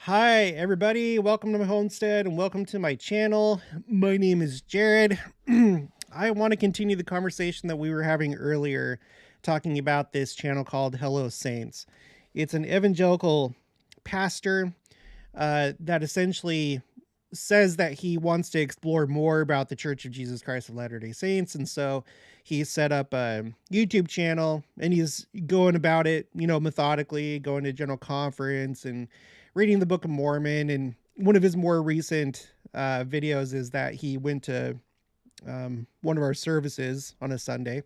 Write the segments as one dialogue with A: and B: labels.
A: Hi, everybody. Welcome to my homestead and welcome to my channel. My name is Jared. I want to continue the conversation that we were having earlier, talking about this channel called Hello Saints. It's an evangelical pastor that essentially says that he wants to explore more about the Church of Jesus Christ of Latter-day Saints. And so he set up a YouTube channel and he's going about it, methodically, going to general conference and reading the Book of Mormon. And one of his more recent videos is that he went to one of our services on a Sunday.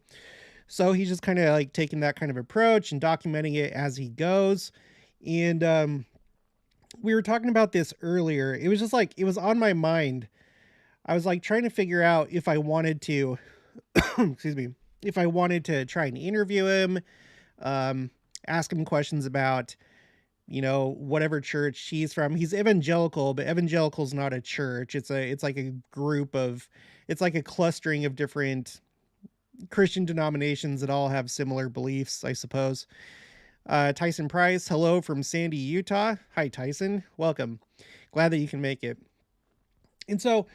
A: So he's just kind of like taking that kind of approach and documenting it as he goes. And we were talking about this earlier. It was just like, it was on my mind. I was like trying to figure out if I wanted to, excuse me, if I wanted to try and interview him, ask him questions about, whatever church he's from. He's evangelical, but evangelical is not a church. It's like a group of, it's like a clustering of different Christian denominations that all have similar beliefs, I suppose. Tyson Price, hello from Sandy, Utah. Hi, Tyson. Welcome. Glad that you can make it. And so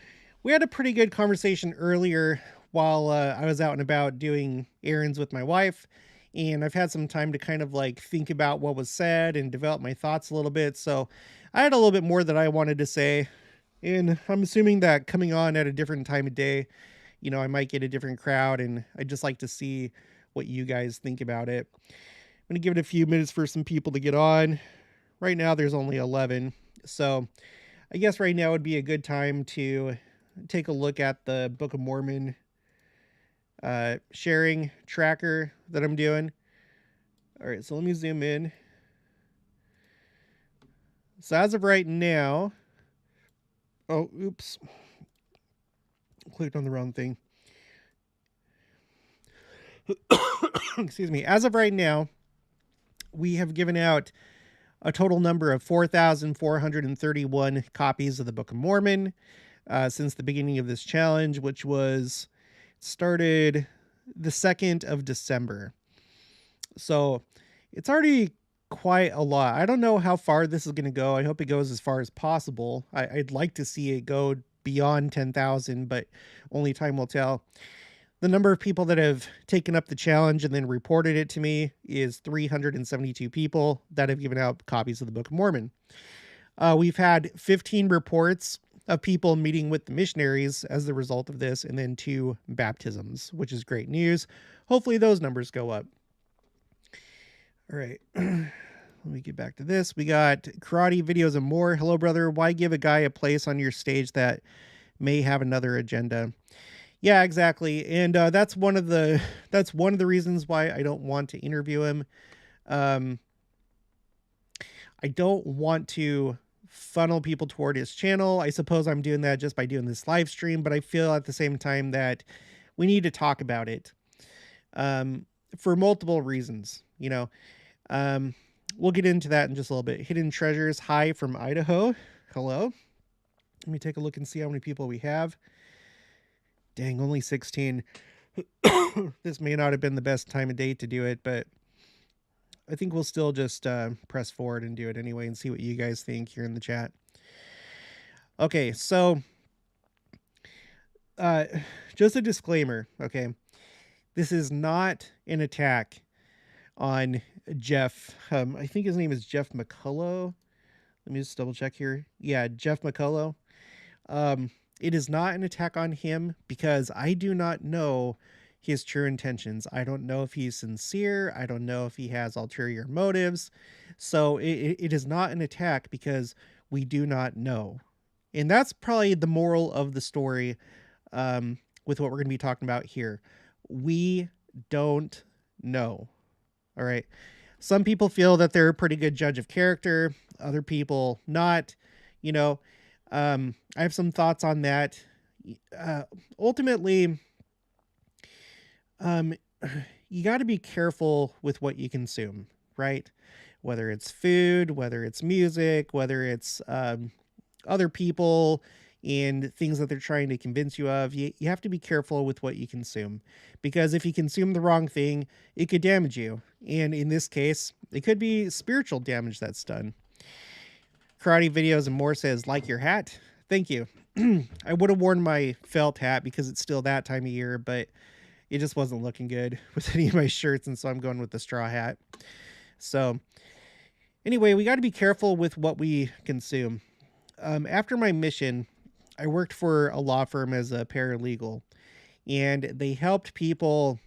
A: we had a pretty good conversation earlier while I was out and about doing errands with my wife. And I've had some time to kind of like think about what was said and develop my thoughts a little bit. So I had a little bit more that I wanted to say. And I'm assuming that coming on at a different time of day, I might get a different crowd. And I'd just like to see what you guys think about it. I'm going to give it a few minutes for some people to get on. Right now, there's only 11. So I guess right now would be a good time to take a look at the Book of Mormon sharing tracker that I'm doing. All right, so let me zoom in. So as of right now, oh, oops. Clicked on the wrong thing. Excuse me. As of right now, we have given out a total number of 4,431 copies of the Book of Mormon since the beginning of this challenge, which was started the 2nd of December. So it's already quite a lot. I don't know how far this is going to go. I hope it goes as far as possible. I'd like to see it go beyond 10,000, but only time will tell. The number of people that have taken up the challenge and then reported it to me is 372 people that have given out copies of the Book of Mormon. We've had 15 reports of people meeting with the missionaries as the result of this, and then 2 baptisms, which is great news. Hopefully those numbers go up. All right. Let me get back to this. We got karate videos and more. Hello, brother. Why give a guy a place on your stage that may have another agenda? Yeah, exactly. And that's one of the reasons why I don't want to interview him. I don't want to funnel people toward his channel. I suppose I'm doing that just by doing this live stream, but I feel at the same time that we need to talk about it for multiple reasons. We'll get into that in just a little bit. Hidden Treasures, hi from Idaho. Hello. Let me take a look and see how many people we have. Dang, only 16. This may not have been the best time of day to do it, but I think we'll still just press forward and do it anyway and see what you guys think here in the chat. Okay, so just a disclaimer, okay? This is not an attack on Jeff. I think his name is Jeff McCullough. Let me just double check here. Yeah, Jeff McCullough. It is not an attack on him because I do not know his true intentions. I don't know if he's sincere. I don't know if he has ulterior motives. So it is not an attack because we do not know. And that's probably the moral of the story with what we're going to be talking about here. We don't know. All right. Some people feel that they're a pretty good judge of character. Other people not. I have some thoughts on that. Ultimately, you got to be careful with what you consume, right? Whether it's food, whether it's music, whether it's other people and things that they're trying to convince you of, you have to be careful with what you consume, because if you consume the wrong thing, it could damage you. And in this case, it could be spiritual damage that's done. Karate Videos and More says, like your hat. Thank you. I would have worn my felt hat because it's still that time of year, but it just wasn't looking good with any of my shirts, and so I'm going with the straw hat. So anyway, we got to be careful with what we consume. After my mission, I worked for a law firm as a paralegal, and they helped people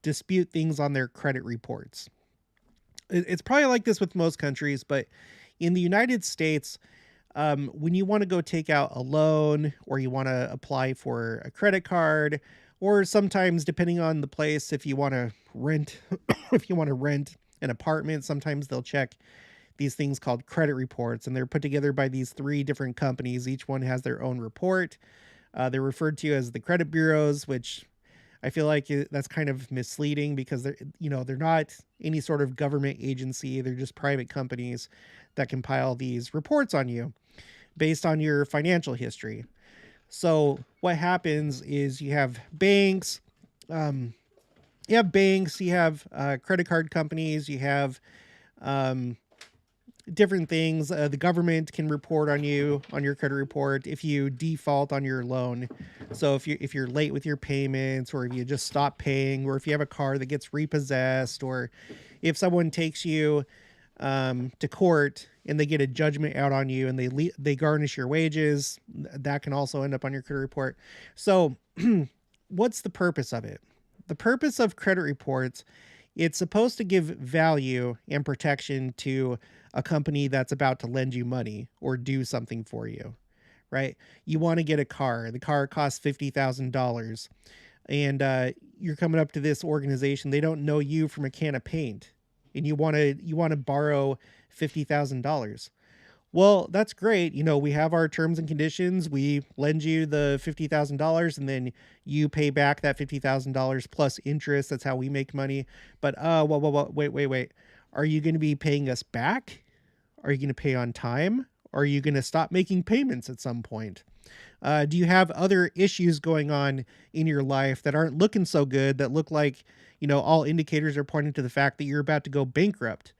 A: dispute things on their credit reports. It's probably like this with most countries, but in the United States, when you want to go take out a loan or you want to apply for a credit card, or sometimes depending on the place, if you want to rent, if you want to rent an apartment, sometimes they'll check these things called credit reports, and they're put together by these 3 different companies. Each one has their own report. They're referred to as the credit bureaus, which I feel like that's kind of misleading because they're not any sort of government agency. They're just private companies that compile these reports on you based on your financial history. So what happens is you have banks, you have credit card companies, you have different things. The government can report on you on your credit report if you default on your loan. So if you're late with your payments, or if you just stop paying, or if you have a car that gets repossessed, or if someone takes you to court and they get a judgment out on you and they garnish your wages, that can also end up on your credit report. So what's the purpose of it? The purpose of credit reports, it's supposed to give value and protection to a company that's about to lend you money or do something for you, right? You want to get a car. The car costs $50,000, and you're coming up to this organization. They don't know you from a can of paint, and you want to borrow $50,000. Well, that's great. We have our terms and conditions. We lend you the $50,000, and then you pay back that $50,000 plus interest. That's how we make money. But wait. Are you going to be paying us back? Are you going to pay on time? Are you going to stop making payments at some point? Do you have other issues going on in your life that aren't looking so good, that look like, all indicators are pointing to the fact that you're about to go bankrupt?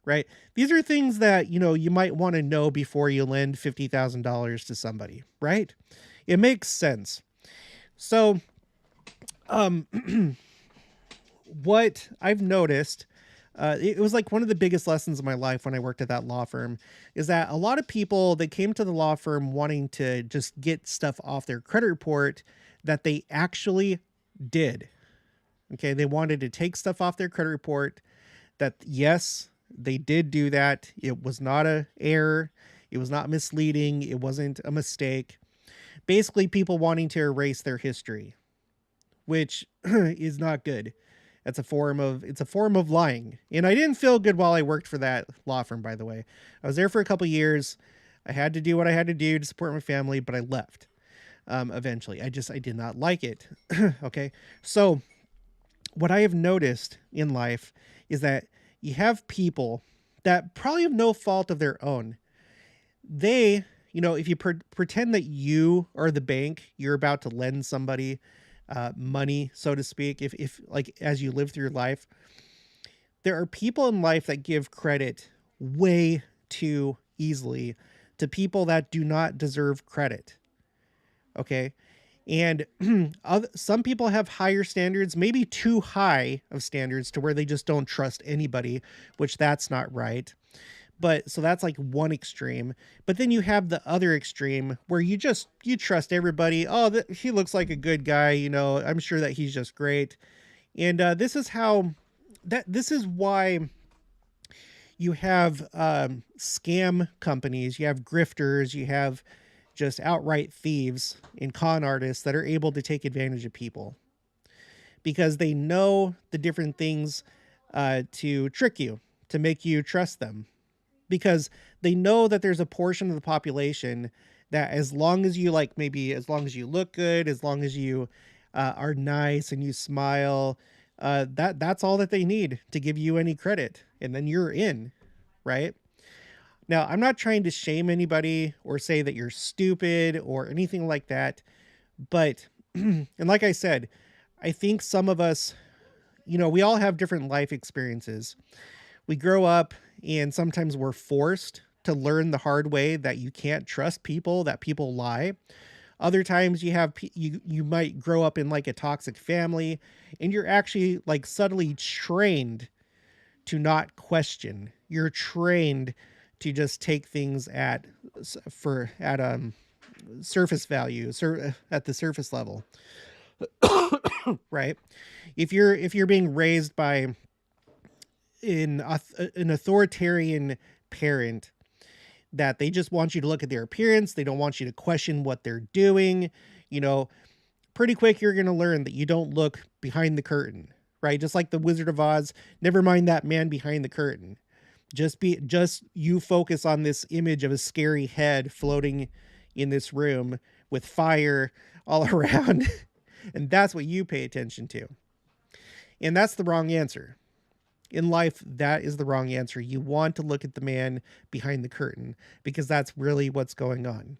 A: Right? These are things that, you might want to know before you lend $50,000 to somebody, right? It makes sense. So, what I've noticed, it was like one of the biggest lessons of my life when I worked at that law firm, is that a lot of people that came to the law firm wanting to just get stuff off their credit report that they actually did. Okay. They wanted to take stuff off their credit report that, yes, they did do that. It was not an error. It was not misleading. It wasn't a mistake. Basically, people wanting to erase their history, which is not good. It's a form of lying. And I didn't feel good while I worked for that law firm, by the way. I was there for a couple years. I had to do what I had to do to support my family, but I left eventually. I did not like it. Okay. So what I have noticed in life is that you have people that probably have no fault of their own. They, if you pretend that you are the bank, you're about to lend somebody money, so to speak, if like as you live through your life, there are people in life that give credit way too easily to people that do not deserve credit. Okay. And some people have higher standards, maybe too high of standards to where they just don't trust anybody, which that's not right. But so that's like one extreme. But then you have the other extreme where you trust everybody. Oh, he looks like a good guy. I'm sure that he's just great. And this is why you have scam companies, you have grifters, you have just outright thieves and con artists that are able to take advantage of people because they know the different things to trick you, to make you trust them, because they know that there's a portion of the population that as long as you as long as you look good, as long as you are nice and you smile, that's all that they need to give you any credit. And then you're in, right? Now, I'm not trying to shame anybody or say that you're stupid or anything like that. But, and like I said, I think some of us, we all have different life experiences. We grow up and sometimes we're forced to learn the hard way that you can't trust people, that people lie. Other times you might grow up in like a toxic family, and you're actually like subtly trained to not question. You're trained to just take things at surface value, at the surface level, right? If you're being raised by an authoritarian parent, that they just want you to look at their appearance, they don't want you to question what they're doing, you know, pretty quick you're going to learn that you don't look behind the curtain, right? Just like the Wizard of Oz, never mind that man behind the curtain. Just you focus on this image of a scary head floating in this room with fire all around, and that's what you pay attention to. And that's the wrong answer. In life, that is the wrong answer. You want to look at the man behind the curtain, because that's really what's going on.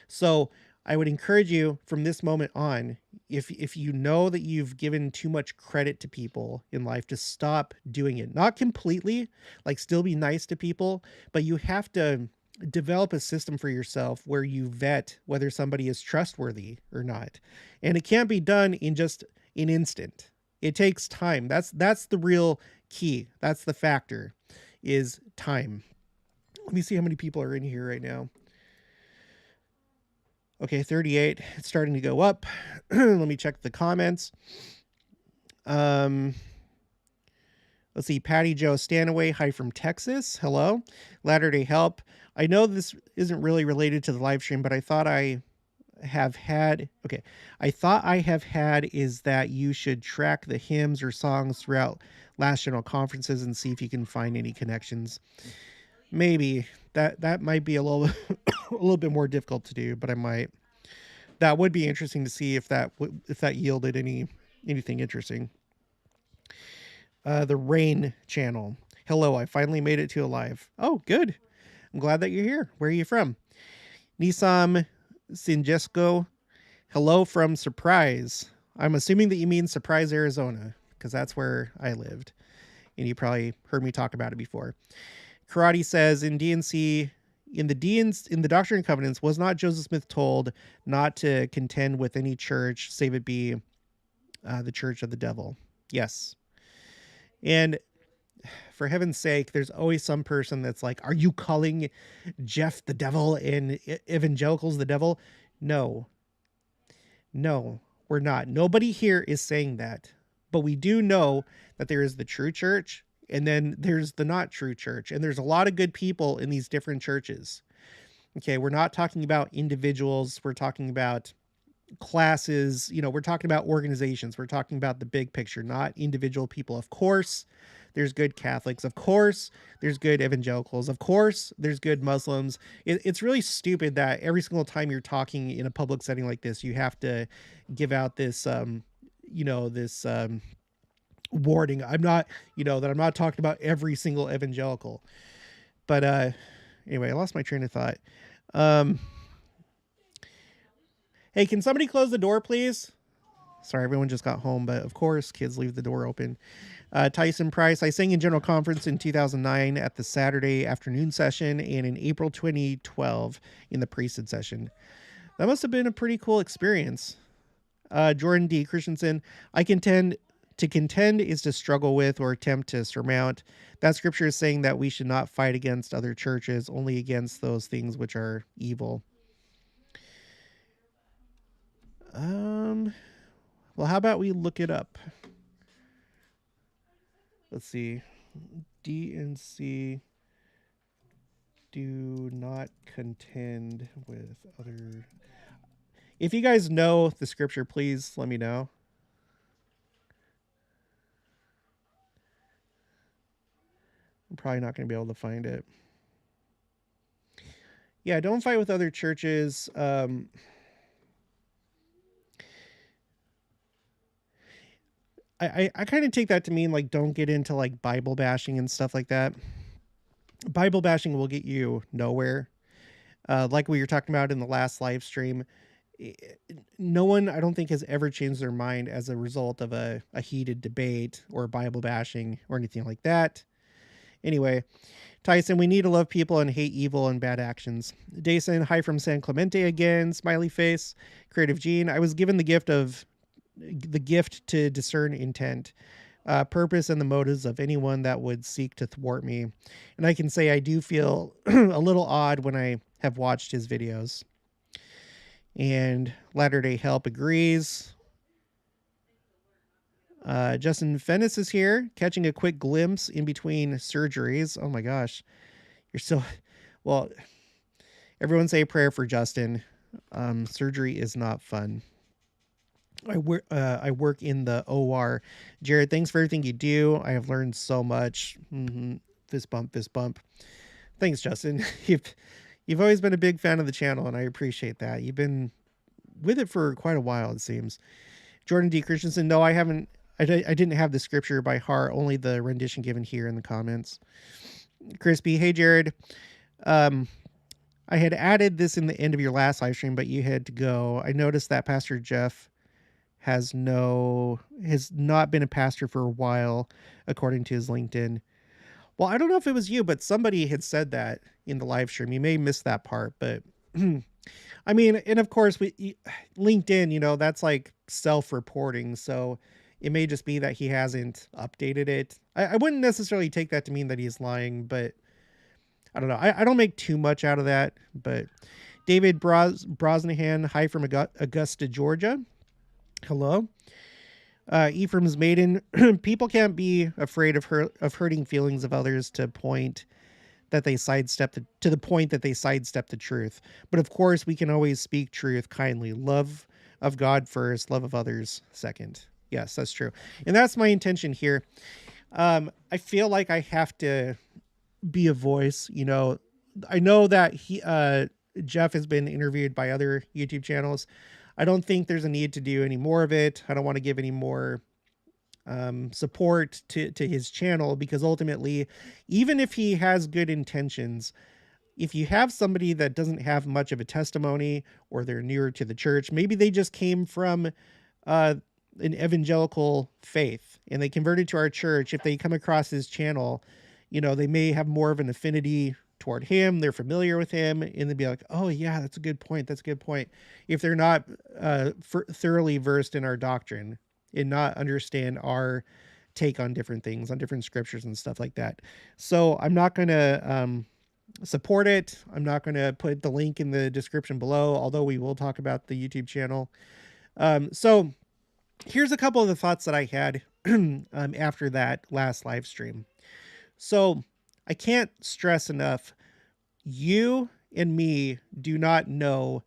A: So I would encourage you from this moment on, if you know that you've given too much credit to people in life, to stop doing it. Not completely, like still be nice to people, but you have to develop a system for yourself where you vet whether somebody is trustworthy or not. And it can't be done in just an instant. It takes time. That's the real key. That's the factor, is time. Let me see how many people are in here right now. Okay, 38. It's starting to go up. Let me check the comments. Let's see. Patty Joe Stanaway, hi from Texas. Hello. Latter-day Help. I know this isn't really related to the live stream, but I thought I have had is that you should track the hymns or songs throughout last general conferences and see if you can find any connections. Maybe that might be a little bit more difficult to do, but I might. That would be interesting to see if that yielded anything interesting. The Rain channel. Hello, I finally made it to a live. Oh, good. I'm glad that you're here. Where are you from? Nisam Sinjesco. Hello from Surprise. I'm assuming that you mean Surprise, Arizona, because that's where I lived, and you probably heard me talk about it before. Karate says in DNC, in the Doctrine and Covenants, was not Joseph Smith told not to contend with any church, save it be the church of the devil? Yes. And for heaven's sake, there's always some person that's like, are you calling Jeff the devil and evangelicals the devil? No, we're not. Nobody here is saying that. But we do know that there is the true church, and then there's the not true church. And there's a lot of good people in these different churches. Okay, we're not talking about individuals. We're talking about classes. We're talking about organizations. We're talking about the big picture, not individual people. Of course, there's good Catholics. Of course, there's good evangelicals. Of course, there's good Muslims. It's really stupid that every single time you're talking in a public setting like this, you have to give out this, warning. I'm not talking about every single evangelical. But anyway, I lost my train of thought. Hey, can somebody close the door, please? Sorry, everyone just got home, but of course, kids leave the door open. Tyson Price, I sang in General Conference in 2009 at the Saturday afternoon session, and in April 2012 in the priesthood session. That must have been a pretty cool experience. Jordan D. Christensen, to contend is to struggle with or attempt to surmount. That scripture is saying that we should not fight against other churches, only against those things which are evil. Well, how about we look it up? Let's see. D and C do not contend with other. If you guys know the scripture, please let me know. I'm probably not going to be able to find it. Yeah, don't fight with other churches. I kind of take that to mean like don't get into like Bible bashing and stuff like that. Bible bashing will get you nowhere. Like we were talking about in the last live stream, no one, I don't think, has ever changed their mind as a result of a heated debate or Bible bashing or anything like that. Anyway, Tyson, we need to love people and hate evil and bad actions. Dason, hi from San Clemente again. Smiley face. Creative Gene, I was given the gift to discern intent, purpose, and the motives of anyone that would seek to thwart me. And I can say I do feel a little odd when I have watched his videos. And Latter Day Help agrees. Justin Fennis is here, catching a quick glimpse in between surgeries. Oh my gosh. You're so... Well, everyone say a prayer for Justin. Surgery is not fun. I work in the OR. Jared, thanks for everything you do. I have learned so much. Fist bump, fist bump. Thanks, Justin. You've always been a big fan of the channel, and I appreciate that. You've been with it for quite a while, it seems. Jordan D. Christensen, no, I haven't. I didn't have the scripture by heart, only the rendition given here in the comments. Crispy, hey, Jared. I had added this in the end of your last live stream, but you had to go. I noticed that Pastor Jeff has not been a pastor for a while, according to his LinkedIn. Well, I don't know if it was you, but somebody had said that in the live stream. You may miss that part, but I mean, and of course, LinkedIn, that's like self-reporting, so it may just be that he hasn't updated it. I wouldn't necessarily take that to mean that he's lying, but I don't know. I don't make too much out of that. But David Brosnahan, hi from Augusta, Georgia. Hello. Ephraim's Maiden, people can't be afraid of hurting feelings of others to the point that they sidestep the truth. But of course, we can always speak truth kindly. Love of God first, love of others second. Yes, that's true. And that's my intention here. I feel like I have to be a voice. I know that Jeff has been interviewed by other YouTube channels. I don't think there's a need to do any more of it. I don't want to give any more support to his channel, because ultimately, even if he has good intentions, if you have somebody that doesn't have much of a testimony, or they're newer to the church, maybe they just came from an evangelical faith and they converted to our church. If they come across his channel, they may have more of an affinity toward him. They're familiar with him, and they'd be like, oh yeah, that's a good point. That's a good point. If they're not thoroughly versed in our doctrine and not understand our take on different things, on different scriptures and stuff like that. So I'm not going to support it. I'm not going to put the link in the description below, although we will talk about the YouTube channel. So here's a couple of the thoughts that I had after that last live stream. So I can't stress enough, you and me do not know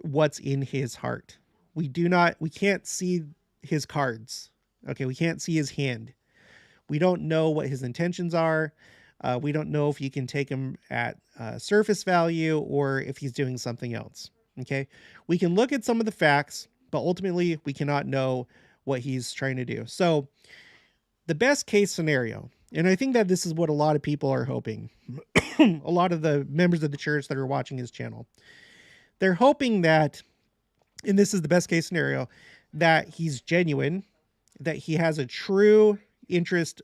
A: what's in his heart. We can't see his cards. Okay, we can't see his hand. We don't know what his intentions are. We don't know if you can take him at surface value or if he's doing something else. Okay, we can look at some of the facts, but ultimately we cannot know what he's trying to do. So the best case scenario, and I think that this is what a lot of people are hoping, a lot of the members of the church that are watching his channel, they're hoping that, and this is the best case scenario, that he's genuine, that he has a true interest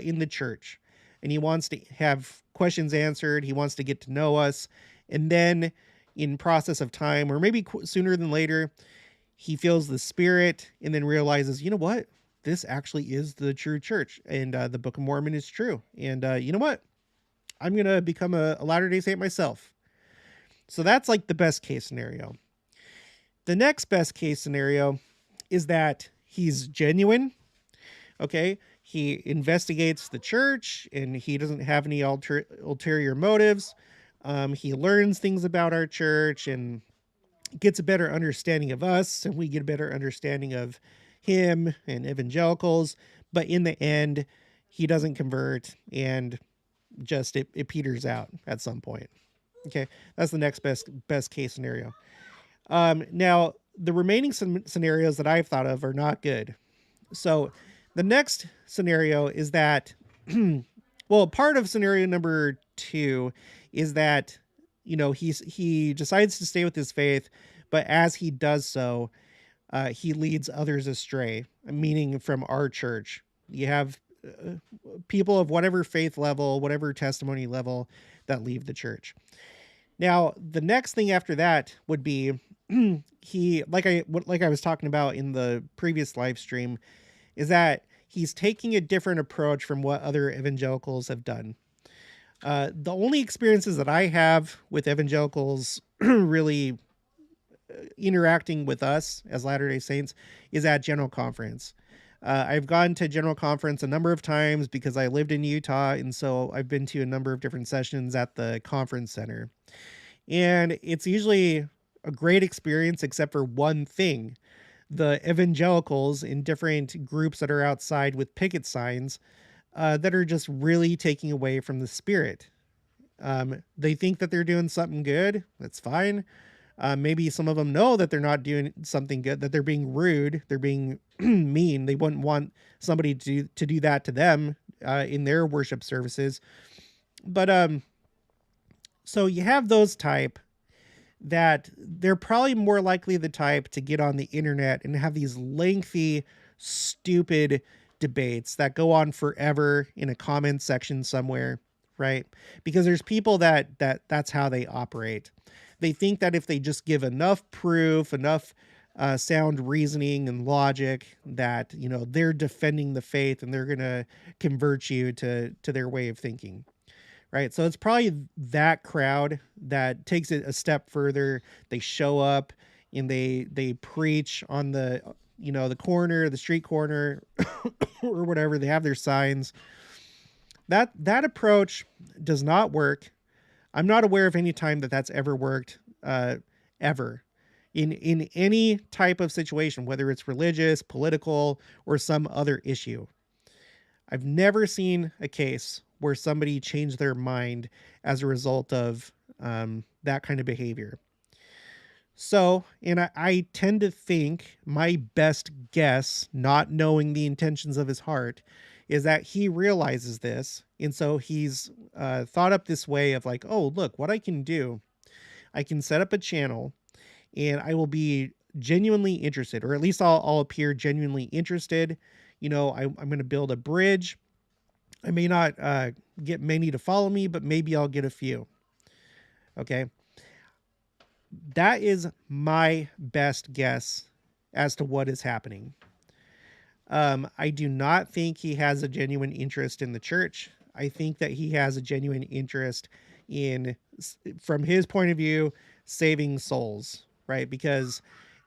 A: in the church, and he wants to have questions answered. He wants to get to know us. And then in process of time, or maybe sooner than later, he feels the Spirit and then realizes, you know what? This actually is the true church, and the Book of Mormon is true. And you know what? I'm going to become a Latter-day Saint myself. So that's like the best case scenario. The next best case scenario is that he's genuine. Okay. He investigates the church and he doesn't have any ulterior motives. He learns things about our church and gets a better understanding of us, and we get a better understanding of him and evangelicals. But in the end, he doesn't convert, and just it peters out at some point. Okay, that's the next best case scenario. Now, the remaining scenarios that I've thought of are not good. So the next scenario is that, well, part of scenario number 2 is that, he decides to stay with his faith, but as he does so, he leads others astray, meaning from our church. You have people of whatever faith level, whatever testimony level that leave the church. Now, the next thing after that would be like I was talking about in the previous live stream, is that he's taking a different approach from what other evangelicals have done. The only experiences that I have with evangelicals really interacting with us as Latter-day Saints is at General Conference. I've gone to General Conference a number of times because I lived in Utah, and so I've been to a number of different sessions at the conference center. And it's usually a great experience, except for one thing. The evangelicals in different groups that are outside with picket signs that are just really taking away from the spirit. They think that they're doing something good. That's fine. Maybe some of them know that they're not doing something good, that they're being rude, they're being mean. They wouldn't want somebody to do that to them in their worship services. But so you have those type that they're probably more likely the type to get on the internet and have these lengthy, stupid debates that go on forever in a comment section somewhere, right? Because there's people that's how they operate. They think that if they just give enough proof, enough sound reasoning and logic, that, you know, they're defending the faith and they're going to convert you to their way of thinking. Right. So it's probably that crowd that takes it a step further. They show up and they preach on the, you know, the corner, the street corner or whatever. They have their signs. That approach does not work. I'm not aware of any time that that's ever worked, ever in any type of situation, whether it's religious, political, or some other issue. I've never seen a case where somebody changed their mind as a result of that kind of behavior. So, and I tend to think, my best guess, not knowing the intentions of his heart, is that he realizes this. And so he's thought up this way of like, oh, look, what I can do, I can set up a channel and I will be genuinely interested, or at least I'll appear genuinely interested. You know, I'm going to build a bridge. I may not get many to follow me, but maybe I'll get a few. Okay. That is my best guess as to what is happening. I do not think he has a genuine interest in the church. I think that he has a genuine interest in, from his point of view, saving souls, right? Because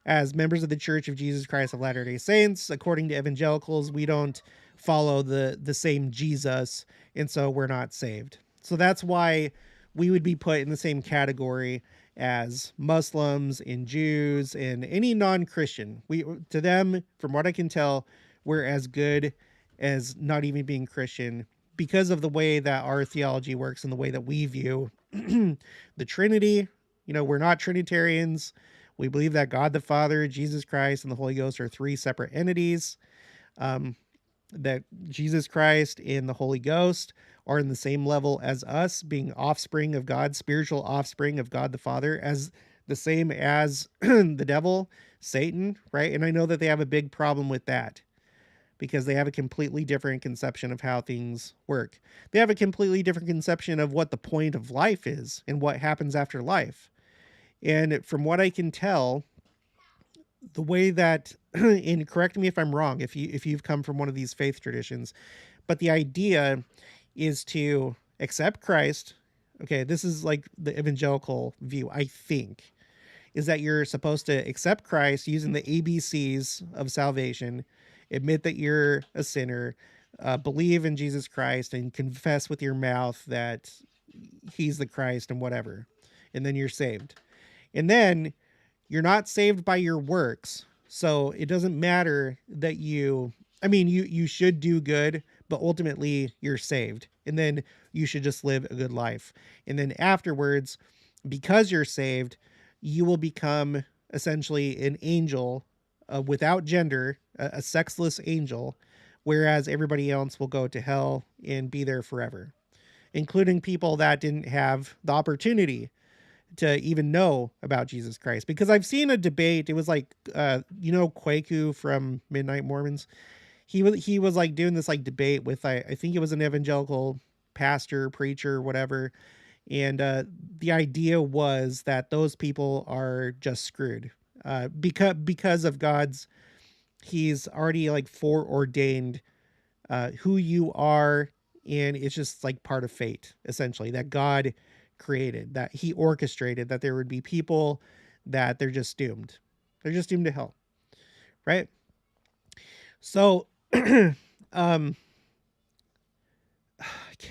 A: as members of the Church of Jesus Christ of Latter-day Saints, according to evangelicals, we don't follow the same Jesus, and so we're not saved. So that's why we would be put in the same category as Muslims and Jews and any non-Christian. To them, from what I can tell, we're as good as not even being Christian because of the way that our theology works and the way that we view the Trinity. You know, we're not Trinitarians. We believe that God the Father, Jesus Christ, and the Holy Ghost are three separate entities. That Jesus Christ and the Holy Ghost are in the same level as us, being offspring of God, spiritual offspring of God the Father, as the same as the devil, Satan, right? And I know that they have a big problem with that because they have a completely different conception of how things work. They have a completely different conception of what the point of life is and what happens after life. And from what I can tell, the way that, and correct me if I'm wrong, if you've come from one of these faith traditions, but the idea is to accept Christ. Okay, this is like the evangelical view, I think, is that you're supposed to accept Christ using the ABCs of salvation, admit that you're a sinner, believe in Jesus Christ, and confess with your mouth that he's the Christ and whatever, and then you're saved. And then you're not saved by your works. So it doesn't matter that you should do good, but ultimately you're saved. And then you should just live a good life. And then afterwards, because you're saved, you will become essentially an angel without gender, a sexless angel, whereas everybody else will go to hell and be there forever, including people that didn't have the opportunity to even know about Jesus Christ. Because I've seen a debate. It was like, Kwaku from Midnight Mormons. he was like doing this like debate with I think it was an evangelical pastor, preacher, whatever. And the idea was that those people are just screwed because of God's, he's already like foreordained who you are, and it's just like part of fate, essentially, that God created, that he orchestrated, that there would be people that they're just doomed. They're just doomed to hell, right? So, I can't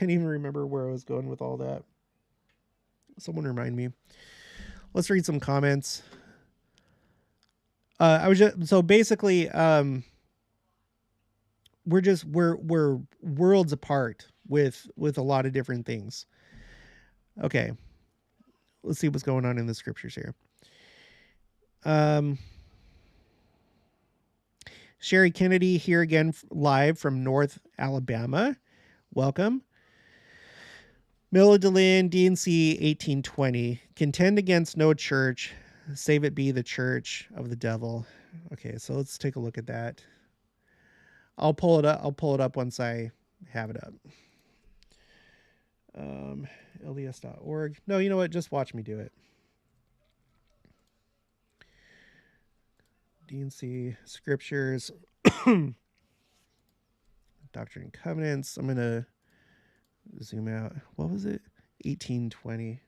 A: even remember where I was going with all that. Someone remind me. Let's read some comments. I was just, so basically, we're worlds apart with a lot of different things. Okay, let's see what's going on in the scriptures here. Sherry Kennedy here again, live from North Alabama. Welcome. Millidolin, DNC 1820. Contend against no church, save it be the church of the devil. Okay, so let's take a look at that. I'll pull it up once I have it up. LDS.org. No, you know what? Just watch me do it. DNC scriptures. Doctrine and Covenants. I'm going to zoom out. What was it? 1820.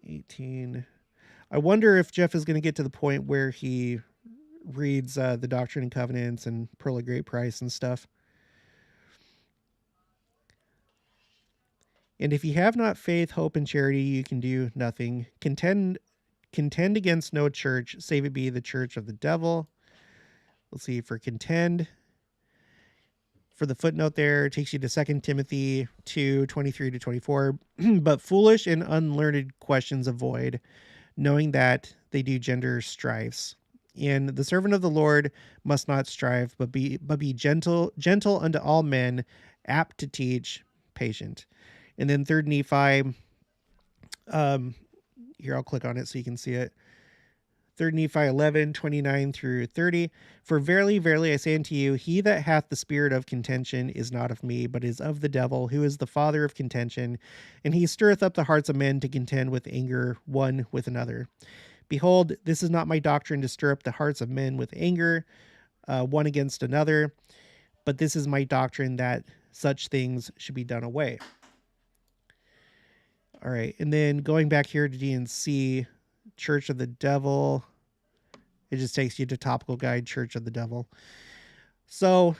A: 18. I wonder if Jeff is going to get to the point where he reads the Doctrine and Covenants and Pearl of Great Price and stuff. And if you have not faith, hope, and charity, you can do nothing. Contend against no church, save it be the church of the devil. Let's see, for contend. For the footnote there, it takes you to 2 Timothy 2:23-24. But foolish and unlearned questions avoid, knowing that they do gender strifes. And the servant of the Lord must not strive, but be gentle unto all men, apt to teach, patient. And then 3 Nephi, here I'll click on it so you can see it. 3 Nephi 11:29-30. For verily, verily, I say unto you, he that hath the spirit of contention is not of me, but is of the devil, who is the father of contention. And he stirreth up the hearts of men to contend with anger one with another. Behold, this is not my doctrine to stir up the hearts of men with anger one against another, but this is my doctrine that such things should be done away. All right, and then going back here to DNC, Church of the Devil, it just takes you to Topical Guide, Church of the Devil. So,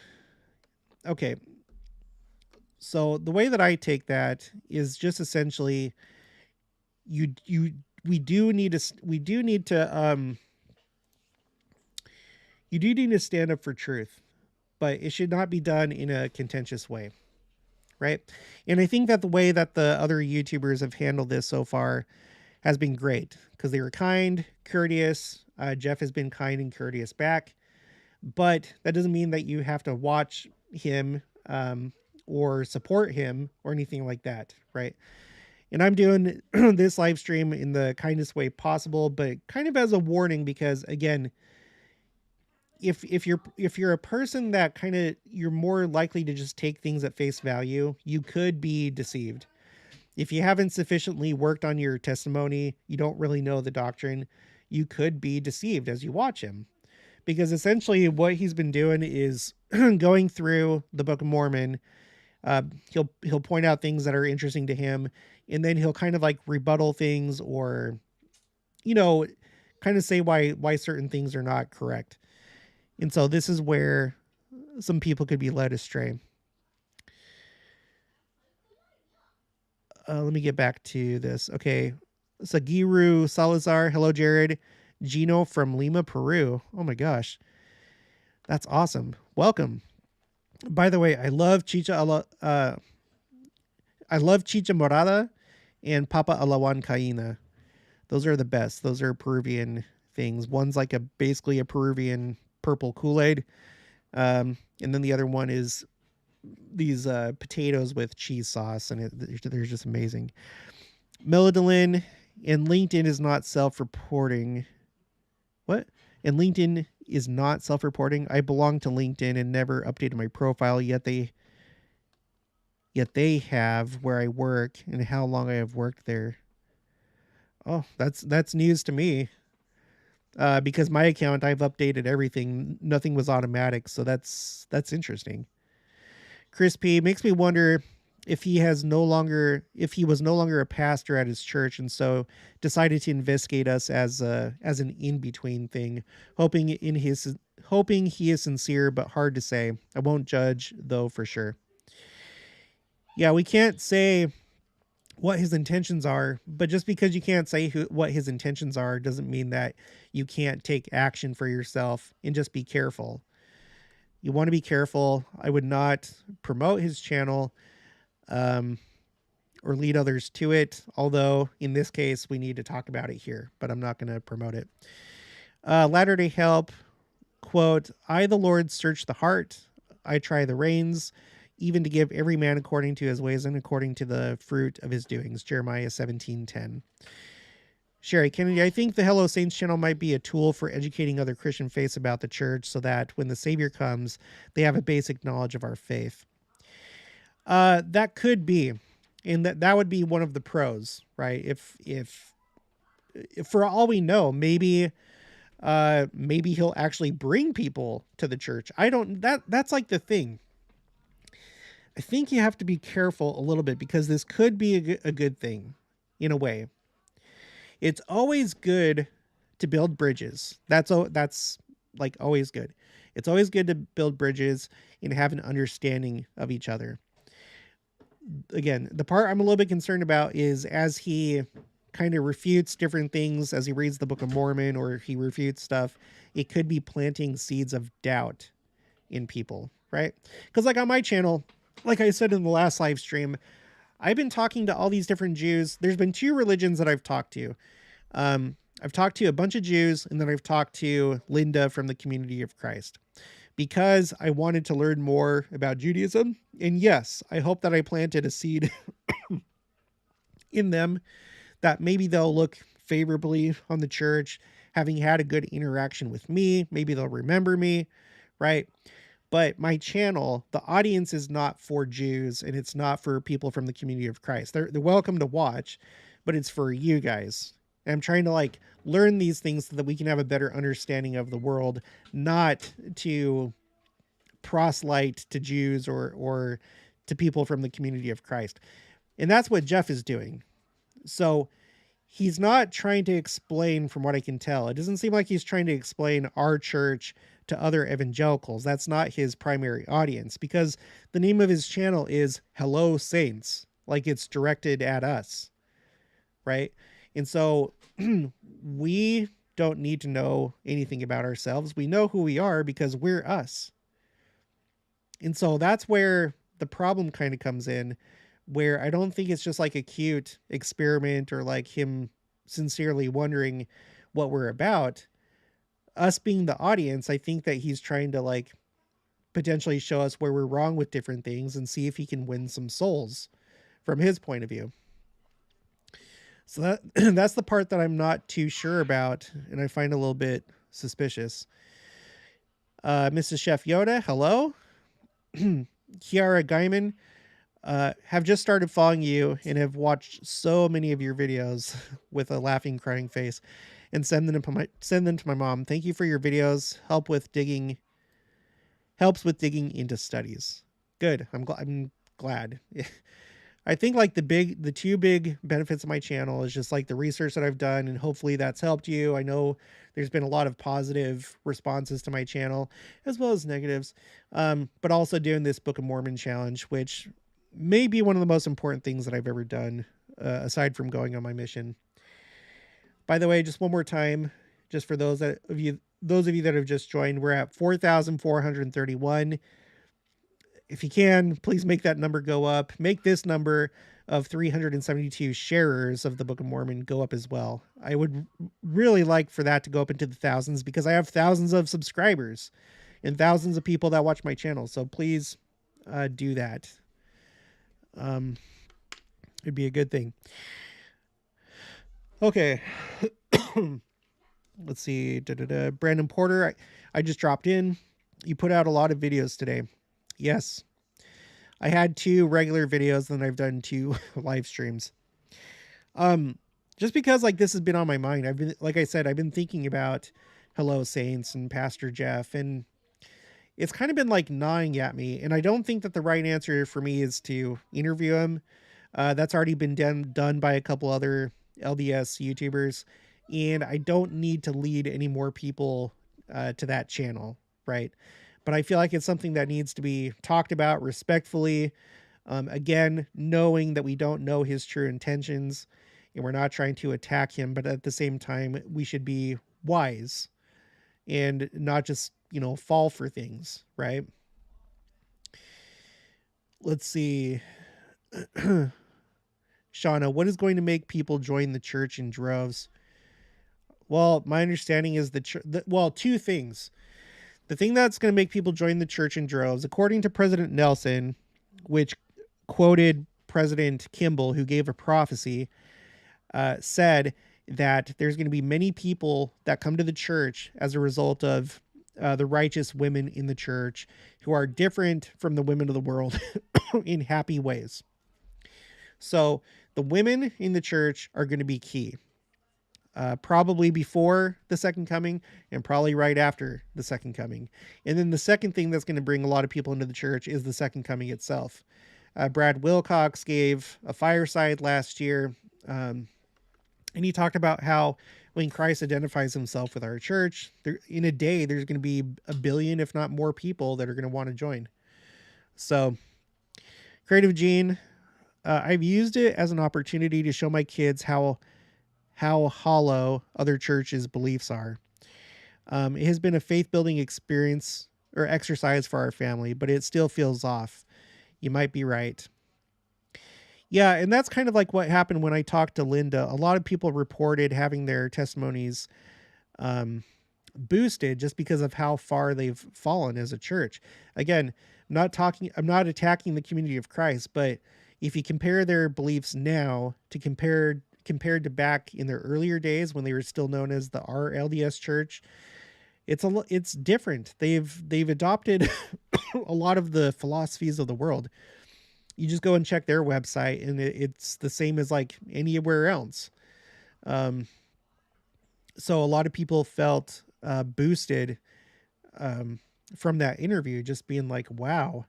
A: okay. So the way that I take that is just essentially, we do need to stand up for truth, but it should not be done in a contentious way. Right. And I think that the way that the other YouTubers have handled this so far has been great, because they were kind, courteous. Jeff has been kind and courteous back, but that doesn't mean that you have to watch him or support him or anything like that. Right. And I'm doing this live stream in the kindest way possible, but kind of as a warning, because again, if you're a person that kind of, you're more likely to just take things at face value, you could be deceived. If you haven't sufficiently worked on your testimony, you don't really know the doctrine, you could be deceived as you watch him. Because essentially what he's been doing is going through the Book of Mormon. He'll point out things that are interesting to him, and then he'll kind of like rebuttal things, or, you know, kind of say why certain things are not correct. And so this is where some people could be led astray. Let me get back to this. Okay. Sagiru Salazar. Hello, Jared. Gino from Lima, Peru. Oh my gosh. That's awesome. Welcome. By the way, I love Chicha Morada and Papa Alawan Caína. Those are the best. Those are Peruvian things. One's like basically a Peruvian purple Kool-Aid. And then the other one is these potatoes with cheese sauce, and they're just amazing. Melodolin, and LinkedIn is not self-reporting. What? And LinkedIn is not self-reporting. I belong to LinkedIn and never updated my profile, yet they have where I work and how long I have worked there. Oh, that's news to me. Because my account, I've updated everything. Nothing was automatic, so that's interesting. Chris P makes me wonder if he was no longer a pastor at his church, and so decided to investigate us as an in-between thing, hoping he is sincere, but hard to say. I won't judge though for sure. Yeah, we can't say what his intentions are, but just because you can't say what his intentions are doesn't mean that you can't take action for yourself and just be careful. You want to be careful. I would not promote his channel or lead others to it, although in this case we need to talk about it here, but I'm not going to promote it. Latter-day Help, quote, I, the Lord, search the heart. I try the reins, even to give every man according to his ways and according to the fruit of his doings. Jeremiah 17:10. Sherry Kennedy, I think the Hello Saints channel might be a tool for educating other Christian faiths about the church so that when the Savior comes, they have a basic knowledge of our faith. That could be, and that would be one of the pros, right? If for all we know, maybe he'll actually bring people to the church. That's like the thing. I think you have to be careful a little bit because this could be a good thing in a way. It's always good to build bridges. That's like always good. It's always good to build bridges and have an understanding of each other. Again, the part I'm a little bit concerned about is as he kind of refutes different things, as he reads the Book of Mormon or he refutes stuff, it could be planting seeds of doubt in people, right? Because like on my channel, like I said in the last live stream, I've been talking to all these different Jews. There's been 2 religions that I've talked to. I've talked to a bunch of Jews, and then I've talked to Linda from the Community of Christ because I wanted to learn more about Judaism. And yes, I hope that I planted a seed in them that maybe they'll look favorably on the church, having had a good interaction with me. Maybe they'll remember me, right? But my channel, the audience is not for Jews and it's not for people from the Community of Christ. They're welcome to watch, but it's for you guys. And I'm trying to like learn these things so that we can have a better understanding of the world, not to proselyte to Jews or to people from the Community of Christ. And that's what Jeff is doing. So he's not trying to explain, from what I can tell, it doesn't seem like he's trying to explain our church to other evangelicals. That's not his primary audience because the name of his channel is Hello Saints, like it's directed at us, right? And so we don't need to know anything about ourselves. We know who we are because we're us. And so that's where the problem kind of comes in, where I don't think it's just like a cute experiment or like him sincerely wondering what we're about. Us being the audience, I think that he's trying to like potentially show us where we're wrong with different things and see if he can win some souls from his point of view. So that's the part that I'm not too sure about, and I find a little bit suspicious. Mrs. Chef Yoda, hello. Kiara Gaiman, have just started following you and have watched so many of your videos with a laughing, crying face, and send them to my mom. Thank you for your videos. Helps with digging into studies. Good. I'm glad. I think like the 2 big benefits of my channel is just like the research that I've done, and hopefully that's helped you. I know there's been a lot of positive responses to my channel as well as negatives. But also doing this Book of Mormon challenge, which may be one of the most important things that I've ever done, aside from going on my mission. By the way, just one more time, just for those of you that have just joined, we're at 4,431. If you can, please make that number go up. Make this number of 372 sharers of the Book of Mormon go up as well. I would really like for that to go up into the thousands because I have thousands of subscribers and thousands of people that watch my channel. So please do that. It'd be a good thing. Okay. Let's see. Brandon Porter. I just dropped in. You put out a lot of videos today. Yes. I had 2 regular videos, and then I've done 2 live streams. Just because like this has been on my mind. I've been, like I said, I've been thinking about Hello Saints and Pastor Jeff, and it's kind of been like gnawing at me. And I don't think that the right answer for me is to interview him. That's already been done by a couple other LDS YouTubers, and I don't need to lead any more people to that channel, right? But I feel like it's something that needs to be talked about respectfully. Again, knowing that we don't know his true intentions, and we're not trying to attack him, but at the same time, we should be wise and not just, fall for things, right? Let's see. Shauna, what is going to make people join the church in droves? Well, my understanding is well, 2 things. The thing that's going to make people join the church in droves, according to President Nelson, which quoted President Kimball, who gave a prophecy, said that there's going to be many people that come to the church as a result of the righteous women in the church who are different from the women of the world in happy ways. So the women in the church are going to be key. Probably before the second coming and probably right after the second coming. And then the second thing that's going to bring a lot of people into the church is the second coming itself. Brad Wilcox gave a fireside last year, and he talked about how when Christ identifies himself with our church, in a day, there's going to be 1 billion, if not more people that are going to want to join. So Creative Gene, I've used it as an opportunity to show my kids how hollow other churches' beliefs are. It has been a faith-building experience or exercise for our family, but it still feels off. You might be right. Yeah, and that's kind of like what happened when I talked to Linda. A lot of people reported having their testimonies boosted just because of how far they've fallen as a church. Again, I'm not attacking the community of Christ, but if you compare their beliefs now to compared to back in their earlier days when they were still known as the RLDS Church, it's different. They've adopted a lot of the philosophies of the world. You just go and check their website, and it's the same as like anywhere else. So a lot of people felt boosted from that interview, just being like, wow,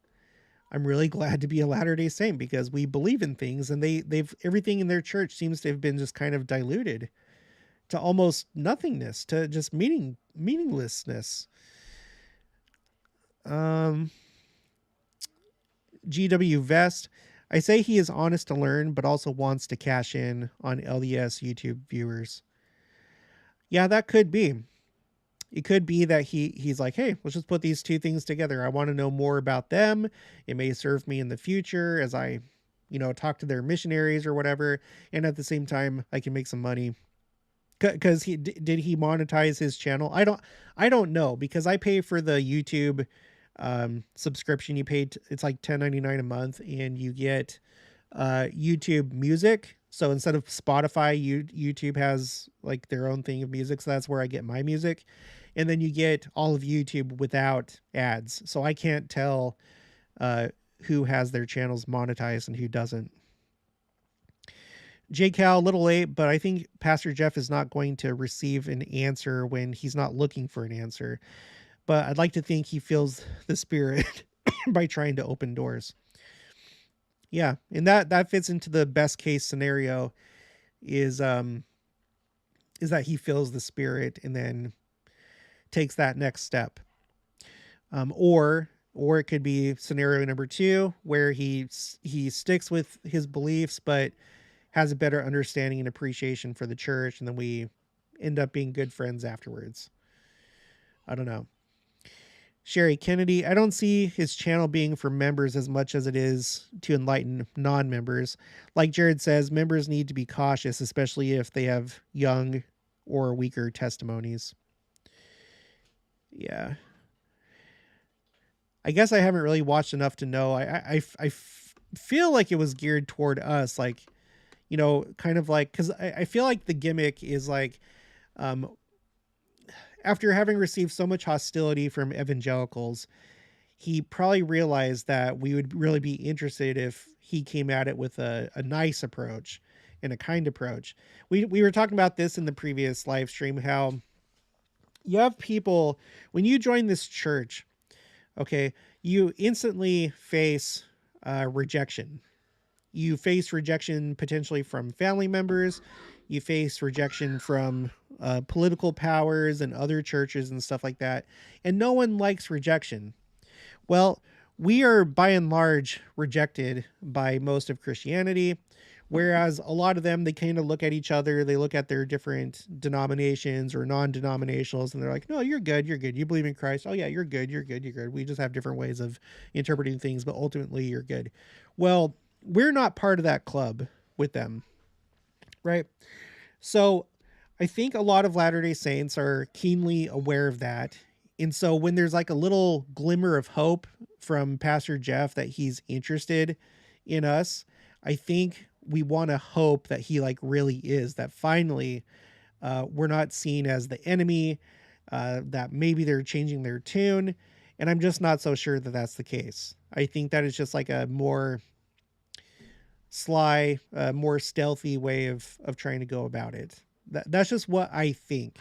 A: I'm really glad to be a Latter-day Saint because we believe in things, and they've everything in their church seems to have been just kind of diluted to almost nothingness, to just meaninglessness. GW Vest, I say he is honest to learn, but also wants to cash in on LDS YouTube viewers. Yeah, that could be. It could be that he's like, hey, let's just put these 2 things together. I want to know more about them. It may serve me in the future as I, talk to their missionaries or whatever. And at the same time, I can make some money. Because did he monetize his channel? I don't know, because I pay for the YouTube subscription. You paid, it's like $10.99 a month, and you get YouTube Music. So instead of Spotify, YouTube has like their own thing of music. So that's where I get my music. And then you get all of YouTube without ads. So I can't tell who has their channels monetized and who doesn't. JCal, a little late, but I think Pastor Jeff is not going to receive an answer when he's not looking for an answer. But I'd like to think he feels the spirit by trying to open doors. Yeah, and that fits into the best case scenario is that he feels the spirit and then takes that next step. Or it could be scenario number 2 where he sticks with his beliefs but has a better understanding and appreciation for the church, and then we end up being good friends afterwards. I don't know. Sherry Kennedy, I don't see his channel being for members as much as it is to enlighten non-members. Like Jared says, members need to be cautious, especially if they have young or weaker testimonies. Yeah. I guess I haven't really watched enough to know. I feel like it was geared toward us, like, kind of like, because I feel like the gimmick is like, After having received so much hostility from evangelicals, he probably realized that we would really be interested if he came at it with a nice approach and a kind approach. We were talking about this in the previous live stream, how you have people, when you join this church, okay, you instantly face rejection. You face rejection potentially from family members. You face rejection from political powers and other churches and stuff like that. And no one likes rejection. Well, we are by and large rejected by most of Christianity, whereas a lot of them, they kind of look at each other, they look at their different denominations or non-denominationals, and they're like, no, you're good, you're good. You believe in Christ. Oh yeah, you're good, you're good, you're good. We just have different ways of interpreting things, but ultimately you're good. Well, we're not part of that club with them, right? So I think a lot of Latter-day Saints are keenly aware of that. And so when there's like a little glimmer of hope from Pastor Jeff that he's interested in us, I think we want to hope that he like really is, that finally we're not seen as the enemy, that maybe they're changing their tune. And I'm just not so sure that that's the case. I think that is just like a more sly, more stealthy way of trying to go about it. That's just what I think.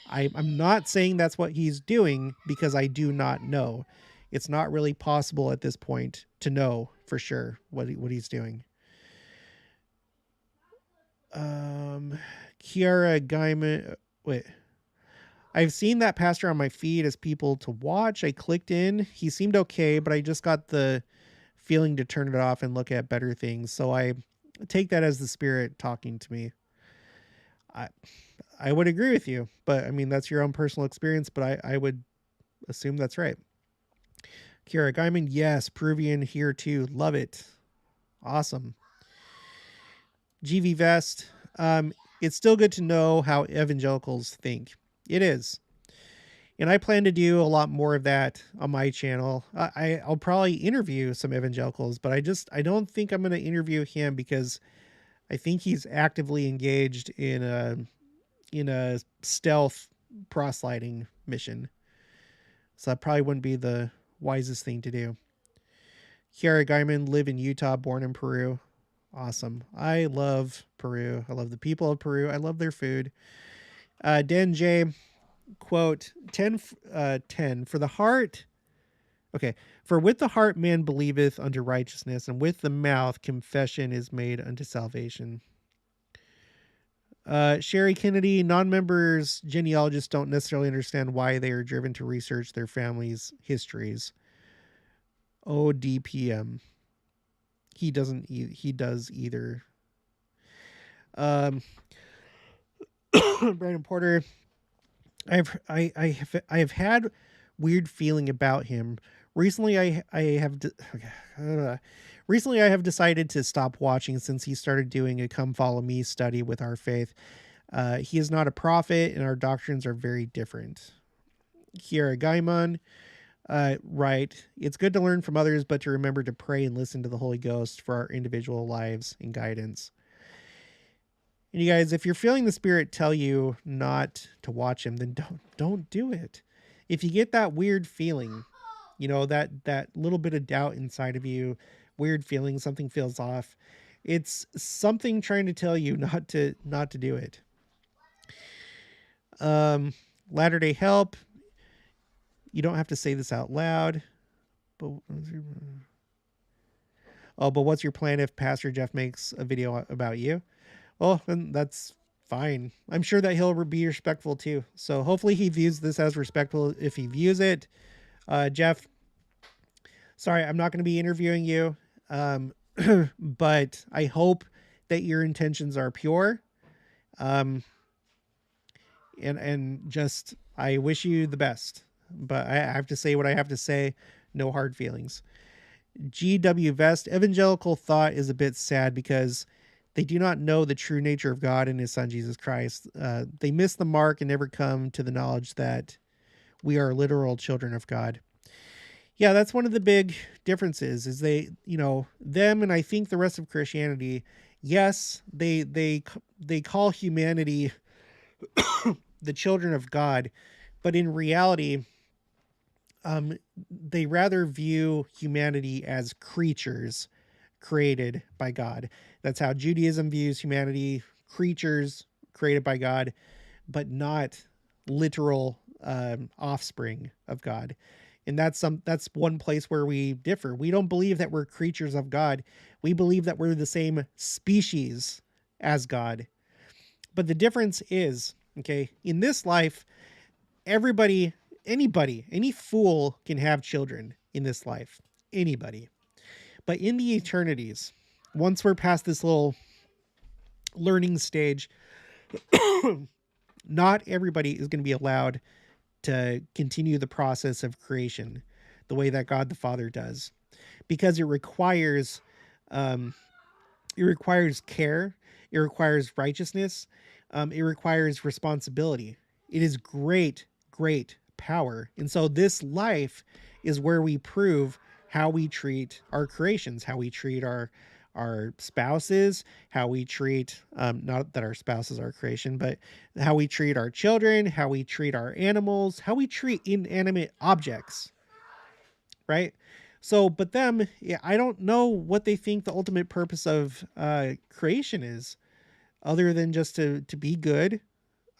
A: I'm not saying that's what he's doing because I do not know. It's not really possible at this point to know for sure what he's doing. Kiara Gaiman, wait. I've seen that pastor on my feed as people to watch. I clicked in. He seemed okay, but I just got the feeling to turn it off and look at better things. So I take that as the Spirit talking to me. I would agree with you, but I mean, that's your own personal experience, but I would assume that's right. Kira Gaiman, yes, Peruvian here too. Love it. Awesome. GV Vest, it's still good to know how evangelicals think. It is. And I plan to do a lot more of that on my channel. I'll probably interview some evangelicals, but I don't think I'm going to interview him because I think he's actively engaged in a stealth proselyting mission. So that probably wouldn't be the wisest thing to do. Kiara Gaiman, live in Utah, born in Peru. Awesome. I love Peru. I love the people of Peru. I love their food. Dan J, quote, 10 for the heart. Okay. For with the heart man believeth unto righteousness, and with the mouth confession is made unto salvation. Sherry Kennedy, non-members genealogists don't necessarily understand why they are driven to research their family's histories. ODPM. He doesn't. He does either. Brandon Porter. I have had weird feeling about him recently. I have decided to stop watching since he started doing a "Come Follow Me" study with our faith. He is not a prophet, and our doctrines are very different. Kiara Gaiman. Right. It's good to learn from others, but to remember to pray and listen to the Holy Ghost for our individual lives and guidance. And you guys, if you're feeling the Spirit tell you not to watch him, then don't do it. If you get that weird feeling, you know, that little bit of doubt inside of you, weird feeling, something feels off, it's something trying to tell you not to do it. Latter-day Help. You don't have to say this out loud, but what's your plan if Pastor Jeff makes a video about you? Well, then that's fine. I'm sure that he'll be respectful too. So hopefully he views this as respectful if he views it. Jeff, sorry, I'm not going to be interviewing you. But I hope that your intentions are pure. And just, I wish you the best. But I have to say what I have to say. No hard feelings. GW Vest, evangelical thought is a bit sad because they do not know the true nature of God and his son, Jesus Christ. They miss the mark and never come to the knowledge that we are literal children of God. Yeah, that's one of the big differences is they, you know, them and I think the rest of Christianity, yes, they call humanity the children of God, But in reality, they rather view humanity as creatures created by God. That's how Judaism views humanity, creatures created by God, but not literal offspring of God. And that's one place where we differ. We don't believe that we're creatures of God. We believe that we're the same species as God. But the difference is, okay, in this life, anybody, any fool can have children in this life. Anybody. But in the eternities, once we're past this little learning stage, not everybody is going to be allowed to continue the process of creation the way that God the Father does, because um, it requires care, it requires righteousness, it requires responsibility. It is great power, and so this life is where we prove how we treat our creations, how we treat our spouses, how we treat, not that our spouses are creation, but how we treat our children, how we treat our animals, how we treat inanimate objects, right? So, but them, yeah, I don't know what they think the ultimate purpose of creation is, other than just to be good,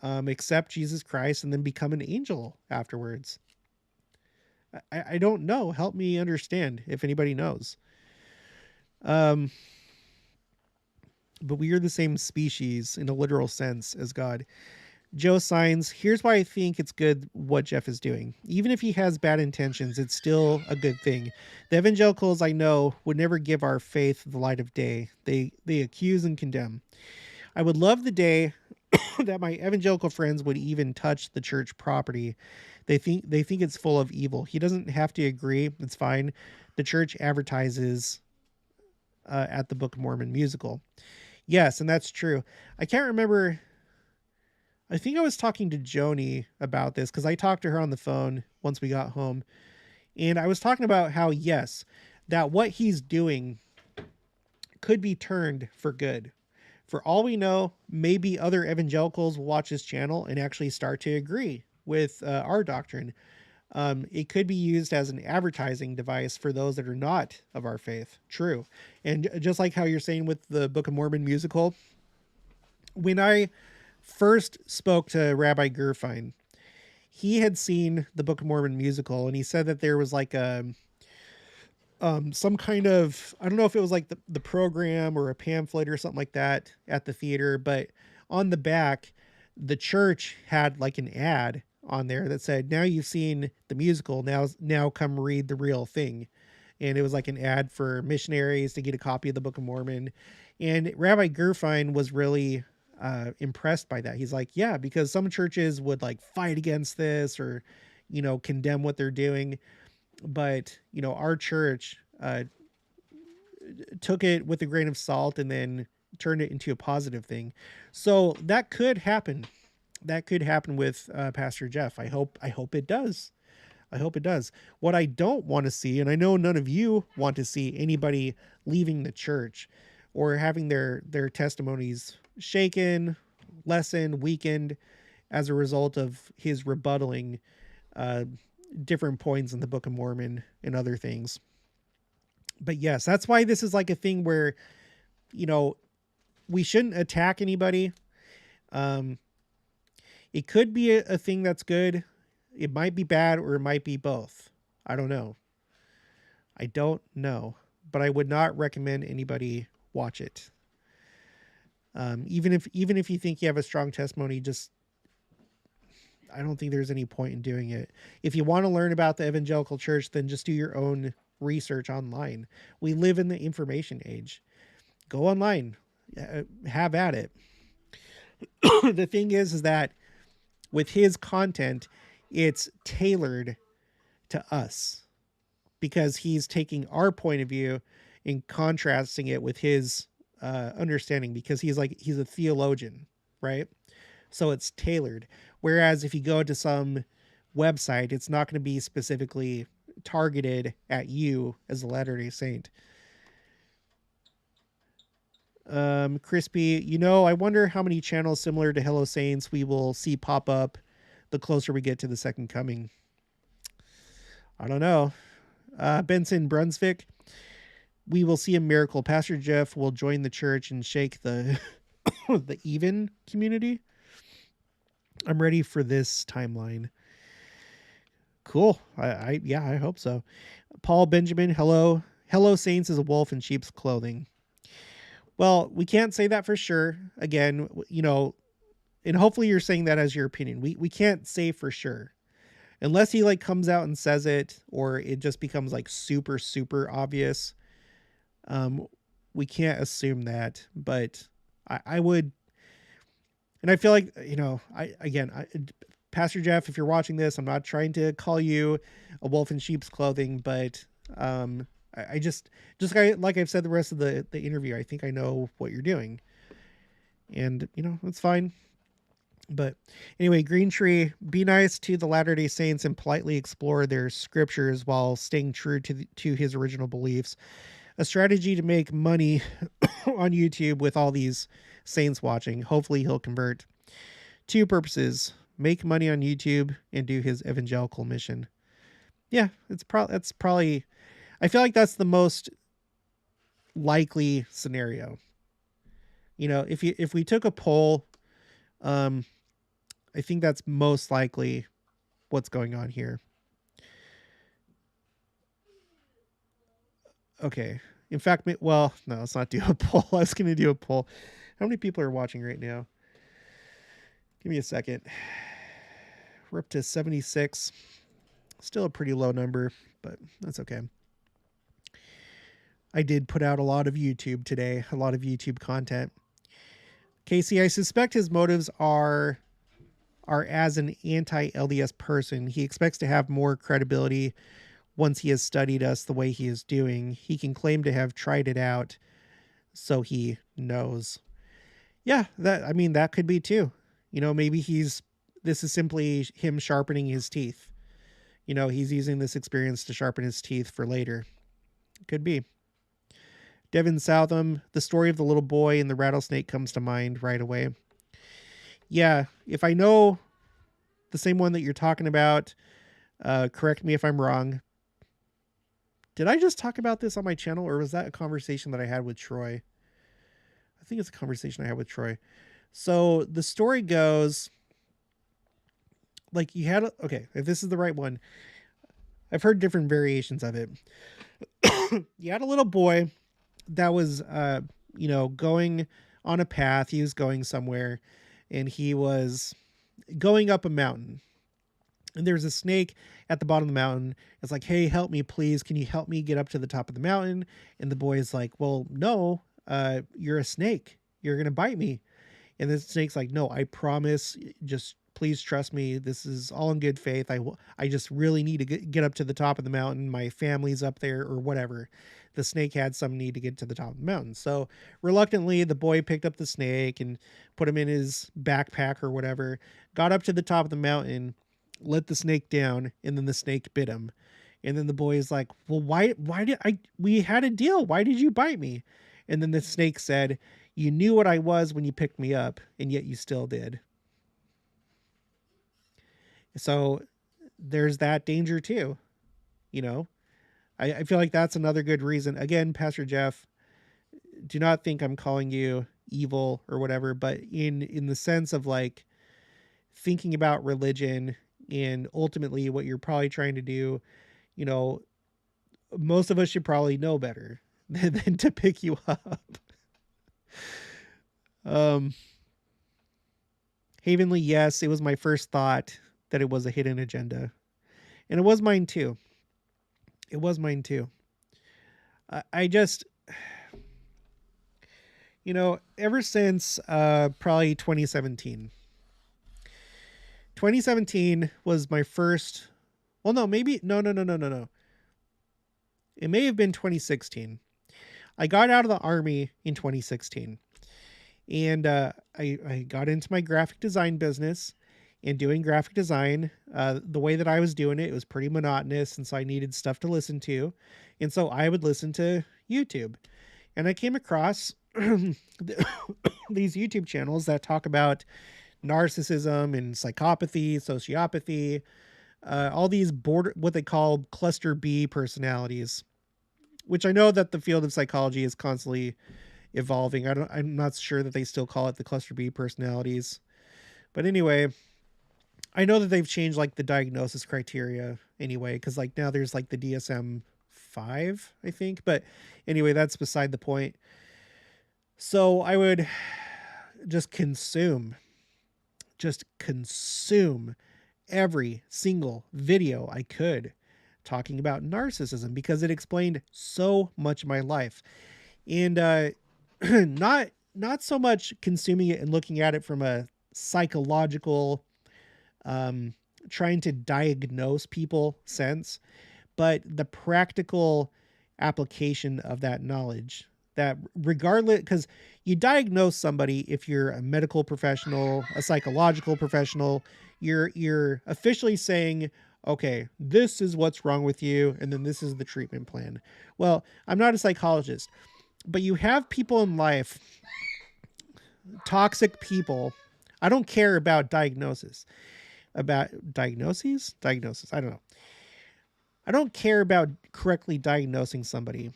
A: accept Jesus Christ, and then become an angel afterwards. I don't know. Help me understand if anybody knows. Um, but we are the same species in a literal sense as God. Joe Signs, here's why I think it's good what Jeff is doing. Even if he has bad intentions, it's still a good thing. The evangelicals I know would never give our faith the light of day. They accuse and condemn. I would love the day that my evangelical friends would even touch the church property. They think it's full of evil. He doesn't have to agree. It's fine. The church advertises at the Book of Mormon musical. Yes, and that's true. I can't remember. I think I was talking to Joni about this because I talked to her on the phone once we got home. And I was talking about how, yes, that what he's doing could be turned for good. For all we know, maybe other evangelicals will watch this channel and actually start to agree with our doctrine. It could be used as an advertising device for those that are not of our faith. True. And just like how you're saying with the Book of Mormon musical, when I first spoke to Rabbi Gerfine, he had seen the Book of Mormon musical, and he said that there was like some kind of, I don't know if it was like the program or a pamphlet or something like that at the theater, but on the back, the church had like an ad on there that said, now you've seen the musical, now come read the real thing. And it was like an ad for missionaries to get a copy of the Book of Mormon. And Rabbi Gerfine was really impressed by that. He's like, yeah, because some churches would like fight against this or, condemn what they're doing. But, our church took it with a grain of salt and then turned it into a positive thing. So that could happen. That could happen with Pastor Jeff. I hope it does. I hope it does. What I don't want to see, and I know none of you want to see anybody leaving the church or having their testimonies shaken, lessened, weakened as a result of his rebuttaling different points in the Book of Mormon and other things. But yes, that's why this is like a thing where, we shouldn't attack anybody. It could be a thing that's good. It might be bad, or it might be both. I don't know. But I would not recommend anybody watch it. Even if you think you have a strong testimony, I don't think there's any point in doing it. If you want to learn about the evangelical church, then just do your own research online. We live in the information age. Go online, have at it. The thing is that with his content, it's tailored to us because he's taking our point of view and contrasting it with his understanding, because he's a theologian, right? So it's tailored. Whereas if you go to some website, it's not going to be specifically targeted at you as a Latter-day Saint. Crispy, I wonder how many channels similar to Hello Saints we will see pop up the closer we get to the second coming. I don't know. Benson Brunswick, we will see a miracle. Pastor Jeff will join the church and shake the the even community. I'm ready for this timeline. Cool. I hope so. Paul Benjamin, hello. Hello, Saints is a wolf in sheep's clothing. Well, we can't say that for sure. Again, and hopefully you're saying that as your opinion. We can't say for sure. Unless he like comes out and says it, or it just becomes like super, super obvious. We can't assume that, but I would, and I feel like, Pastor Jeff, if you're watching this, I'm not trying to call you a wolf in sheep's clothing, but I just like I've said the rest of the interview, I think I know what you're doing, and it's fine. But anyway, Green Tree, be nice to the Latter-day Saints and politely explore their scriptures while staying true to his original beliefs. A strategy to make money on YouTube with all these saints watching. Hopefully he'll convert. 2 purposes: make money on YouTube and do his evangelical mission. Yeah, that's probably, I feel like that's the most likely scenario. If we took a poll, I think that's most likely what's going on here. Okay. In fact, well, no, let's not do a poll. I was going to do a poll. How many people are watching right now? Give me a second. We're up to 76. Still a pretty low number, but that's okay. I did put out a lot of YouTube today, a lot of YouTube content. Casey, I suspect his motives are as an anti-LDS person. He expects to have more credibility once he has studied us the way he is doing. He can claim to have tried it out, so he knows. Yeah, that could be too. Maybe this is simply him sharpening his teeth. He's using this experience to sharpen his teeth for later. Could be. Devin Southam, the story of the little boy and the rattlesnake comes to mind right away. Yeah, if I know the same one that you're talking about, correct me if I'm wrong. Did I just talk about this on my channel, or was that a conversation that I had with Troy? I think it's a conversation I had with Troy. So the story goes, like, okay, if this is the right one, I've heard different variations of it. You had a little boy that was, going on a path. He was going somewhere, and he was going up a mountain. And there's a snake at the bottom of the mountain. It's like, hey, help me, please. Can you help me get up to the top of the mountain? And the boy is like, well, no, you're a snake. You're going to bite me. And the snake's like, no, I promise. Just please trust me. This is all in good faith. I just really need to get up to the top of the mountain. My family's up there, or whatever. The snake had some need to get to the top of the mountain. So reluctantly, the boy picked up the snake and put him in his backpack or whatever, got up to the top of the mountain, let the snake down, and then the snake bit him. And then the boy is like, well, why we had a deal. Why did you bite me? And then the snake said, you knew what I was when you picked me up, and yet you still did. So there's that danger too. I feel like that's another good reason. Again, Pastor Jeff, do not think I'm calling you evil or whatever, but in the sense of like thinking about religion and ultimately what you're probably trying to do, most of us should probably know better than to pick you up. Havenly, yes, it was my first thought that it was a hidden agenda. And it was mine too. It was mine too. I just, ever since probably 2017. 2017 was my first, well, no, maybe, no. It may have been 2016. I got out of the Army in 2016. And I got into my graphic design business. And doing graphic design, the way that I was doing it, it was pretty monotonous. And so I needed stuff to listen to. And so I would listen to YouTube. And I came across these YouTube channels that talk about narcissism and psychopathy, sociopathy, all these what they call cluster B personalities, which I know that the field of psychology is constantly evolving. I'm not sure that they still call it the cluster B personalities. But anyway, I know that they've changed like the diagnosis criteria anyway, because like now there's like the DSM-5, I think. But anyway, that's beside the point. So I would just consume every single video I could talking about narcissism, because it explained so much of my life. And not so much consuming it and looking at it from a psychological, trying to diagnose people sense, but the practical application of that knowledge, that regardless, because you diagnose somebody, if you're a medical professional, a psychological professional, you're officially saying, okay, this is what's wrong with you, and then this is the treatment plan. Well, I'm not a psychologist, but you have people in life, toxic people. I don't care about diagnoses. I don't know. I don't care about correctly diagnosing somebody.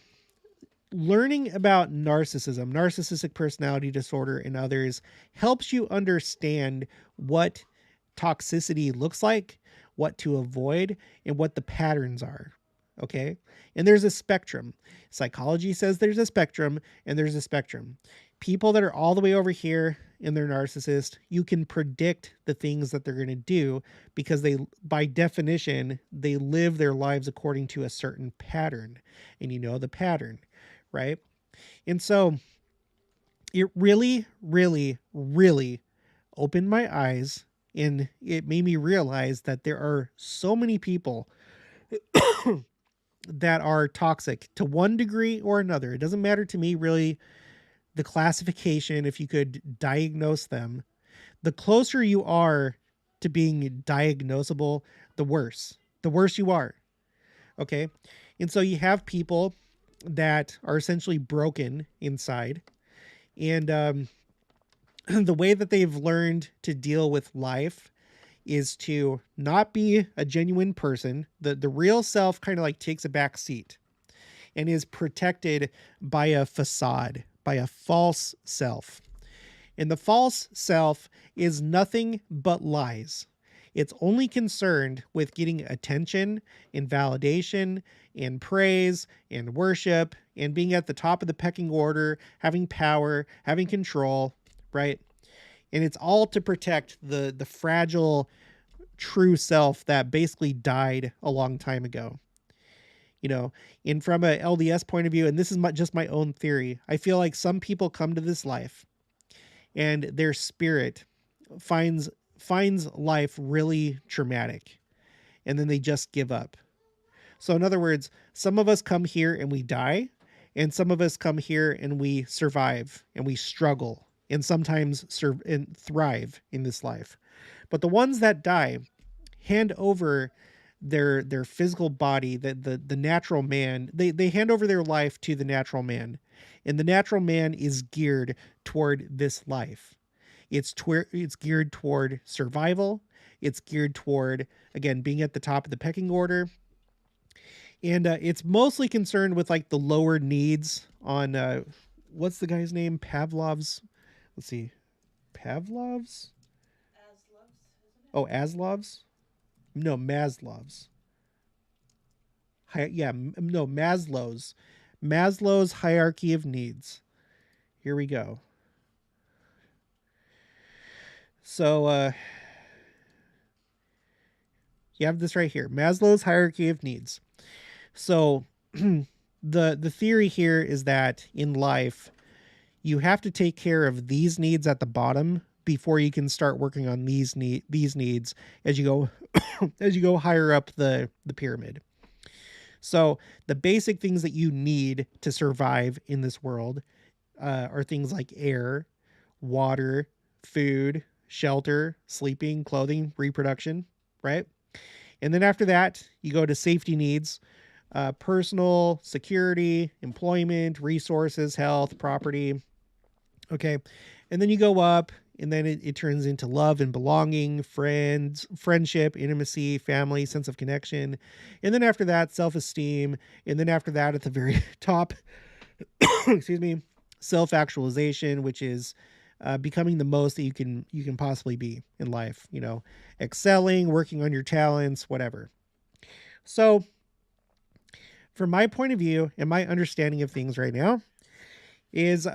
A: Learning about narcissism, narcissistic personality disorder, and others helps you understand what toxicity looks like, what to avoid, and what the patterns are. Okay? And there's a spectrum. Psychology says there's a spectrum, and there's a spectrum. People that are all the way over here and they're narcissist, you can predict the things that they're going to do, because they, by definition, they live their lives according to a certain pattern, and you know the pattern, right? And so it really, really, really opened my eyes, and it made me realize that there are so many people that are toxic to one degree or another. It doesn't matter to me really the classification, if you could diagnose them. The closer you are to being diagnosable, the worse you are. Okay. And so you have people that are essentially broken inside, and the way that they've learned to deal with life is to not be a genuine person. The real self kind of like takes a back seat and is protected by a facade, by a false self. And the false self is nothing but lies. It's only concerned with getting attention and validation and praise and worship and being at the top of the pecking order, having power, having control, right? And it's all to protect the fragile true self that basically died a long time ago. You know, and from a LDS point of view, and this is just my own theory, I feel like some people come to this life and their spirit finds life really traumatic, and then they just give up. So in other words, some of us come here and we die, and some of us come here and we survive and we struggle and sometimes and thrive in this life. But the ones that die hand over their physical body, the natural man. They hand over their life to the natural man, and the natural man is geared toward this life. It's geared toward survival. It's geared toward, again, being at the top of the pecking order. And it's mostly concerned with like the lower needs on, what's the guy's name? Pavlov's. Let's see. Pavlov's? Oh, Aslov's? No, Maslow's. Maslow's. Maslow's hierarchy of needs. Here we go. So, you have this right here. Maslow's hierarchy of needs. So, the theory here is that in life, you have to take care of these needs at the bottom before you can start working on these needs as you go as you go higher up the pyramid. So the basic things that you need to survive in this world are things like air, water, food, shelter, sleeping, clothing, reproduction, right? And then after that, you go to safety needs, personal security, employment, resources, health, property. Okay. And then you go up And then it turns into love and belonging, friendship, intimacy, family, sense of connection. And then after that, self-esteem. And then after that, at the very top, excuse me, self-actualization, which is becoming the most that you can possibly be in life, excelling, working on your talents, whatever. So from my point of view and my understanding of things right now is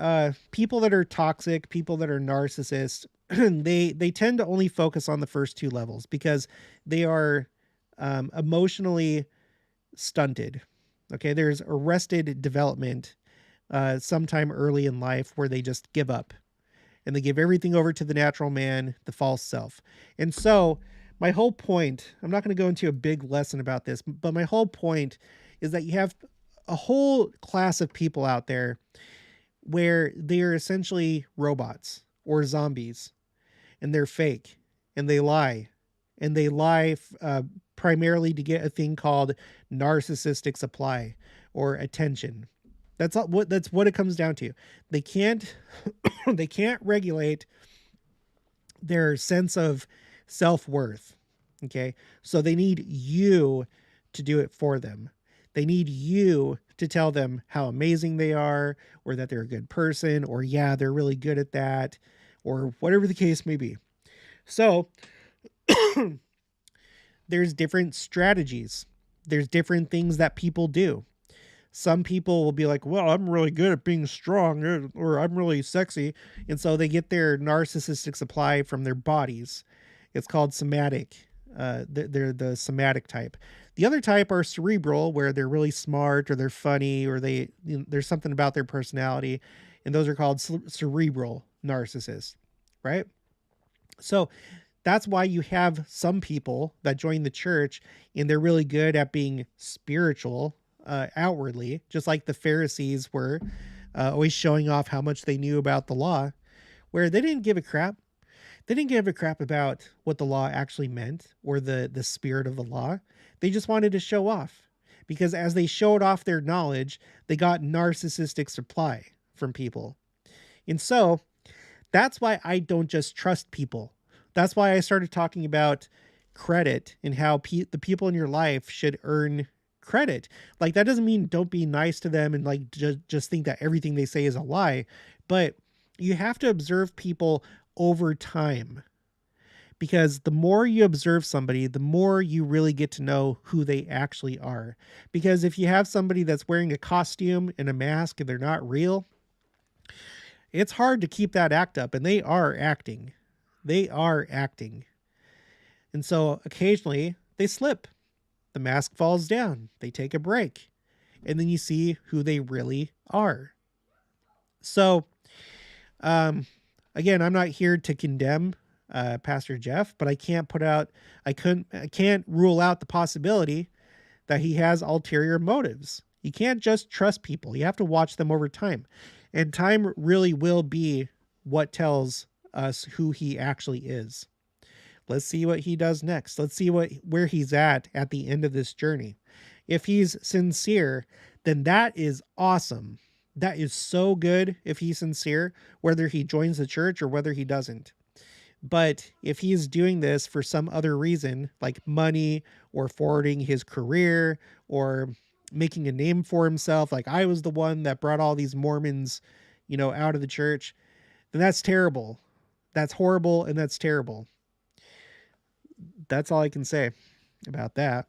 A: people that are toxic, people that are narcissists, they tend to only focus on the first two levels because they are emotionally stunted. Okay, there's arrested development sometime early in life where they just give up and they give everything over to the natural man, the false self. And so my whole point, I'm not going to go into a big lesson about this, but my whole point is that you have a whole class of people out there where they're essentially robots or zombies, and they're fake and they lie, and they lie primarily to get a thing called narcissistic supply or attention. That's what it comes down to. They can't they can't regulate their sense of self-worth. Okay? So they need you to do it for them. They need you to tell them how amazing they are, or that they're a good person, or yeah, they're really good at that, or whatever the case may be. So there's different strategies. There's different things that people do. Some people will be like, well, I'm really good at being strong, or I'm really sexy. And so they get their narcissistic supply from their bodies. It's called somatic. They're the somatic type. The other type are cerebral, where they're really smart, or they're funny, or there's something about their personality. And those are called cerebral narcissists, right? So that's why you have some people that join the church and they're really good at being spiritual outwardly, just like the Pharisees were, always showing off how much they knew about the law, where they didn't give a crap. They didn't give a crap about what the law actually meant or the spirit of the law. They just wanted to show off, because as they showed off their knowledge, they got narcissistic supply from people. And so that's why I don't just trust people. That's why I started talking about credit and how the people in your life should earn credit. Like, that doesn't mean don't be nice to them and like just think that everything they say is a lie, but you have to observe people over time, because the more you observe somebody, the more you really get to know who they actually are. Because if you have somebody that's wearing a costume and a mask and they're not real, it's hard to keep that act up, and they are acting. They are acting. And so occasionally they slip. The mask falls down. They take a break. And then you see who they really are. So, again, I'm not here to condemn Pastor Jeff, but I can't rule out the possibility that he has ulterior motives. You can't just trust people. You have to watch them over time. And time really will be what tells us who he actually is. Let's see what he does next. Let's see where he's at the end of this journey. If he's sincere, then that is awesome. That is so good if he's sincere, whether he joins the church or whether he doesn't. But if he's doing this for some other reason, like money or forwarding his career or making a name for himself, like I was the one that brought all these Mormons, out of the church, then that's terrible. That's horrible, and that's terrible. That's all I can say about that.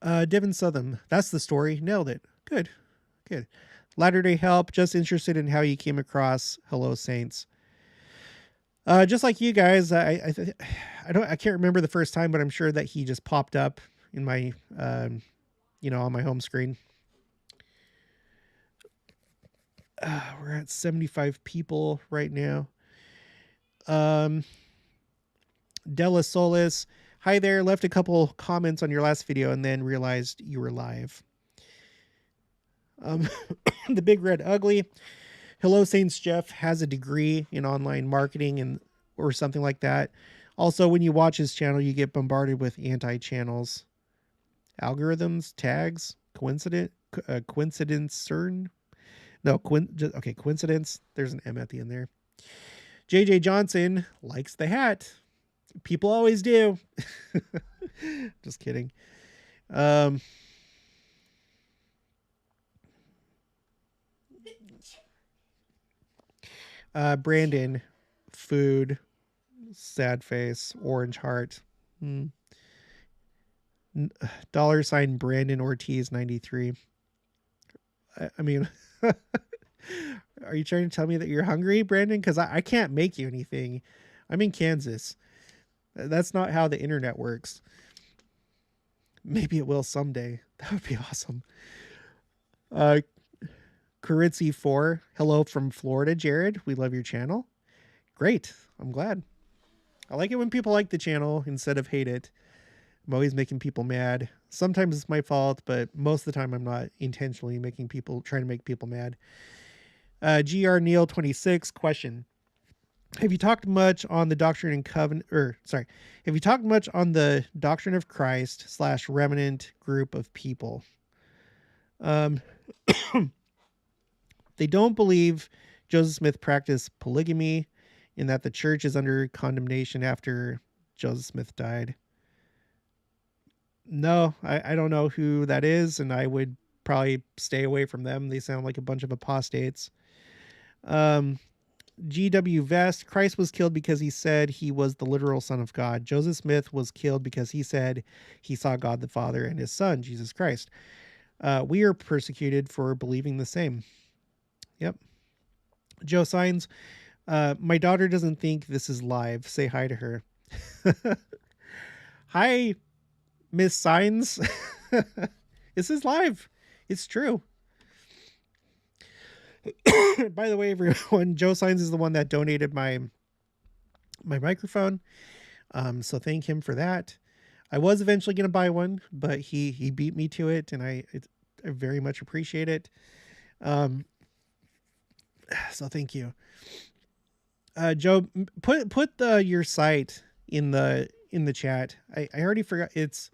A: Devin Southam, that's the story. Nailed it. Good. Latter-day Help, just interested in how you came across Hello Saints. Just like you guys, I can't remember the first time, but I'm sure that he just popped up in my, on my home screen. We're at 75 people right now. Della Solis, hi there. Left a couple comments on your last video and then realized you were live. The Big Red Ugly, Hello Saints Jeff has a degree in online marketing or something like that. Also, when you watch his channel, you get bombarded with anti-channels, algorithms, tags, coincidence. There's an M at the end there. JJ Johnson likes the hat. People always do. Just kidding. Brandon, food, sad face, orange heart. $sign Brandon Ortiz 93. I mean, are you trying to tell me that you're hungry, Brandon? Because I can't make you anything. I'm in Kansas. That's not how the internet works. Maybe it will someday. That would be awesome. Caritzi 4. Hello from Florida, Jared. We love your channel. Great. I'm glad. I like it when people like the channel instead of hate it. I'm always making people mad. Sometimes it's my fault, but most of the time I'm not intentionally trying to make people mad. GR Neil 26 question. Have you talked much on the Doctrine and Covenant, have you talked much on the Doctrine of Christ / remnant group of people? They don't believe Joseph Smith practiced polygamy, in that the church is under condemnation after Joseph Smith died. No, I don't know who that is, and I would probably stay away from them. They sound like a bunch of apostates. GW Vest, Christ was killed because he said he was the literal Son of God. Joseph Smith was killed because he said he saw God the Father and his Son, Jesus Christ. We are persecuted for believing the same. Yep. Joe Signs, my daughter doesn't think this is live. Say hi to her. Hi, Miss Signs. This is live. It's true. By the way, everyone, Joe Signs is the one that donated my microphone. So thank him for that. I was eventually going to buy one, but he beat me to it, and I very much appreciate it. So thank you. Joe, put your site in the chat. I already forgot. It's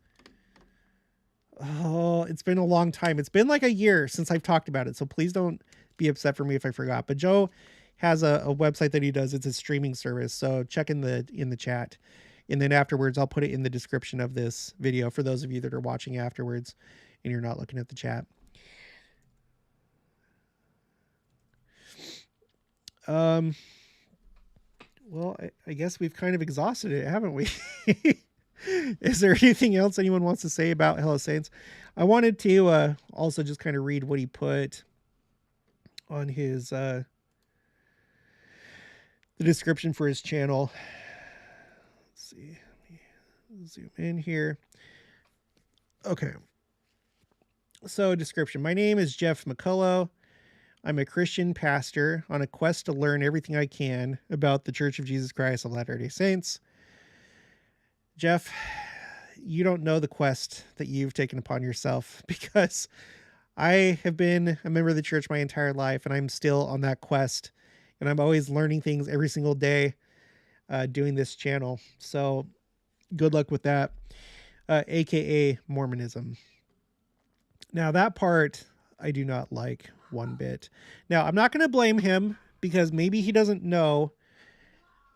A: been a long time. It's been like a year since I've talked about it. So please don't be upset for me if I forgot. But Joe has a website that he does. It's a streaming service. So check in the chat. And then afterwards, I'll put it in the description of this video for those of you that are watching afterwards and you're not looking at the chat. Well, I guess we've kind of exhausted it, haven't we? Is there anything else anyone wants to say about Hello Saints? I wanted to also just kind of read what he put on his the description for his channel. Let's see. Let me zoom in here. Okay. So description. My name is Jeff McCullough. I'm a Christian pastor on a quest to learn everything I can about the Church of Jesus Christ of Latter-day Saints. Jeff, you don't know the quest that you've taken upon yourself, because I have been a member of the church my entire life, and I'm still on that quest, and I'm always learning things every single day doing this channel. So good luck with that, aka Mormonism. Now that part I do not like one bit. Now, I'm not going to blame him, because maybe he doesn't know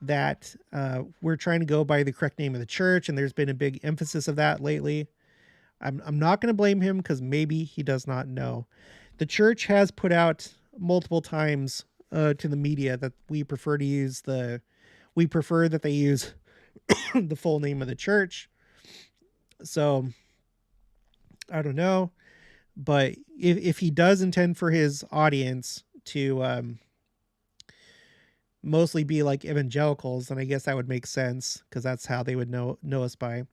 A: that we're trying to go by the correct name of the church, and there's been a big emphasis of that lately. I'm not going to blame him, because maybe he does not know. The church has put out multiple times to the media that we prefer that they use the full name of the church. So I don't know. But if he does intend for his audience to mostly be like evangelicals, then I guess that would make sense, because that's how they would know us by.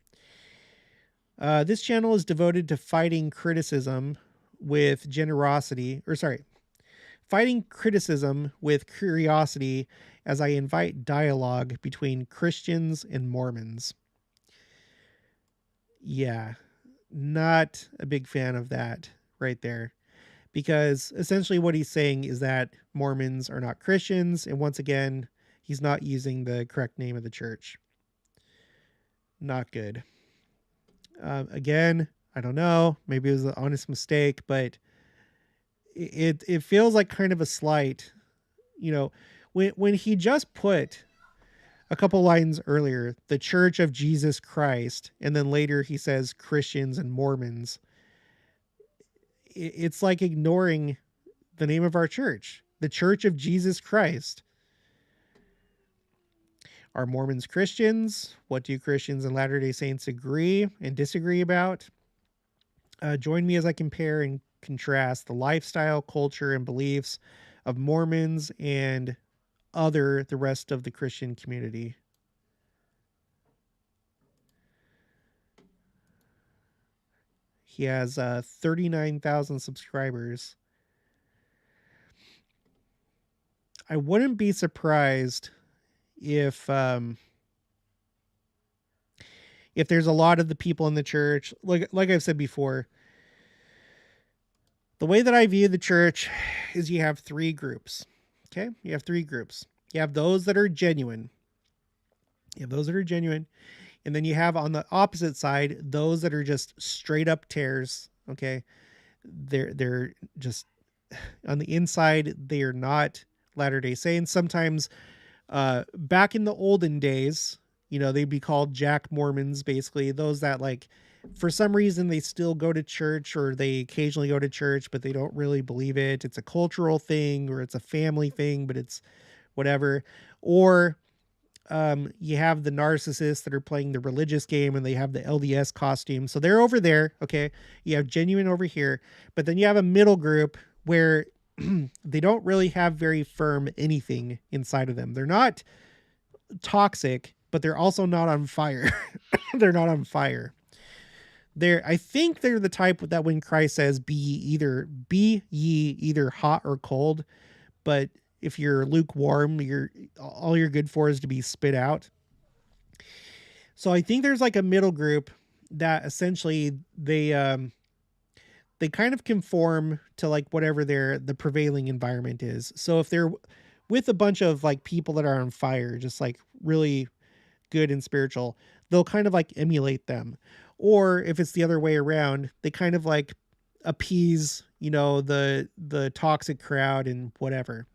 A: This channel is devoted to fighting criticism with curiosity, as I invite dialogue between Christians and Mormons. Yeah. Not a big fan of that right there, because essentially what he's saying is that Mormons are not Christians, and once again, he's not using the correct name of the church. Not good. Again, I don't know, maybe it was an honest mistake, but it feels like kind of a slight. You know, when he just put a couple lines earlier, the Church of Jesus Christ, and then later he says Christians and Mormons, it's like ignoring the name of our church, the Church of Jesus Christ. Are Mormons Christians? What do Christians and Latter-day Saints agree and disagree about? Join me as I compare and contrast the lifestyle, culture, and beliefs of Mormons and the rest of the Christian community. He has 39,000 subscribers. I wouldn't be surprised if there's a lot of the people in the church, like I've said before, the way that I view the church is you have three groups. Okay? You have three groups. You have those that are genuine. And then you have on the opposite side, those that are just straight up tares. Okay. They're just on the inside. They are not Latter-day Saints. Sometimes, back in the olden days, they'd be called Jack Mormons, basically those that, like, for some reason they still go to church, or they occasionally go to church, but they don't really believe it. It's a cultural thing, or it's a family thing, but it's whatever. Or you have the narcissists that are playing the religious game, and they have the LDS costume. So they're over there. Okay. You have genuine over here, but then you have a middle group where they don't really have very firm anything inside of them. They're not toxic, but they're also not on fire. They're not on fire. I think they're the type that when Christ says, be ye either hot or cold, but if you're lukewarm, all you're good for is to be spit out. So I think there's like a middle group that essentially they kind of conform to like whatever the prevailing environment is. So if they're with a bunch of like people that are on fire, just like really good and spiritual, they'll kind of like emulate them. Or if it's the other way around, they kind of like appease, the toxic crowd and whatever.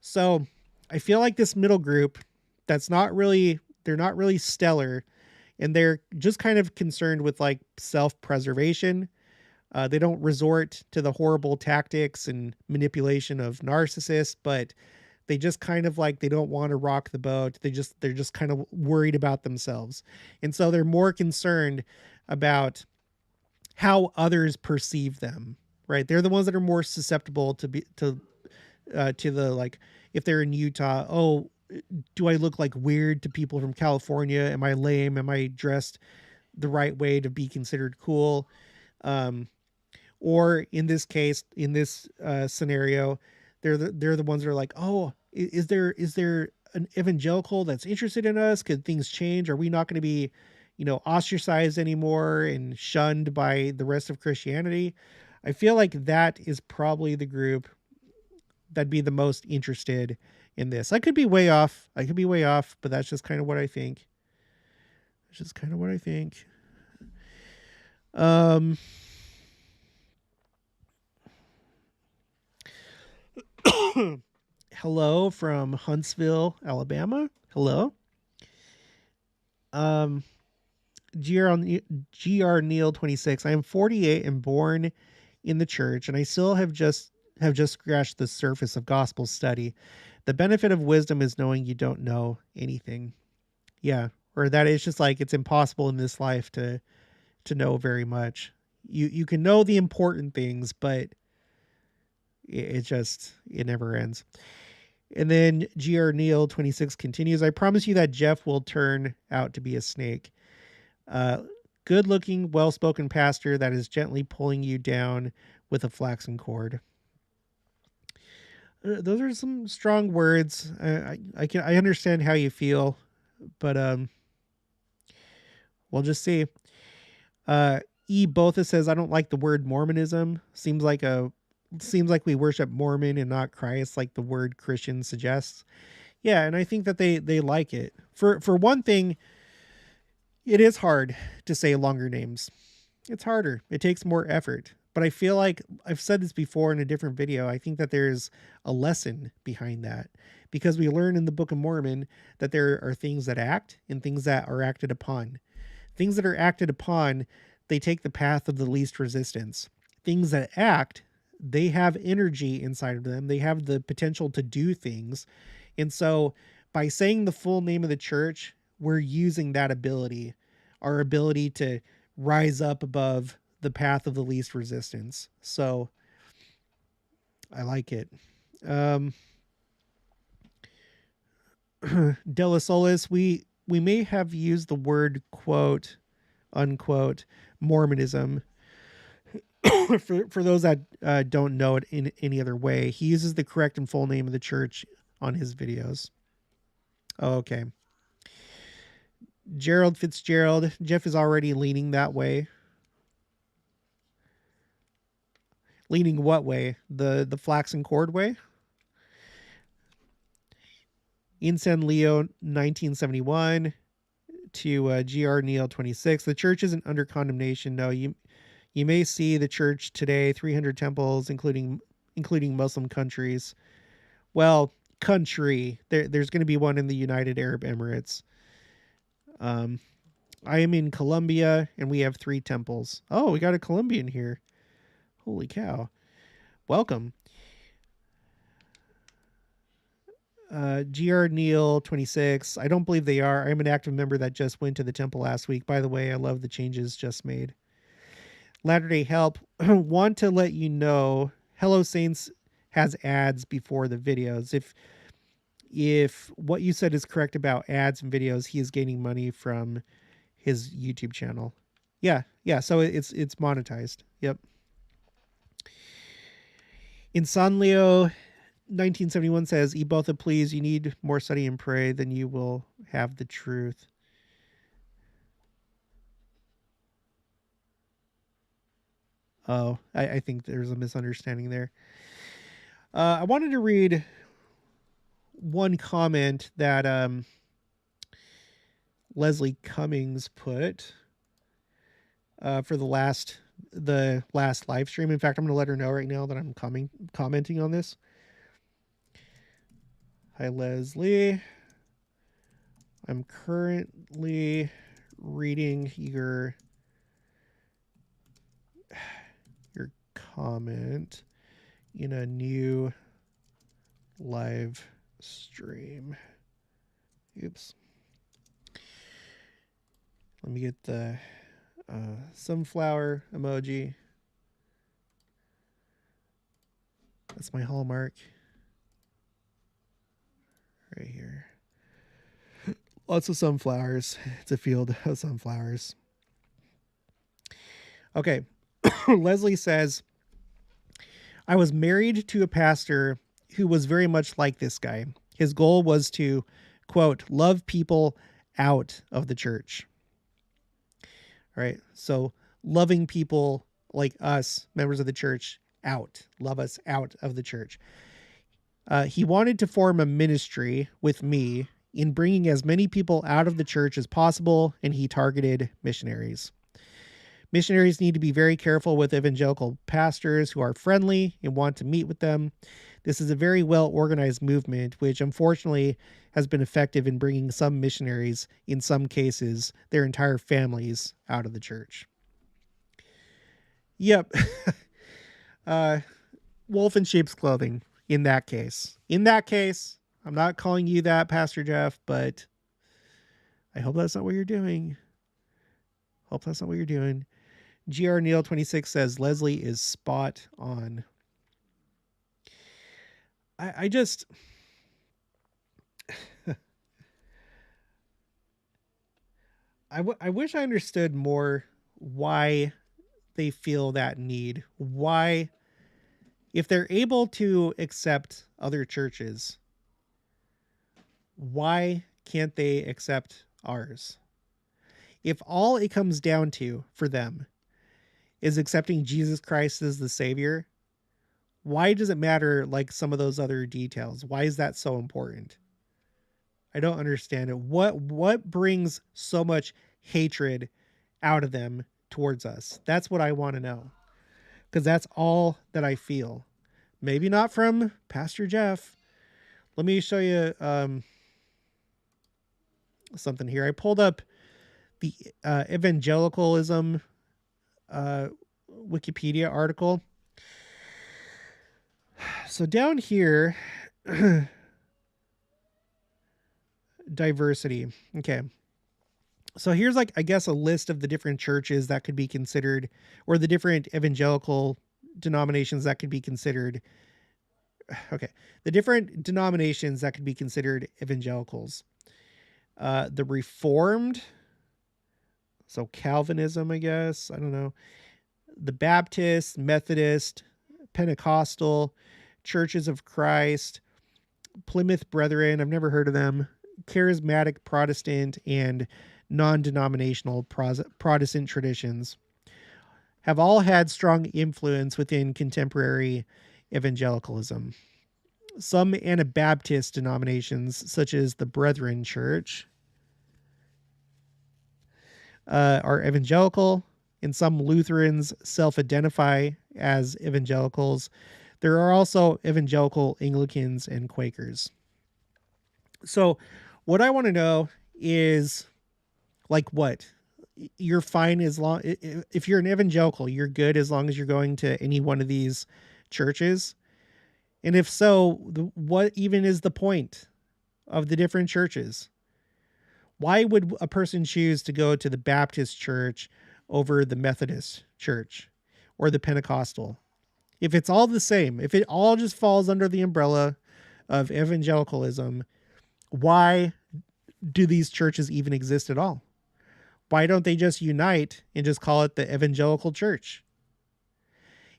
A: So I feel like this middle group they're not really stellar, and they're just kind of concerned with like self-preservation. They don't resort to the horrible tactics and manipulation of narcissists, but they just kind of like, they don't want to rock the boat. They're just kind of worried about themselves. And so they're more concerned about how others perceive them, right? They're the ones that are more susceptible to the, like, if they're in Utah, oh, do I look like weird to people from California? Am I lame? Am I dressed the right way to be considered cool? Or in this case, in this scenario, they're the ones that are like, oh, is there an evangelical that's interested in us? Could things change? Are we not going to be, ostracized anymore and shunned by the rest of Christianity? I feel like that is probably the group that'd be the most interested in this. I could be way off, but that's just kind of what I think. Hello from Huntsville, Alabama. Hello. GR Neil 26. I am 48 and born in the church, and I still have just scratched the surface of gospel study. The benefit of wisdom is knowing you don't know anything. Yeah. Or that it's just like, it's impossible in this life to know very much. You can know the important things, but it never ends. And then GR Neil 26 continues. I promise you that Jeff will turn out to be a snake. Good looking, well-spoken pastor that is gently pulling you down with a flaxen cord. Those are some strong words. I understand how you feel, but we'll just see. E Botha says, I don't like the word Mormonism. Seems like we worship Mormon and not Christ, like the word Christian suggests. Yeah, and I think that they like it. For one thing, it is hard to say longer names. It's harder. It takes more effort. But I feel like I've said this before in a different video. I think that there's a lesson behind that, because we learn in the Book of Mormon that there are things that act and things that are acted upon. Things that are acted upon, they take the path of the least resistance. Things that act, they have energy inside of them. They have the potential to do things. And so by saying the full name of the church, we're using that ability, our ability to rise up above the path of the least resistance. So I like it. Della Solis, we may have used the word quote unquote Mormonism. For those that don't know it in any other way, he uses the correct and full name of the church on his videos. Oh, okay. Gerald Fitzgerald, Jeff is already leaning that way. Leaning what way? The flax and cord way? Insen Leo 1971 to GR Neil 26. The church isn't under condemnation. No, you may see the church today, 300 temples, including Muslim countries. Well, country. There's going to be one in the United Arab Emirates. I am in Colombia, and we have 3 temples. Oh, we got a Colombian here. Holy cow. Welcome. GR Neil 26. I don't believe they are. I'm an active member that just went to the temple last week. By the way, I love the changes just made. Latter-day Help. Want to let you know, Hello Saints has ads before the videos. If what you said is correct about ads and videos, he is gaining money from his YouTube channel. Yeah. So it's monetized. Yep. Insanleo 1971 says, Ebotha, please, you need more study and pray, then you will have the truth. Oh, I think there's a misunderstanding there. I wanted to read one comment that Leslie Cummings put for the last live stream. In fact, I'm going to let her know right now that I'm commenting on this. Hi, Leslie. I'm currently reading your comment in a new live stream. Oops. Let me get the sunflower emoji. That's my hallmark. Right here. Lots of sunflowers. It's a field of sunflowers. Okay. Leslie says, I was married to a pastor who was very much like this guy. His goal was to, quote, love people out of the church. All right. So loving people like us, members of the church, out. Love us out of the church. He wanted to form a ministry with me in bringing as many people out of the church as possible, and he targeted missionaries. Missionaries need to be very careful with evangelical pastors who are friendly and want to meet with them. This is a very well-organized movement, which unfortunately has been effective in bringing some missionaries, in some cases, their entire families out of the church. Yep. Wolf in sheep's clothing in that case. In that case, I'm not calling you that, Pastor Jeff, but I hope that's not what you're doing. Hope that's not what you're doing. GR Neil 26 says Leslie is spot on. I just I wish I understood more why they feel that need. Why, if they're able to accept other churches, why can't they accept ours? If all it comes down to for them is accepting Jesus Christ as the Savior, why does it matter like some of those other details? Why is that so important? I don't understand it. What brings so much hatred out of them towards us? That's what I want to know. because that's all that I feel. Maybe not from Pastor Jeff. Let me show you something here. I pulled up the Evangelicalism Wikipedia article. So down here, diversity. Okay. So here's like, I guess, a list of the different churches that could be considered, or the different evangelical denominations that could be considered. Okay. The different denominations that could be considered evangelicals. The Reformed. So Calvinism, I guess. I don't know. The Baptist, Methodist, Pentecostal, Churches of Christ, Plymouth Brethren. I've never heard of them. Charismatic Protestant and non-denominational Protestant traditions have all had strong influence within contemporary evangelicalism. Some Anabaptist denominations, such as the Brethren Church, are evangelical, and some Lutherans self-identify as evangelicals. There are also evangelical Anglicans and Quakers. So what I want to know is, like, what? You're fine as long, if you're an evangelical, you're good as long as you're going to any one of these churches. And if so, what even is the point of the different churches? Why would a person choose to go to the Baptist church over the Methodist church or the Pentecostal? If it's all the same, if it all just falls under the umbrella of evangelicalism, why do these churches even exist at all? Why don't they just unite and just call it the Evangelical Church?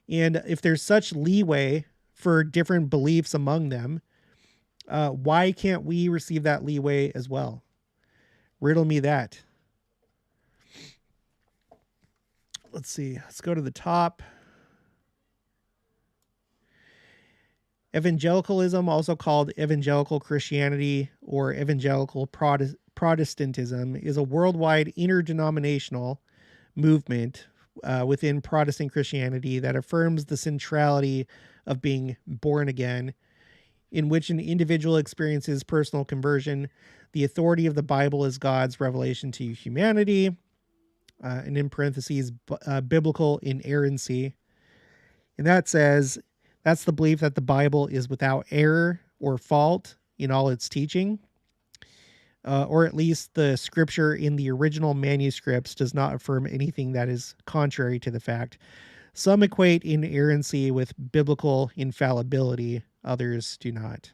A: And if there's such leeway for different beliefs among them, why can't we receive that leeway as well? Riddle me that. Let's see. Let's go to the top. Evangelicalism, also called evangelical Christianity or evangelical Protestantism, is a worldwide interdenominational movement within Protestant Christianity that affirms the centrality of being born again, in which an individual experiences personal conversion, the authority of the Bible as God's revelation to humanity, and in parentheses, biblical inerrancy. And that says, that's the belief that the Bible is without error or fault in all its teaching, or at least the scripture in the original manuscripts does not affirm anything that is contrary to the fact. Some equate inerrancy with biblical infallibility, others do not.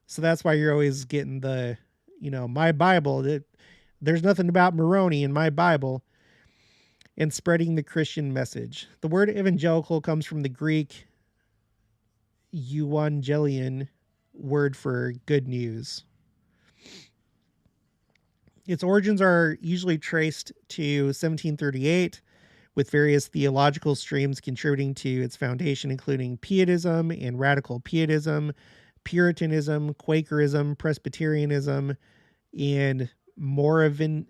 A: So that's why you're always getting the, my Bible, there's nothing about Moroni in my Bible, and spreading the Christian message. The word evangelical comes from the Greek Evangelion, word for good news. Its origins are usually traced to 1738, with various theological streams contributing to its foundation, including Pietism and Radical Pietism, Puritanism, Quakerism, Presbyterianism, and Moravianism.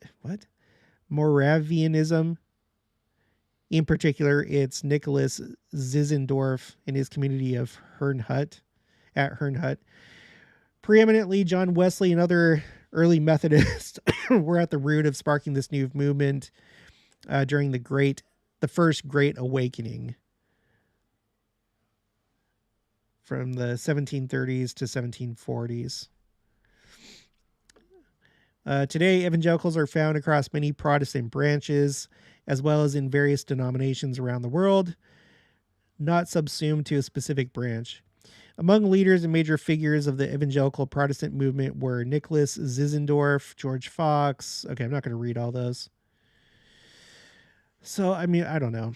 A: In particular, it's Nicholas Zinzendorf and his community of Herrnhut. Preeminently, John Wesley and other early Methodists were at the root of sparking this new movement during the first Great Awakening from the 1730s to 1740s. Today, evangelicals are found across many Protestant branches, as well as in various denominations around the world, not subsumed to a specific branch. Among leaders and major figures of the evangelical Protestant movement were Nicholas Zinzendorf, George Fox. Okay, I'm not going to read all those. So, I don't know.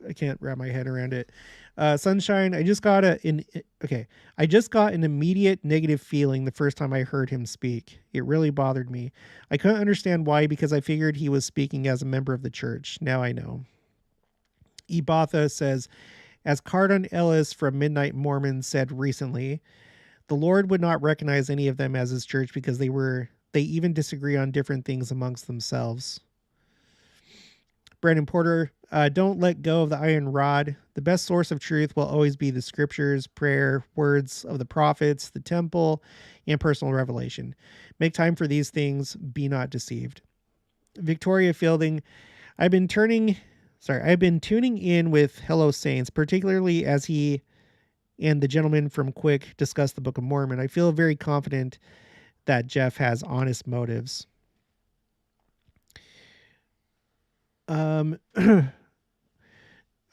A: I can't wrap my head around it. Sunshine, I just got an immediate negative feeling the first time I heard him speak. It really bothered me. I couldn't understand why, because I figured he was speaking as a member of the church. Now I know. Ibatha says, as Cardon Ellis from Midnight Mormon said recently, the Lord would not recognize any of them as his church because they even disagree on different things amongst themselves. Brandon Porter, don't let go of the iron rod. The best source of truth will always be the scriptures, prayer, words of the prophets, the temple, and personal revelation. Make time for these things. Be not deceived. Victoria Fielding, I've been tuning in with Hello Saints, particularly as he and the gentleman from Quick discuss the Book of Mormon. I feel very confident that Jeff has honest motives.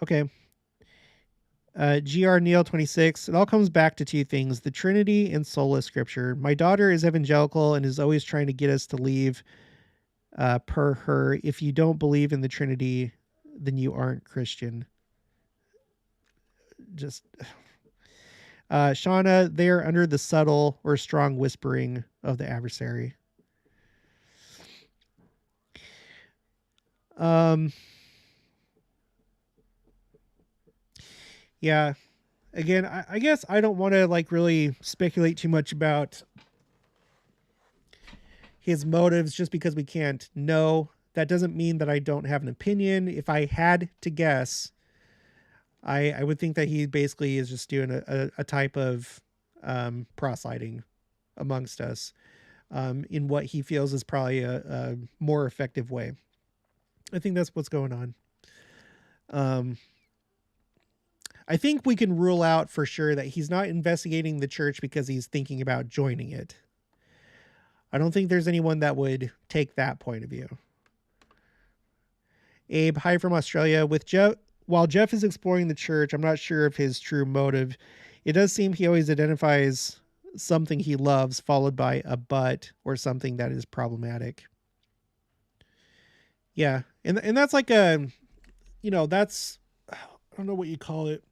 A: Okay. GR Neil 26. It all comes back to two things: the Trinity and sola scripture. My daughter is evangelical and is always trying to get us to leave per her. If you don't believe in the Trinity, then you aren't Christian. Just Shauna, they are under the subtle or strong whispering of the adversary. Yeah. Again, I guess I don't want to like really speculate too much about his motives just because we can't know. That doesn't mean that I don't have an opinion. If I had to guess, I would think that he basically is just doing a type of proselyting amongst us in what he feels is probably a more effective way. I think that's what's going on. I think we can rule out for sure that he's not investigating the church because he's thinking about joining it. I don't think there's anyone that would take that point of view. Abe, hi from Australia. While Jeff is exploring the church, I'm not sure of his true motive. It does seem he always identifies something he loves followed by a but or something that is problematic. Yeah. And that's like that's, I don't know what you call it.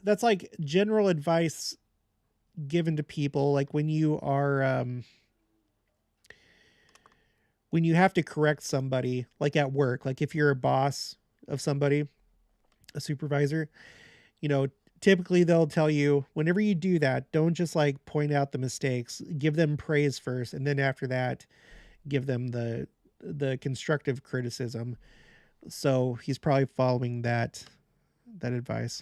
A: That's like general advice given to people. Like when you are, when you have to correct somebody, like at work, like if you're a boss of somebody, a supervisor, typically they'll tell you whenever you do that, don't just like point out the mistakes, give them praise first. And then after that, give them the constructive criticism. So he's probably following that advice.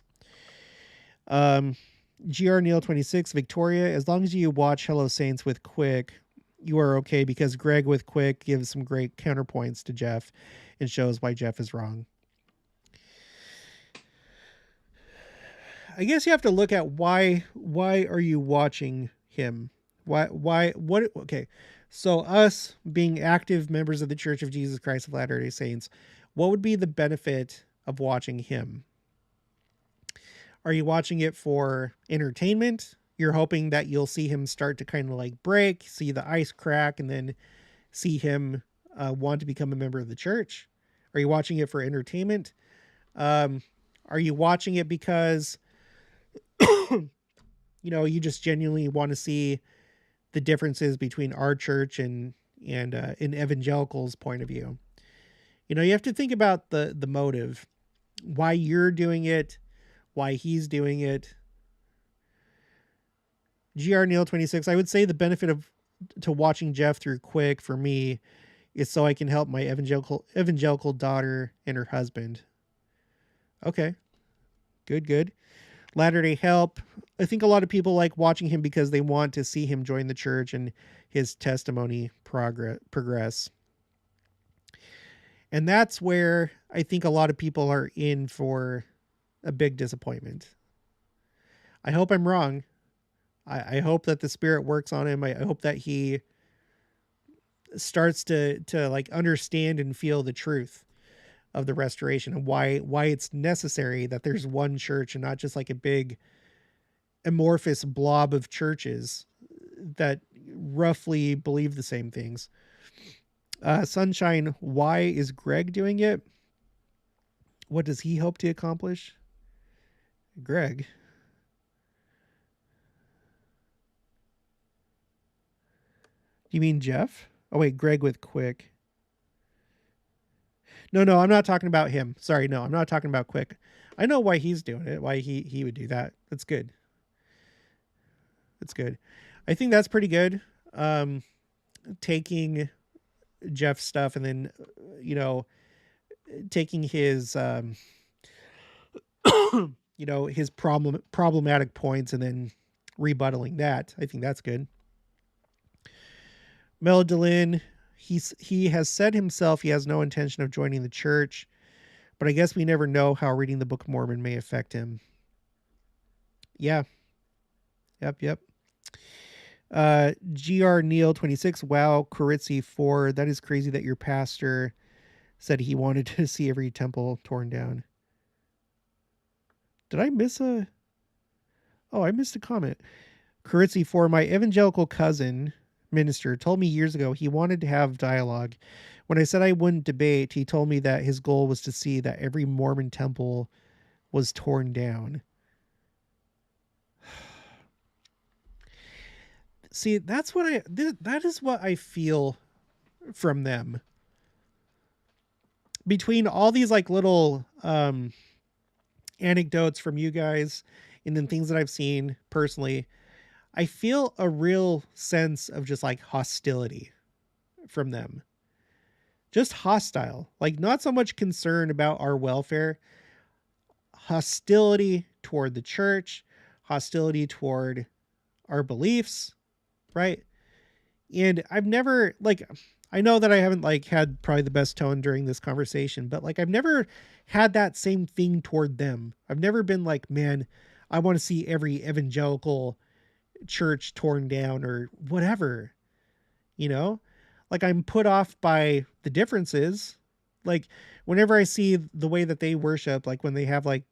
A: GR Neil 26, Victoria, as long as you watch Hello Saints with Quick, you are okay because Greg with Quick gives some great counterpoints to Jeff and shows why Jeff is wrong. I guess you have to look at why are you watching him? Okay. So us being active members of the Church of Jesus Christ of Latter-day Saints, what would be the benefit of watching him? Are you watching it for entertainment? You're hoping that you'll see him start to kind of like break, see the ice crack, and then see him want to become a member of the church? Are you watching it for entertainment? Are you watching it because, you just genuinely want to see the differences between our church and in evangelicals' point of view? You have to think about the motive, why you're doing it, why he's doing it. GR Neil 26. I would say the benefit to watching Jeff through Quick for me is so I can help my evangelical daughter and her husband. Okay. Good. Latter-day Help. I think a lot of people like watching him because they want to see him join the church and his testimony progress. And that's where I think a lot of people are in for a big disappointment. I hope I'm wrong. I hope that the Spirit works on him. I hope that he starts to like understand and feel the truth of the restoration and why it's necessary that there's one church and not just like a big amorphous blob of churches that roughly believe the same things. Sunshine, why is Greg doing it? What does he hope to accomplish? Greg. You mean Jeff? Oh wait, Greg with Quick. No, I'm not talking about him. Sorry, no, I'm not talking about Quick. I know why he's doing it, why he would do that. That's good. I think that's pretty good. Taking Jeff's stuff and then, you know, taking his, you know, his problematic points and then rebuttaling that. I think that's good. Meldalin, he has said himself he has no intention of joining the church, but I guess we never know how reading the Book of Mormon may affect him. Yeah. Yep. GR Neil 26. Wow, Koritzi 4. That is crazy that your pastor said he wanted to see every temple torn down. Did I miss a... Oh, I missed a comment. Koritzi 4. My evangelical cousin minister told me years ago he wanted to have dialogue. When I said I wouldn't debate, he told me that his goal was to see that every Mormon temple was torn down. See, that is what I feel from them. Between all these like little anecdotes from you guys and then things that I've seen personally, I feel a real sense of just like hostility from them. Just hostile. Like not so much concern about our welfare, hostility toward the church, hostility toward our beliefs, right? And I've never, like, I know that I haven't like had probably the best tone during this conversation, but like I've never had that same thing toward them. I've never been like, man, I want to see every evangelical church torn down or whatever, you know? Like I'm put off by the differences. Like whenever I see the way that they worship, like when they have like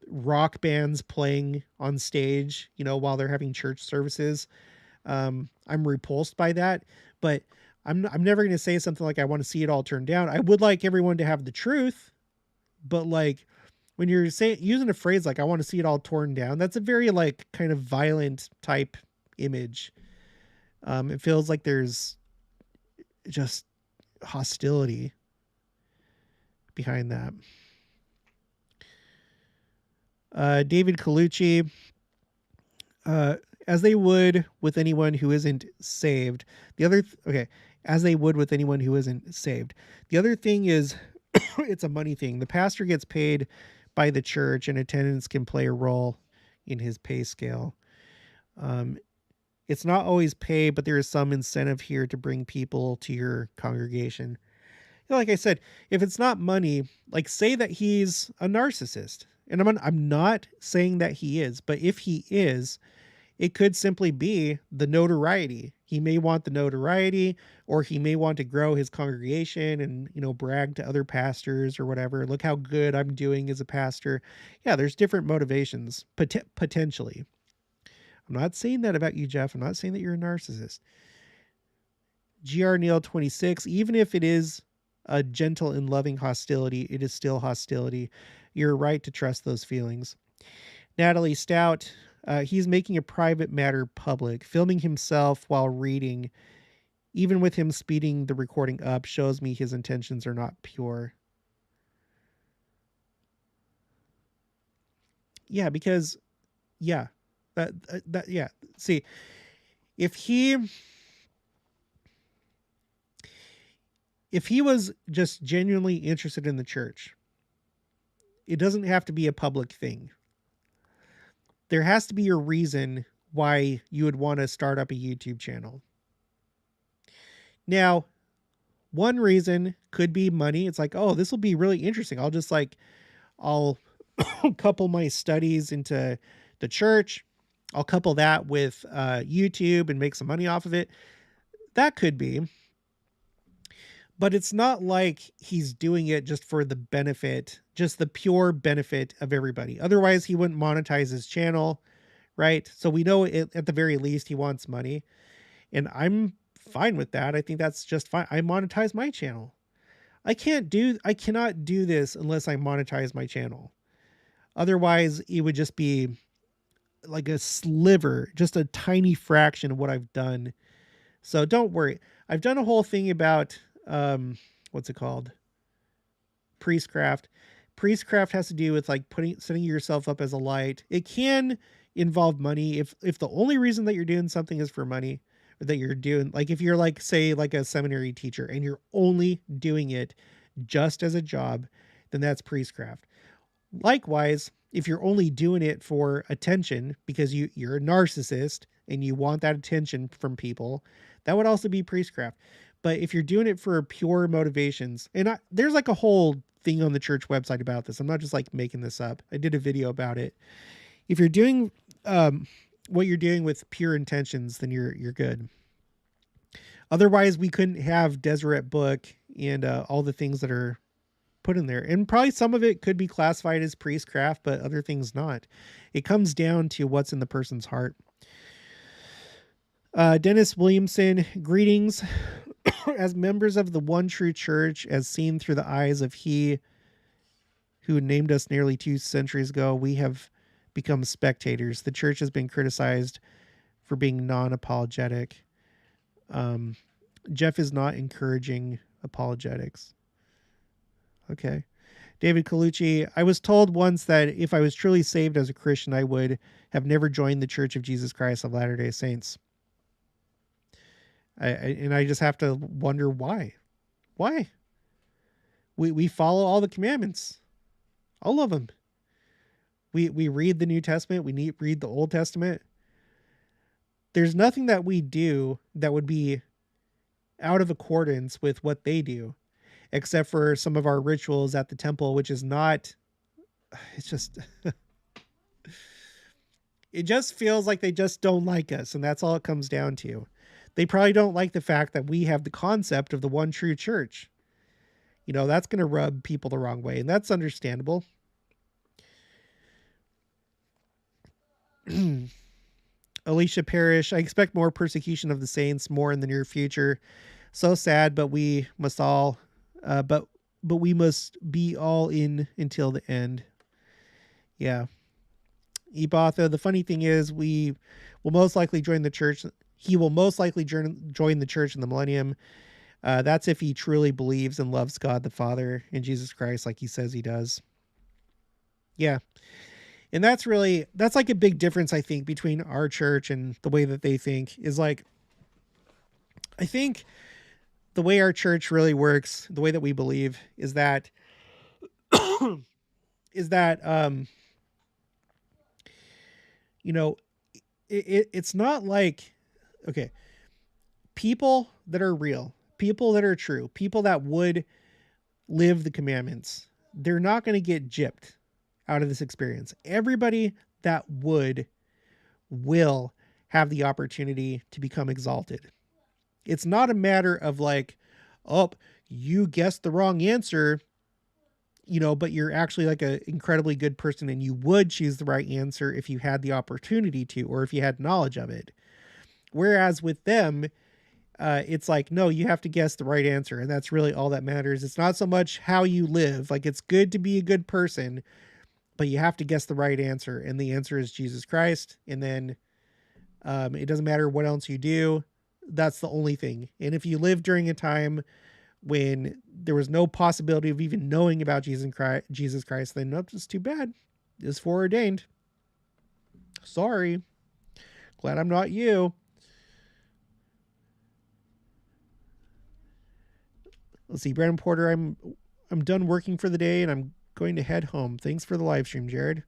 A: rock bands playing on stage, you know, while they're having church services, I'm repulsed by that, but I'm never going to say something like I want to see it all turned down. I would like everyone to have the truth, but like when you're using a phrase like I want to see it all torn down, that's a very like kind of violent type image. It feels like there's just hostility behind that. David Colucci, as they would with anyone who isn't saved. As they would with anyone who isn't saved. The other thing is, it's a money thing. The pastor gets paid by the church, and attendance can play a role in his pay scale. It's not always pay, but there is some incentive here to bring people to your congregation. Like I said, if it's not money, like say that he's a narcissist, and I'm not saying that he is, but if he is, it could simply be the notoriety. He may want the notoriety, or he may want to grow his congregation and, you know, brag to other pastors or whatever. Look how good I'm doing as a pastor. Yeah, there's different motivations, potentially. I'm not saying that about you, Jeff. I'm not saying that you're a narcissist. GR Neil 26, even if it is a gentle and loving hostility, it is still hostility. You're right to trust those feelings. Natalie Stout, he's making a private matter public. Filming himself while reading, even with him speeding the recording up, shows me his intentions are not pure. Yeah, because, yeah, yeah. See, if he was just genuinely interested in the church, it doesn't have to be a public thing. There has to be a reason why you would want to start up a YouTube channel. Now, one reason could be money. It's like, oh, this will be really interesting. I'll couple my studies into the church. I'll couple that with YouTube and make some money off of it. That could be. But it's not like he's doing it just for the benefit, just the pure benefit of everybody. Otherwise, he wouldn't monetize his channel, right? So we know at the very least he wants money. And I'm fine with that. I think that's just fine. I monetize my channel. I cannot do this unless I monetize my channel. Otherwise, it would just be like a sliver, just a tiny fraction of what I've done. So don't worry. I've done a whole thing about, what's it called? Priestcraft. Priestcraft has to do with like setting yourself up as a light. It can involve money. If the only reason that you're doing something is for money, that you're doing, like if you're like, say, like a seminary teacher and you're only doing it just as a job, then that's priestcraft. Likewise, if you're only doing it for attention because you're a narcissist and you want that attention from people, that would also be priestcraft. But if you're doing it for pure motivations, and there's like a whole thing on the church website about this. I'm not just like making this up. I did a video about it. If you're doing what you're doing with pure intentions, then you're good. Otherwise, we couldn't have Deseret Book and all the things that are put in there. And probably some of it could be classified as priestcraft, but other things not. It comes down to what's in the person's heart. Dennis Williamson, greetings. As members of the one true church, as seen through the eyes of he who named us nearly 2 centuries ago, we have become spectators. The church has been criticized for being non-apologetic. Jeff is not encouraging apologetics. Okay. David Colucci, I was told once that if I was truly saved as a Christian, I would have never joined the Church of Jesus Christ of Latter-day Saints. I just have to wonder why. Why? We follow all the commandments. All of them. We read the New Testament. We read the Old Testament. There's nothing that we do that would be out of accordance with what they do, except for some of our rituals at the temple, which is not, it's just, it just feels like they just don't like us. And that's all it comes down to. They probably don't like the fact that we have the concept of the one true church. You know, that's going to rub people the wrong way, and that's understandable. Alicia Parrish, I expect more persecution of the saints, more in the near future. So sad, but we must all, but we must be all in until the end. Yeah. Ibatha, the funny thing is we will most likely join the church. He will most likely join the church in the millennium. That's if he truly believes and loves God the Father and Jesus Christ like he says he does. Yeah. And that's like a big difference, I think, between our church and the way that they think is like, I think the way our church really works, the way that we believe is that, you know, it's not like, okay, people that are real, people that are true, people that would live the commandments, they're not going to get gypped out of this experience. Everybody that will have the opportunity to become exalted. It's not a matter of like, oh, you guessed the wrong answer, you know, but you're actually like an incredibly good person and you would choose the right answer if you had the opportunity to, or if you had knowledge of it. Whereas with them, it's like, no, you have to guess the right answer. And that's really all that matters. It's not so much how you live. Like, it's good to be a good person, but you have to guess the right answer. And the answer is Jesus Christ. And then it doesn't matter what else you do. That's the only thing. And if you live during a time when there was no possibility of even knowing about Jesus Christ, then nope, it's too bad. It's foreordained. Sorry. Glad I'm not you. Let's see, Brandon Porter, I'm done working for the day and I'm going to head home. Thanks for the live stream, Jared.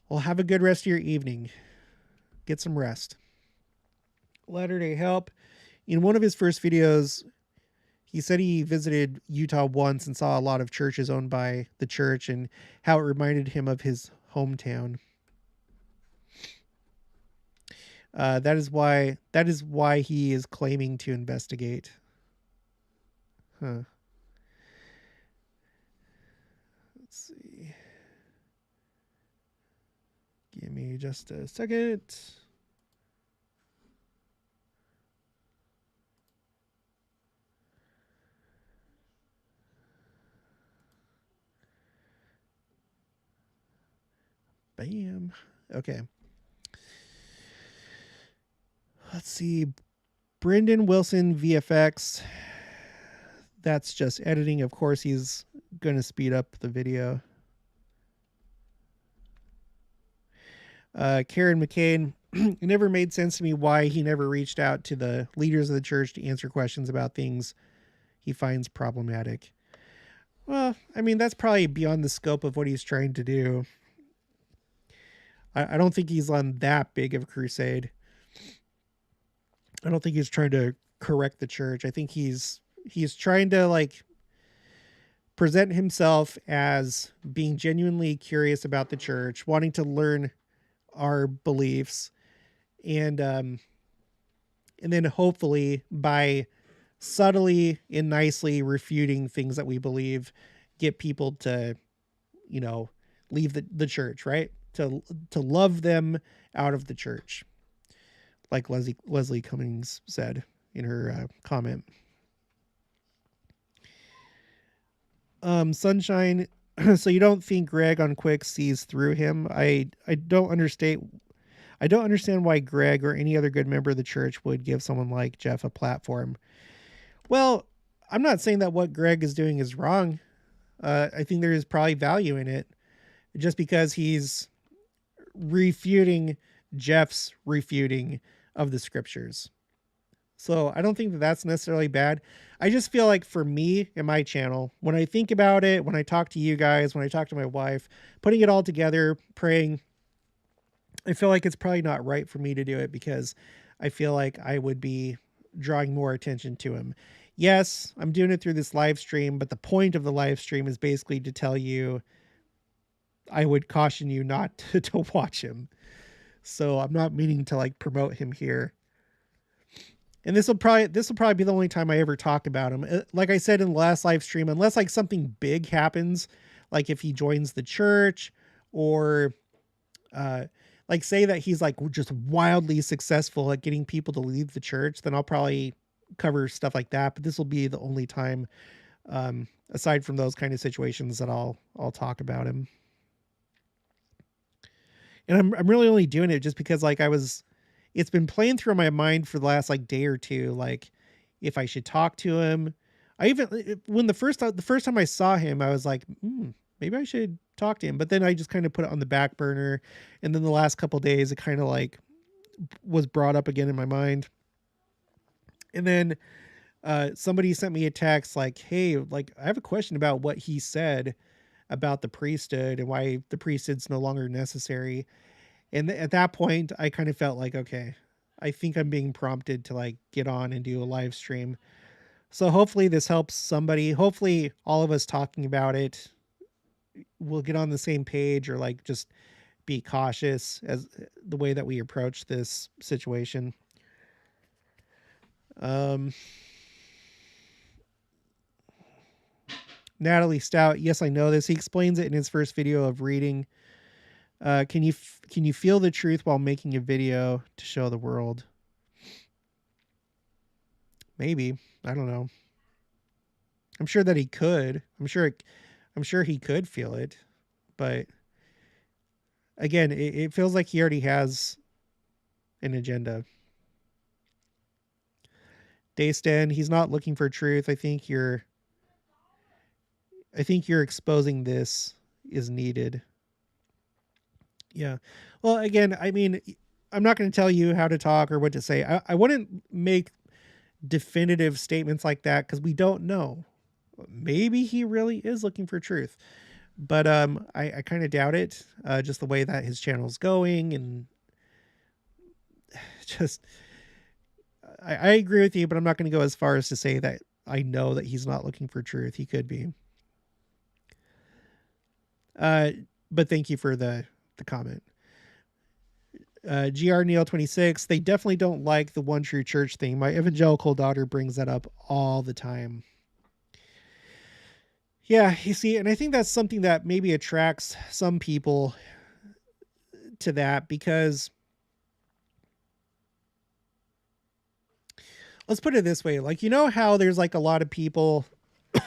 A: Well, have a good rest of your evening. Get some rest. Latter-day Help. In one of his first videos, he said he visited Utah once and saw a lot of churches owned by the church and how it reminded him of his hometown. That is why he is claiming to investigate. Huh. Let's see. Give me just a second. Bam. Okay. Let's see. Brendan Wilson VFX. That's just editing. Of course, he's going to speed up the video. Karen McCain. it never made sense to me why he never reached out to the leaders of the church to answer questions about things he finds problematic. Well, I mean, that's probably beyond the scope of what he's trying to do. I don't think he's on that big of a crusade. I don't think he's trying to correct the church. I think he's trying to like present himself as being genuinely curious about the church, wanting to learn our beliefs, and then hopefully by subtly and nicely refuting things that we believe, get people to, leave the church, right? To love them out of the church, like Leslie Cummings said in her comment. Sunshine. So you don't think Greg on Quick sees through him? I don't understand. I don't understand why Greg or any other good member of the church would give someone like Jeff a platform. Well, I'm not saying that what Greg is doing is wrong. I think there is probably value in it, just because he's refuting Jeff's refuting of the scriptures. So I don't think that that's necessarily bad. I just feel like for me and my channel, when I think about it, when I talk to you guys, when I talk to my wife, putting it all together, praying, I feel like it's probably not right for me to do it, because I feel like I would be drawing more attention to him. Yes, I'm doing it through this live stream, but the point of the live stream is basically to tell you, I would caution you not to watch him. So I'm not meaning to like promote him here. And this will probably be the only time I ever talk about him. Like I said in the last live stream, unless like something big happens, like if he joins the church, or like say that he's like just wildly successful at getting people to leave the church, then I'll probably cover stuff like that. But this will be the only time, aside from those kind of situations, that I'll talk about him. And I'm really only doing it just because like it's been playing through my mind for the last like day or two, like if I should talk to him. When the first time I saw him, I was like, maybe I should talk to him. But then I just kind of put it on the back burner. And then the last couple of days, it kind of like was brought up again in my mind. And then somebody sent me a text like, hey, like I have a question about what he said about the priesthood and why the priesthood's no longer necessary. And at that point, I kind of felt like, okay, I think I'm being prompted to like get on and do a live stream. So hopefully this helps somebody. Hopefully all of us talking about it will get on the same page, or like just be cautious as the way that we approach this situation. Natalie Stout. Yes, I know this. He explains it in his first video of reading. Can you feel the truth while making a video to show the world? Maybe. I don't know. I'm sure that he could. I'm sure he could feel it. But again, it feels like he already has an agenda. Daystan, he's not looking for truth. I think you're exposing this is needed. Yeah. Well, again, I mean, I'm not going to tell you how to talk or what to say. I wouldn't make definitive statements like that, because we don't know. Maybe he really is looking for truth, but I kind of doubt it. Just the way that his channel's going, and just I agree with you, but I'm not going to go as far as to say that I know that he's not looking for truth. He could be. But thank you for the comment. GR Neil 26. They definitely don't like the one true church thing. My evangelical daughter brings that up all the time. Yeah, you see, and I think that's something that maybe attracts some people to that, because let's put it this way. Like, you know how there's like a lot of people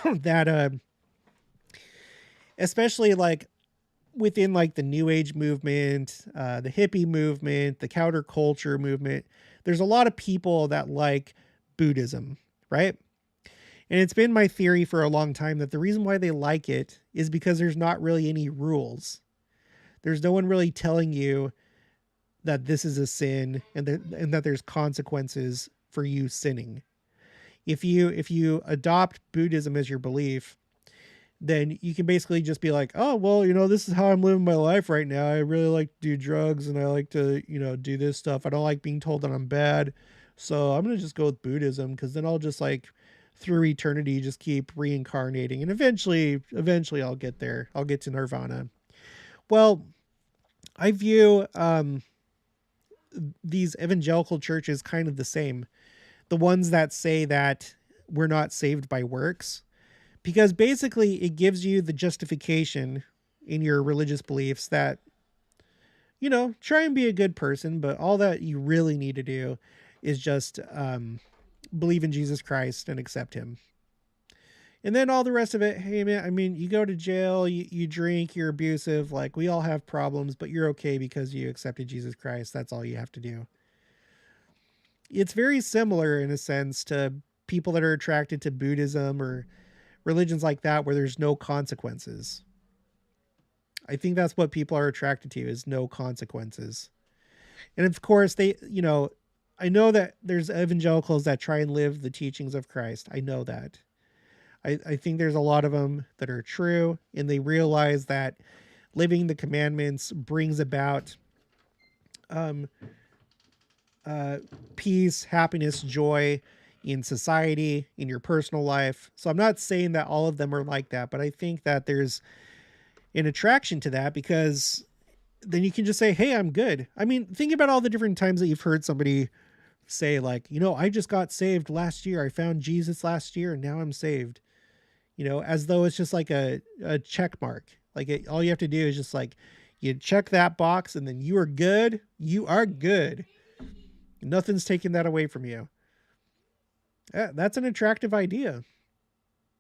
A: that, especially like within like the new age movement, the hippie movement, the counterculture movement, there's a lot of people that like Buddhism, right? And it's been my theory for a long time that the reason why they like it is because there's not really any rules. There's no one really telling you that this is a sin and that there's consequences for you sinning. If you adopt Buddhism as your belief, then you can basically just be like, oh, well, this is how I'm living my life right now. I really like to do drugs and I like to, do this stuff. I don't like being told that I'm bad. So I'm going to just go with Buddhism, because then I'll just like through eternity just keep reincarnating, and eventually I'll get there. I'll get to nirvana. Well, I view these evangelical churches kind of the same. The ones that say that we're not saved by works, because basically it gives you the justification in your religious beliefs that, try and be a good person, but all that you really need to do is just believe in Jesus Christ and accept him. And then all the rest of it, hey man, I mean, you go to jail, you drink, you're abusive, like we all have problems, but you're okay because you accepted Jesus Christ. That's all you have to do. It's very similar in a sense to people that are attracted to Buddhism or religions like that where there's no consequences. I think that's what people are attracted to, is no consequences. And of course, I know that there's evangelicals that try and live the teachings of Christ. I know that. I think there's a lot of them that are true, and they realize that living the commandments brings about peace, happiness, joy in society, in your personal life. So I'm not saying that all of them are like that, but I think that there's an attraction to that, because then you can just say, hey, I'm good. I mean, think about all the different times that you've heard somebody say like, I just got saved last year. I found Jesus last year and now I'm saved. As though it's just like a check mark. Like all you have to do is just like, you check that box and then you are good. You are good. Nothing's taking that away from you. That's an attractive idea.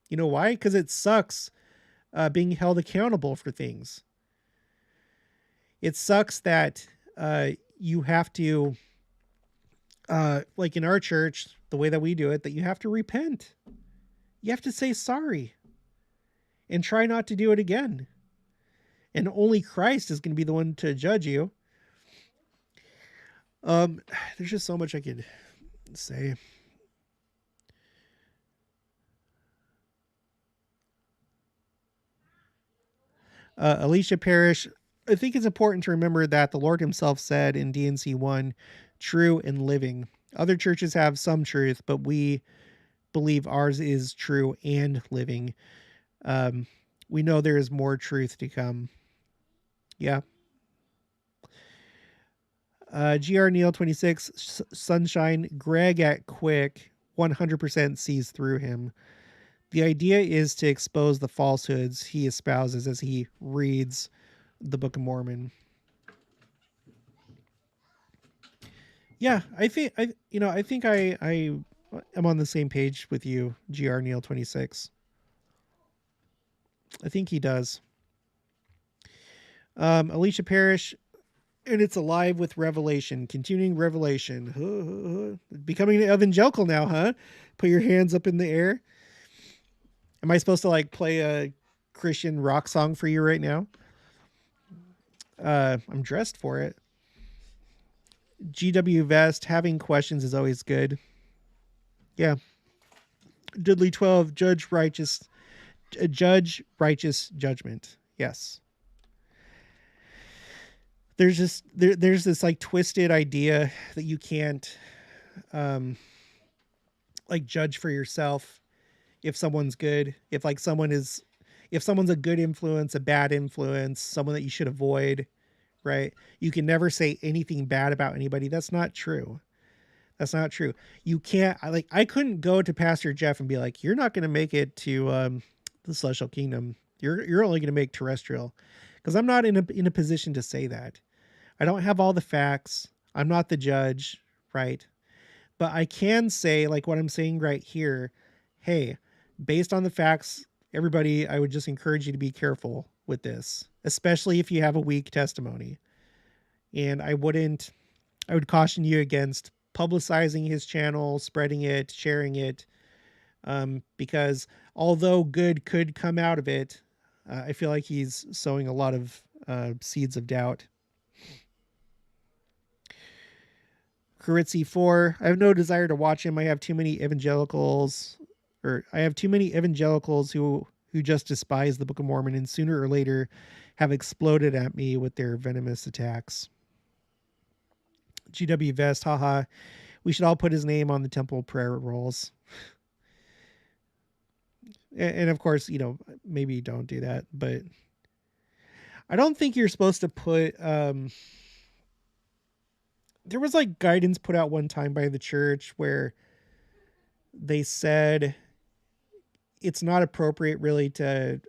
A: You know why? Because it sucks being held accountable for things. It sucks that you have to, like in our church, the way that we do it, that you have to repent. You have to say sorry and try not to do it again. And only Christ is going to be the one to judge you. There's just so much I could say. Alicia Parrish, I think it's important to remember that the Lord himself said in DNC 1, true and living. Other churches have some truth, but we believe ours is true and living. We know there is more truth to come. Yeah. GR Neil 26, Sunshine, Greg at Quick 100% sees through him. The idea is to expose the falsehoods he espouses as he reads the Book of Mormon. Yeah, I think I am on the same page with you, GR Neil 26. I think he does. Alicia Parrish, and it's alive with revelation, continuing revelation. Becoming an evangelical now, huh? Put your hands up in the air. Am I supposed to like play a Christian rock song for you right now? I'm dressed for it. GW Vest, having questions is always good. Yeah. Diddley 12, judge righteous judgment. Yes. There's this like twisted idea that you can't like judge for yourself if someone's good, if someone's a good influence, a bad influence, someone that you should avoid, right? You can never say anything bad about anybody. That's not true. That's not true. You can't, I couldn't go to Pastor Jeff and be like, you're not going to make it to the celestial kingdom. You're only going to make terrestrial, because I'm not in a position to say that. I don't have all the facts. I'm not the judge, right? But I can say, like what I'm saying right here, hey, based on the facts, everybody, I would just encourage you to be careful with this, especially if you have a weak testimony. And I would caution you against publicizing his channel, spreading it, sharing it, because although good could come out of it, I feel like he's sowing a lot of seeds of doubt. Karitzi 4, I have no desire to watch him. I have too many evangelicals who just despise the Book of Mormon and sooner or later have exploded at me with their venomous attacks. GW Vest, haha. We should all put his name on the temple prayer rolls. And of course, maybe don't do that, but I don't think you're supposed to put, there was like guidance put out one time by the church where they said it's not appropriate really to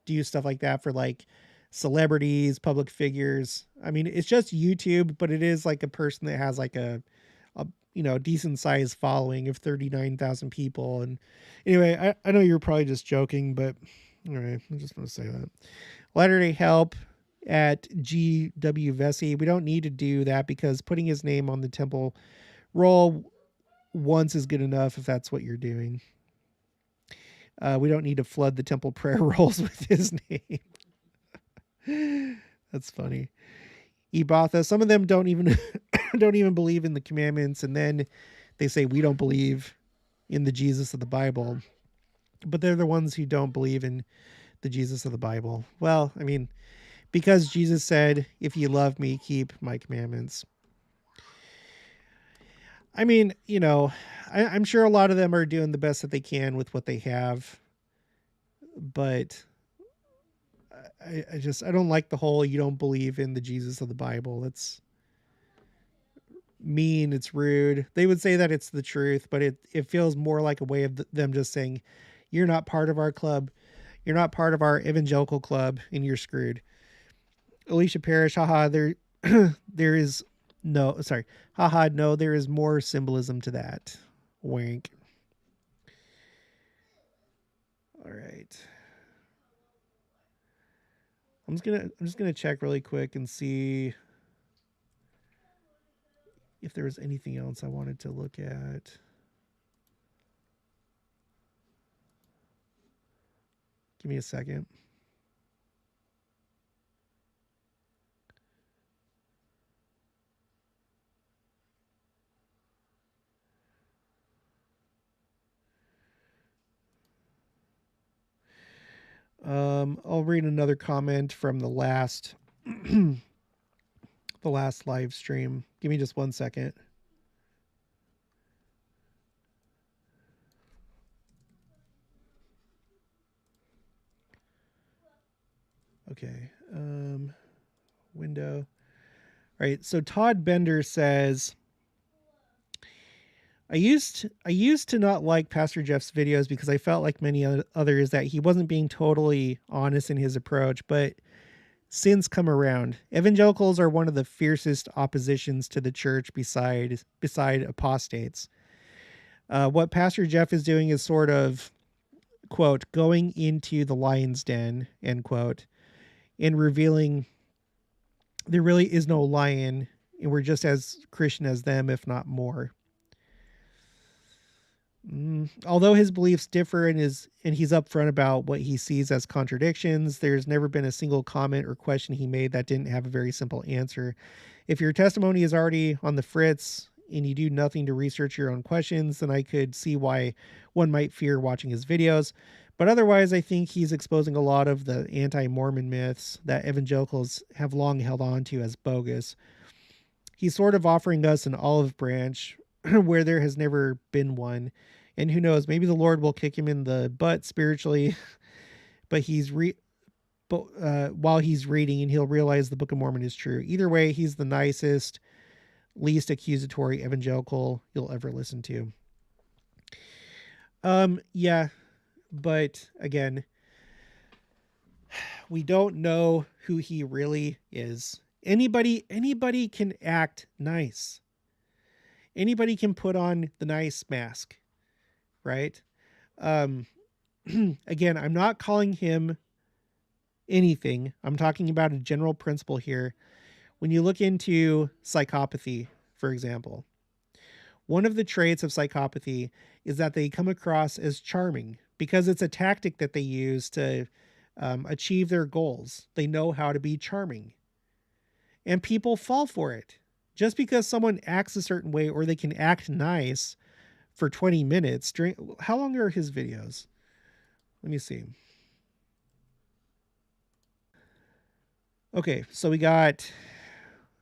A: do stuff like that for like celebrities, public figures. I mean, it's just YouTube, but it is like a person that has like a decent sized following of 39,000 people. And anyway, I know you're probably just joking, but all right, I'm just going to say that. Latter-day Help at GW Vesey. We don't need to do that because putting his name on the temple roll once is good enough if that's what you're doing. We don't need to flood the temple prayer rolls with his name. That's funny. Ibatha, some of them don't even believe in the commandments, and then they say we don't believe in the Jesus of the Bible, but they're the ones who don't believe in the Jesus of the Bible. Well, I mean, because Jesus said, if you love me, keep my commandments. I mean, I'm sure a lot of them are doing the best that they can with what they have, but I don't like the whole you don't believe in the Jesus of the Bible. It's mean, it's rude. They would say that it's the truth, but it feels more like a way of them just saying, you're not part of our club. You're not part of our evangelical club and you're screwed. Alicia Parrish, haha, there is no, sorry. Haha, no, there is more symbolism to that. Wink. All right. I'm just gonna check really quick and see if there was anything else I wanted to look at. Give me a second. I'll read another comment from the last the last live stream. Give me just 1 second. Okay. Window. All right. So Todd Bender says, I used to not like Pastor Jeff's videos because I felt like many others that he wasn't being totally honest in his approach, but since come around, evangelicals are one of the fiercest oppositions to the church beside apostates. What Pastor Jeff is doing is sort of, quote, going into the lion's den, end quote, and revealing there really is no lion and we're just as Christian as them, if not more. Although his beliefs differ and he's upfront about what he sees as contradictions, there's never been a single comment or question he made that didn't have a very simple answer. If your testimony is already on the fritz and you do nothing to research your own questions, then I could see why one might fear watching his videos. But otherwise, I think he's exposing a lot of the anti-Mormon myths that evangelicals have long held on to as bogus. He's sort of offering us an olive branch where there has never been one. And who knows, maybe the Lord will kick him in the butt spiritually, but while he's reading and he'll realize the Book of Mormon is true. Either way, he's the nicest, least accusatory evangelical you'll ever listen to. Yeah, but again, we don't know who he really is. Anybody can act nice. Anybody can put on the nice mask, right? Again, I'm not calling him anything. I'm talking about a general principle here. When you look into psychopathy, for example, one of the traits of psychopathy is that they come across as charming because it's a tactic that they use to achieve their goals. They know how to be charming. And people fall for it Just because someone acts a certain way or they can act nice for 20 minutes during, how long are his videos? Let me see. Okay, so we got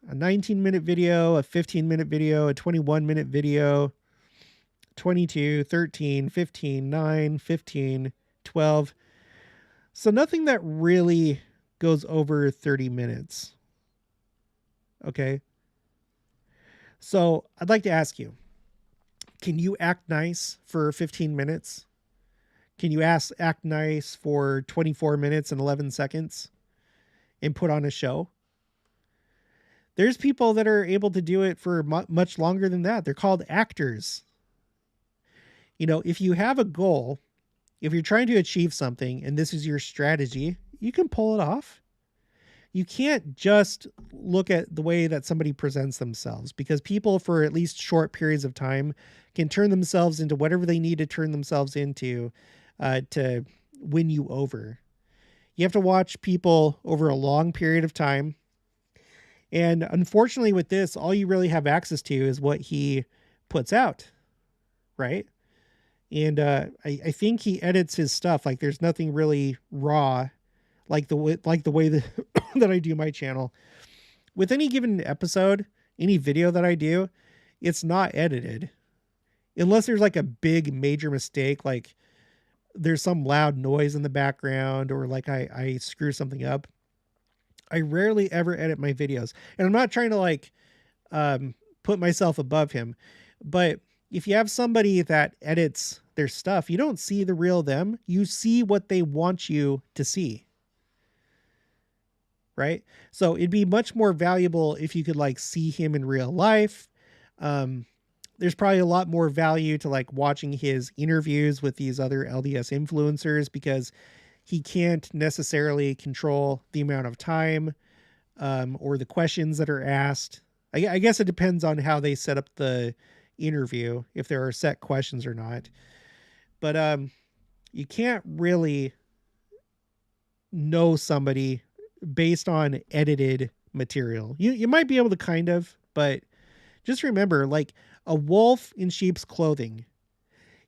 A: a 19-minute video, a 15-minute video, a 21-minute video, 22, 13, 15, 9, 15, 12. So nothing that really goes over 30 minutes. Okay. So I'd like to ask you, can you act nice for 15 minutes? Can you act nice for 24 minutes and 11 seconds and put on a show? There's people that are able to do it for much longer than that. They're called actors. You know, if you have a goal, if you're trying to achieve something and this is your strategy, you can pull it off. You can't just look at the way that somebody presents themselves, because people for at least short periods of time can turn themselves into whatever they need to turn themselves into to win you over. You have to watch people over a long period of time. And unfortunately with this, all you really have access to is what he puts out, right? And I think he edits his stuff. Like there's nothing really raw like the way that, that I do my channel. With any given episode, any video that I do, it's not edited. Unless there's like a big major mistake, like there's some loud noise in the background or like I screw something up. I rarely ever edit my videos. And I'm not trying to like put myself above him. But if you have somebody that edits their stuff, you don't see the real them. You see what they want you to see. Right? So it'd be much more valuable if you could like see him in real life. There's probably a lot more value to like watching his interviews with these other LDS influencers, because he can't necessarily control the amount of time or the questions that are asked. I guess it depends on how they set up the interview, if there are set questions or not. But you can't really know somebody based on edited material. You might be able to kind of, but just remember, like a wolf in sheep's clothing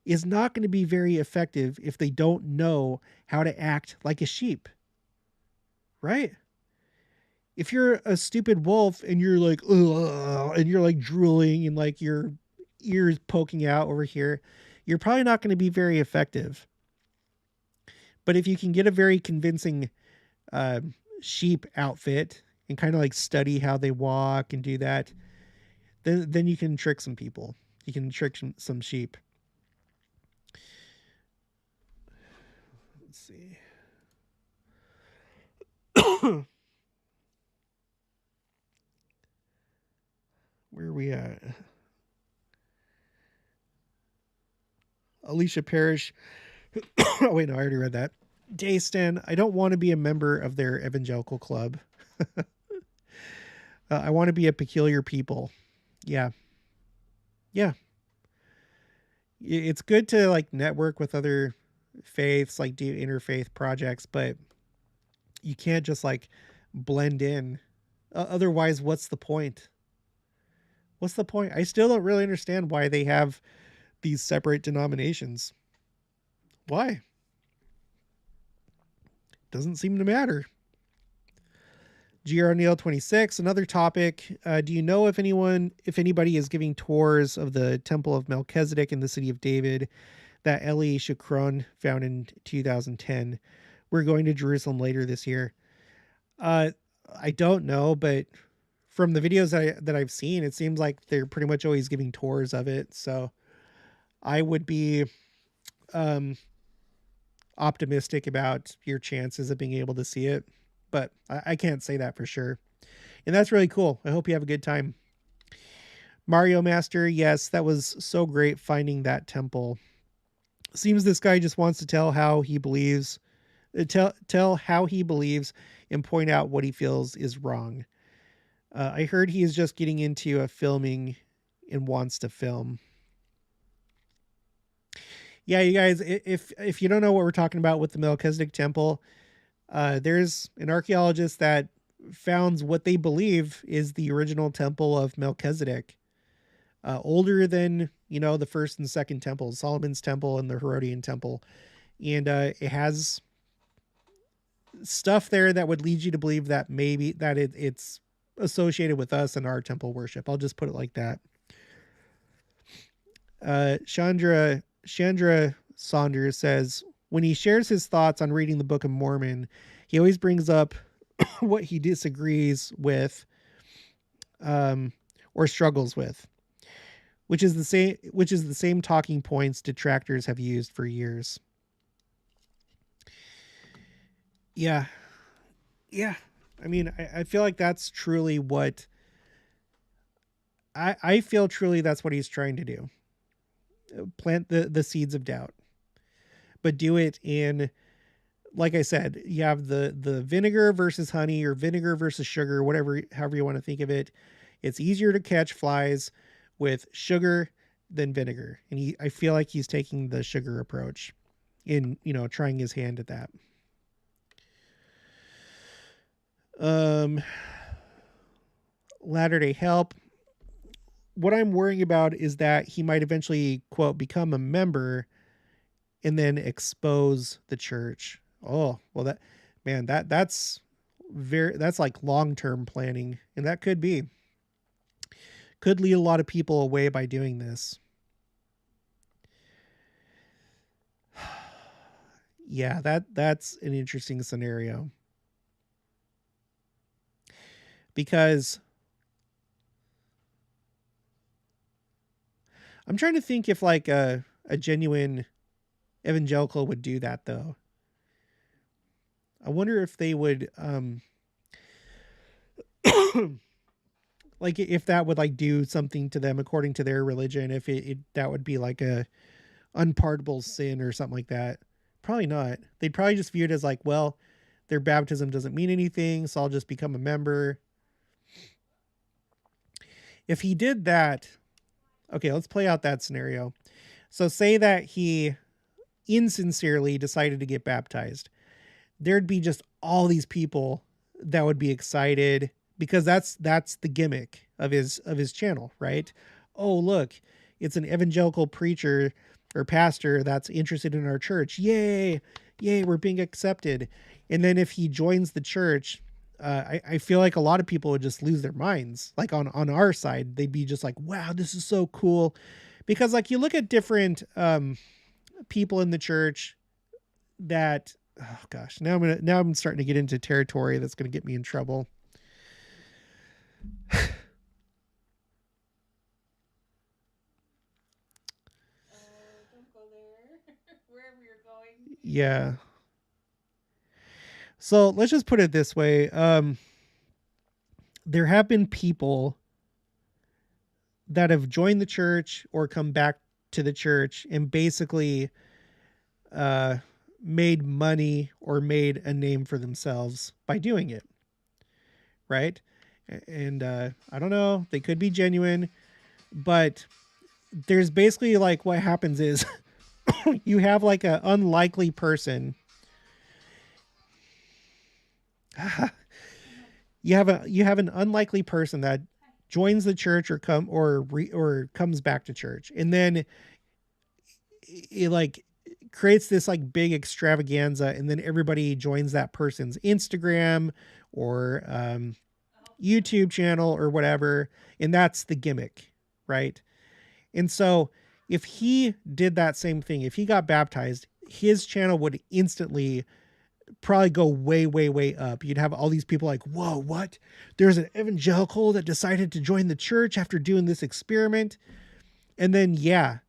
A: is not going to be very effective if they don't know how to act like a sheep. Right? If you're a stupid wolf and you're like, ugh, and you're like drooling and like your ears poking out over here, you're probably not going to be very effective. But if you can get a very convincing sheep outfit and kind of like study how they walk and do that, then you can trick some people. You can trick some sheep. Let's see. Where are we at? Alicia Parrish. Oh, wait, no, I already read that. Daystan, I don't want to be a member of their evangelical club. I want to be a peculiar people. Yeah. Yeah. It's good to like network with other faiths, like do interfaith projects, but you can't just like blend in. Otherwise, what's the point? What's the point? I still don't really understand why they have these separate denominations. Why? Doesn't seem to matter. GR Neil 26, another topic. Do you know if anybody is giving tours of the Temple of Melchizedek in the city of David that Eli Shukron found in 2010? We're going to Jerusalem later this year. I don't know, but from the videos that I've seen, it seems like they're pretty much always giving tours of it. So I would be optimistic about your chances of being able to see it, but I can't say that for sure. And that's really cool. I hope you have a good time. Mario Master, yes, that was so great finding that temple. Seems this guy just wants to tell how he believes, tell how he believes and point out what he feels is wrong. I heard he is just getting into filming and wants to film. Yeah, you guys, if you don't know what we're talking about with the Melchizedek temple, there's an archaeologist that founds what they believe is the original temple of Melchizedek, older than, the first and second temples, Solomon's temple and the Herodian temple. And it has stuff there that would lead you to believe that maybe that it's associated with us and our temple worship. I'll just put it like that. Chandra Saunders says, when he shares his thoughts on reading the Book of Mormon, he always brings up what he disagrees with, or struggles with, which is the same talking points detractors have used for years. Yeah. I mean, I feel like that's truly what I feel truly that's what he's trying to do. Plant the seeds of doubt, but do it in, like I said, you have the vinegar versus honey, or vinegar versus sugar, however you want to think of it. It's easier to catch flies with sugar than vinegar. And I feel like he's taking the sugar approach in, trying his hand at that. Latter-day Help. What I'm worrying about is that he might eventually, quote, become a member and then expose the church. Oh, well, that's like long-term planning. And that could lead a lot of people away by doing this. Yeah, that's an interesting scenario. Because I'm trying to think if like a genuine evangelical would do that, though. I wonder if they would, like if that would like do something to them according to their religion, if that would be like a unpardonable sin or something like that. Probably not. They'd probably just view it as like, well, their baptism doesn't mean anything, so I'll just become a member. If he did that, okay, let's play out that scenario. So say that he insincerely decided to get baptized. There'd be just all these people that would be excited, because that's the gimmick of his channel, right? Oh, look, it's an evangelical preacher or pastor that's interested in our church. Yay, we're being accepted. And then if he joins the church, I feel like a lot of people would just lose their minds. Like on our side, they'd be just like, wow, this is so cool. Because like you look at different people in the church that, oh gosh, now I'm starting to get into territory that's going to get me in trouble.
B: Don't go there. Wherever you're going.
A: Yeah. So let's just put it this way. There have been people that have joined the church or come back to the church and basically made money or made a name for themselves by doing it. Right? And I don't know, they could be genuine, but there's basically like what happens is you have like an unlikely person. You have an unlikely person that joins the church or comes back to church, and then it like creates this like big extravaganza, and then everybody joins that person's Instagram or YouTube channel or whatever, and that's the gimmick, right? And so if he did that same thing, if he got baptized, his channel would instantly probably go way, way, way up. You'd have all these people like, whoa, what? There's an evangelical that decided to join the church after doing this experiment. And then, yeah,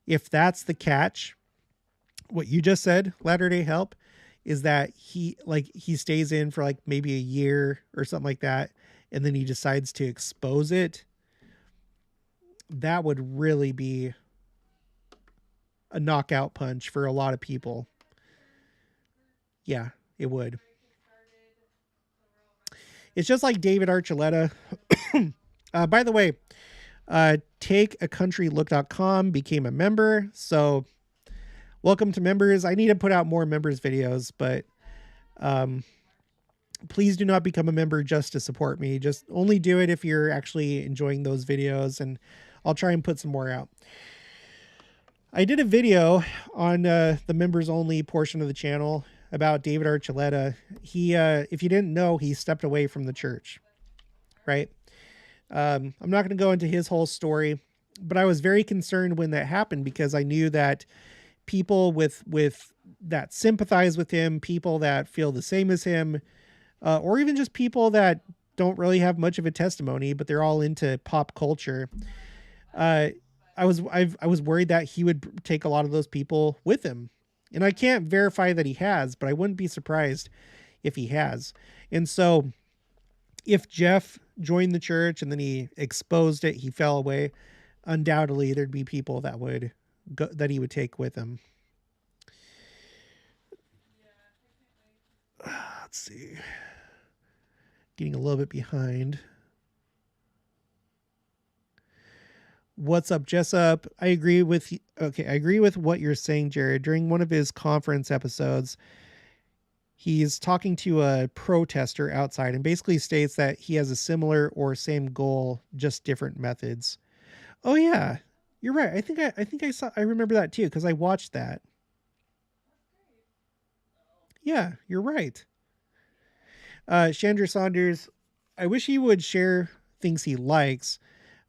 A: if that's the catch, what you just said, Latter-day Help, is that he stays in for like maybe a year or something like that, and then he decides to expose it. That would really be a knockout punch for a lot of people. Yeah, it would. It's just like David Archuleta. By the way, takeacountrylook.com became a member. So welcome to members. I need to put out more members videos, but Please do not become a member just to support me. Just only do it if you're actually enjoying those videos, and I'll try and put some more out. I did a video on the members only portion of the channel about David Archuleta. He, if you didn't know, he stepped away from the church, right? I'm not going to go into his whole story, but I was very concerned when that happened because I knew that people with that sympathize with him, people that feel the same as him, or even just people that don't really have much of a testimony, but they're all into pop culture. I was worried that he would take a lot of those people with him, and I can't verify that he has, but I wouldn't be surprised if he has. And so, if Jeff joined the church and then he exposed it, he fell away, undoubtedly there'd be people that would go, that he would take with him. Let's see. Getting a little bit behind. What's up, Jessup? I agree with what you're saying, Jared. During one of his conference episodes, he's talking to a protester outside and basically states that he has a similar or same goal, just different methods. Oh yeah, you're right. I remember that too because I watched that. Yeah, you're right. Chandra Saunders, I wish he would share things he likes.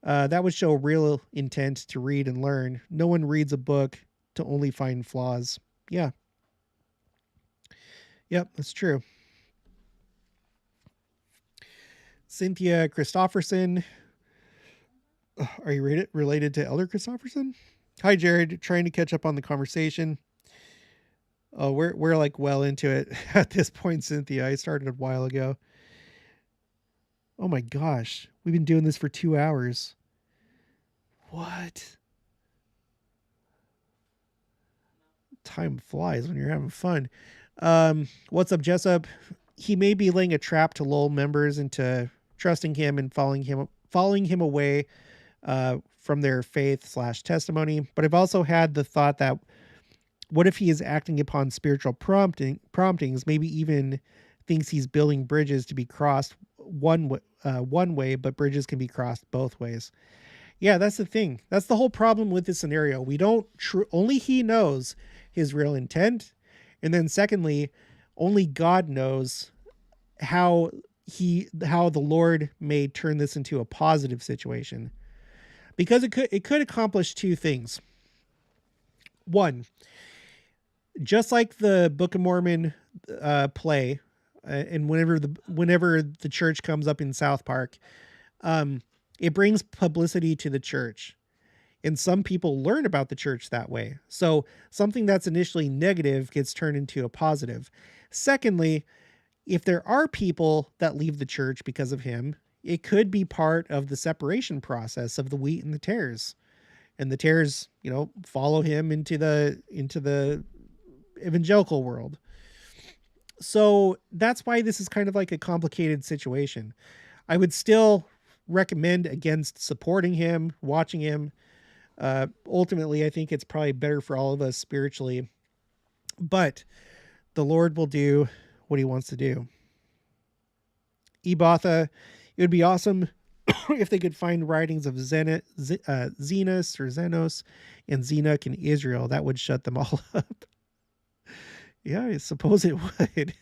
A: That would show real intent to read and learn. No one reads a book to only find flaws. Yeah. Yep, that's true. Cynthia Christofferson. Are you related to Elder Christofferson? Hi, Jared. Trying to catch up on the conversation. Oh, we're like well into it at this point, Cynthia. I started a while ago. Oh my gosh. We've been doing this for 2 hours. What? Time flies when you're having fun. What's up, Jessup? He may be laying a trap to lull members into trusting him and following him away from their faith/testimony. But I've also had the thought that what if he is acting upon spiritual promptings, maybe even thinks he's building bridges to be crossed one way, but bridges can be crossed both ways. Yeah, that's the thing. That's the whole problem with this scenario. We don't only he knows his real intent. And then secondly, only God knows how the Lord may turn this into a positive situation. Because it could accomplish two things. One, just like the Book of Mormon play, and whenever the church comes up in South Park, it brings publicity to the church. And some people learn about the church that way. So something that's initially negative gets turned into a positive. Secondly, if there are people that leave the church because of him, it could be part of the separation process of the wheat and the tares. And the tares, follow him into the evangelical world. So that's why this is kind of like a complicated situation. I would still recommend against supporting him, watching him. Ultimately, I think it's probably better for all of us spiritually, but the Lord will do what he wants to do. Ebatha, it would be awesome if they could find writings of Zenos and Zenock in Israel. That would shut them all up. Yeah, I suppose it would.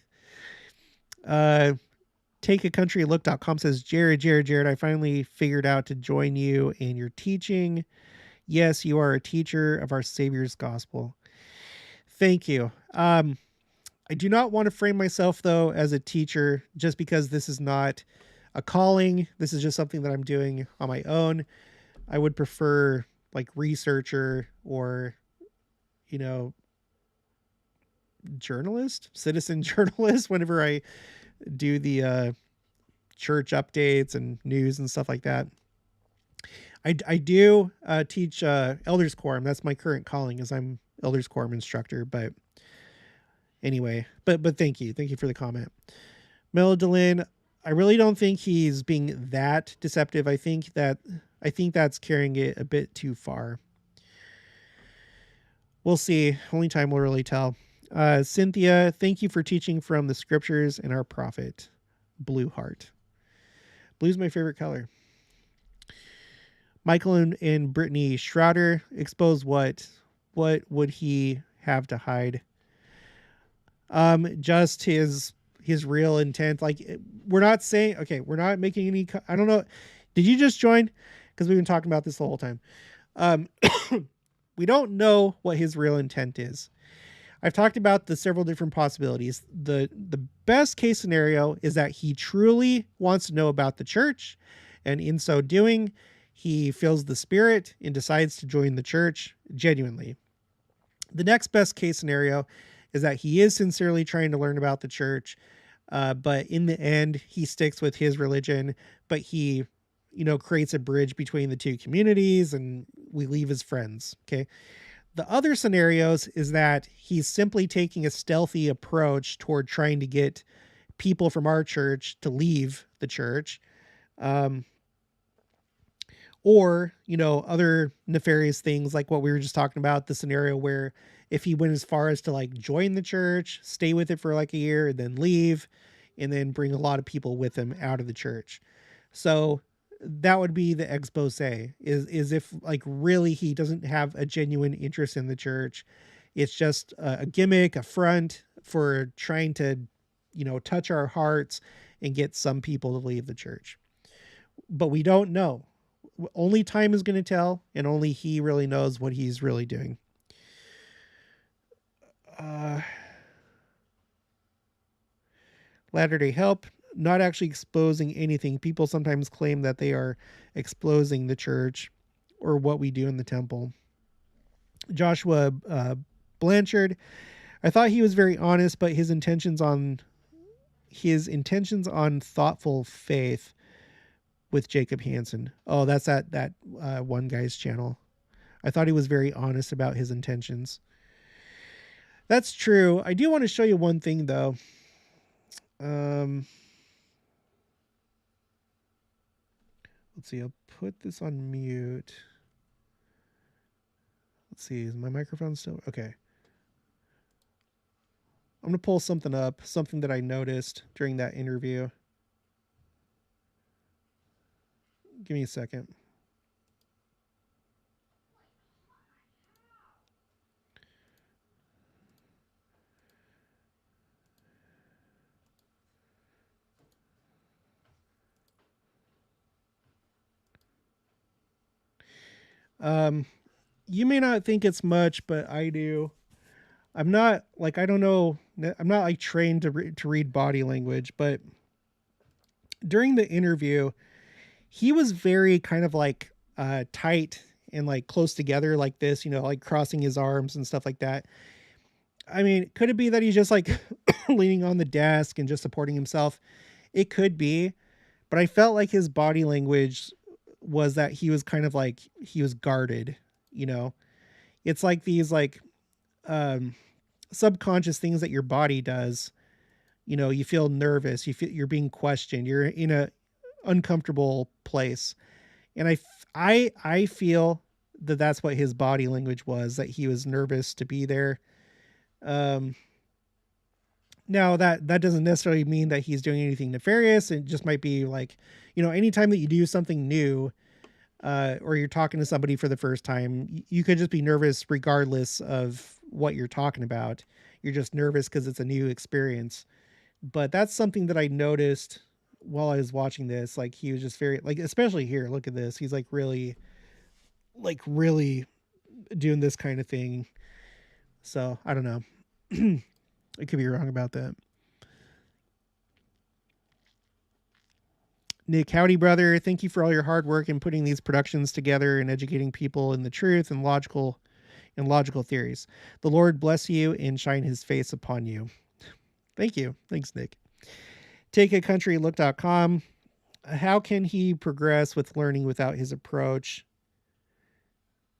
A: Takeacountrylook.com says, Jared, I finally figured out to join you and your teaching. Yes, you are a teacher of our Savior's gospel. Thank you. I do not want to frame myself, though, as a teacher just because this is not a calling. This is just something that I'm doing on my own. I would prefer like researcher or, citizen journalist whenever I do the church updates and news and stuff like that. I do teach Elders Quorum. That's my current calling, as I'm Elders Quorum instructor. But anyway, but thank you for the comment, Melodolin. I really don't think he's being that deceptive. I think that's carrying it a bit too far. We'll see. Only time will really tell. Cynthia, thank you for teaching from the scriptures and our prophet. blue heart. Blue's my favorite color. Michael and Brittany Schroeder expose what would he have to hide? Just his real intent. Like, we're not saying, okay, we're not making any, I don't know. Did you just join? Because we've been talking about this the whole time. We don't know what his real intent is. I've talked about the several different possibilities. The best case scenario is that he truly wants to know about the church, and in so doing, he feels the spirit and decides to join the church genuinely. The next best case scenario is that he is sincerely trying to learn about the church, but in the end, he sticks with his religion, but he, creates a bridge between the two communities, and we leave as friends. Okay. The other scenarios is that he's simply taking a stealthy approach toward trying to get people from our church to leave the church. Or, other nefarious things like what we were just talking about, the scenario where if he went as far as to like join the church, stay with it for like a year and then leave, and then bring a lot of people with him out of the church. So that would be the expose, is if like really he doesn't have a genuine interest in the church. It's just a gimmick, a front for trying to, touch our hearts and get some people to leave the church. But we don't know. Only time is going to tell, and only he really knows what he's really doing. Latter-day Help, not actually exposing anything. People sometimes claim that they are exposing the church or what we do in the temple. Joshua Blanchard, I thought he was very honest, but his intentions on thoughtful faith with Jacob Hansen. Oh, that's that one guy's channel. I thought he was very honest about his intentions. That's true. I do want to show you one thing though. Let's see, I'll put this on mute. Let's see, is my microphone still? Okay. I'm going to pull something up, something that I noticed during that interview. Give me a second. You may not think it's much, but I do. I'm not like, I don't know. I'm not like trained to read body language, but during the interview, he was very kind of like tight and like close together like this, like crossing his arms and stuff like that. I mean, could it be that he's just like leaning on the desk and just supporting himself? It could be, but I felt like his body language was that he was kind of like he was guarded, It's like these like subconscious things that your body does. You feel nervous, you're being questioned, you're in a uncomfortable place. And I feel that that's what his body language was, that he was nervous to be there. Now that doesn't necessarily mean that he's doing anything nefarious. It just might be like, anytime that you do something new, or you're talking to somebody for the first time, you could just be nervous regardless of what you're talking about. You're just nervous because it's a new experience. But that's something that I noticed while I was watching this. Like, he was just very, like, especially here, look at this. He's like really doing this kind of thing. So I don't know. I could be wrong about that. Nick, howdy, brother. Thank you for all your hard work in putting these productions together and educating people in the truth and logical theories. The Lord bless you and shine his face upon you. Thank you. Thanks, Nick. TakeACountryLook.com. How can he progress with learning without his approach?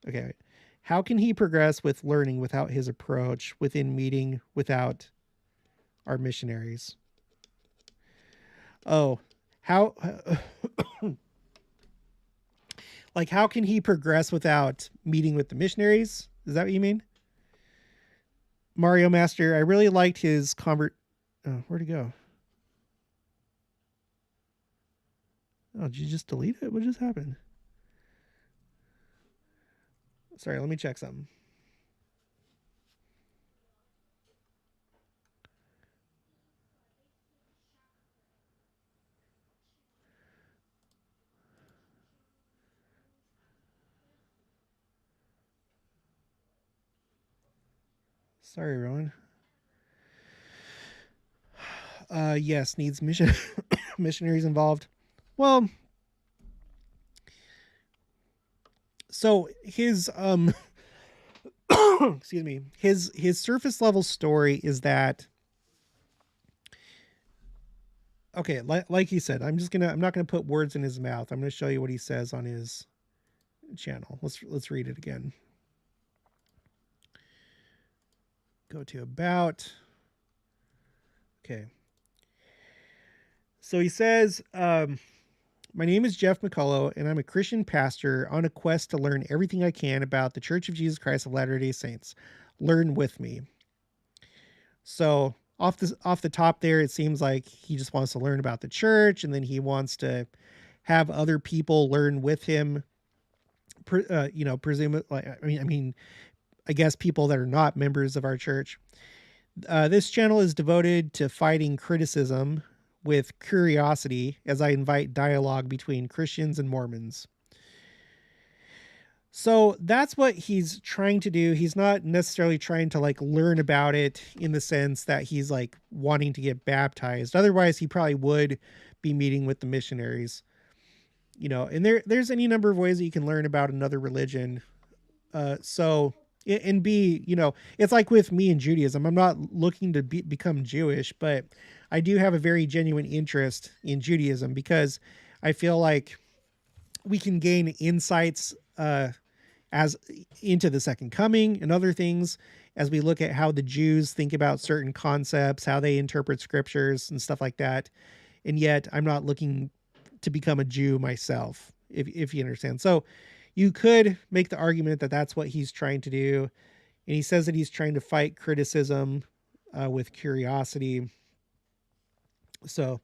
A: Okay. How can he progress with learning without his approach within meeting without our missionaries? Oh, how like how can he progress without meeting with the missionaries? Is that what you mean? Mario Master, I really liked his where'd he go? Oh, did you just delete it? What just happened? Sorry, let me check something. Sorry, Rowan. Yes, needs missionaries involved. Well, so his excuse me, his surface level story is that, okay, like he said, I'm not gonna put words in his mouth. I'm gonna show you what he says on his channel. Let's read it again. Go to about. Okay. So he says, my name is Jeff McCullough, and I'm a Christian pastor on a quest to learn everything I can about the Church of Jesus Christ of Latter-day Saints. Learn with me. So off the top there, it seems like he just wants to learn about the church, and then he wants to have other people learn with him. Presumably, I guess people that are not members of our church. This channel is devoted to fighting criticism with curiosity as I invite dialogue between Christians and Mormons. So that's what he's trying to do. He's not necessarily trying to like learn about it in the sense that he's like wanting to get baptized. Otherwise, he probably would be meeting with the missionaries. And there's any number of ways that you can learn about another religion. And be, it's like with me in Judaism. I'm not looking to become Jewish, but I do have a very genuine interest in Judaism because I feel like we can gain insights as into the second coming and other things as we look at how the Jews think about certain concepts, how they interpret scriptures and stuff like that. And yet I'm not looking to become a Jew myself, if you understand. So you could make the argument that that's what he's trying to do. And he says that he's trying to fight criticism with curiosity. So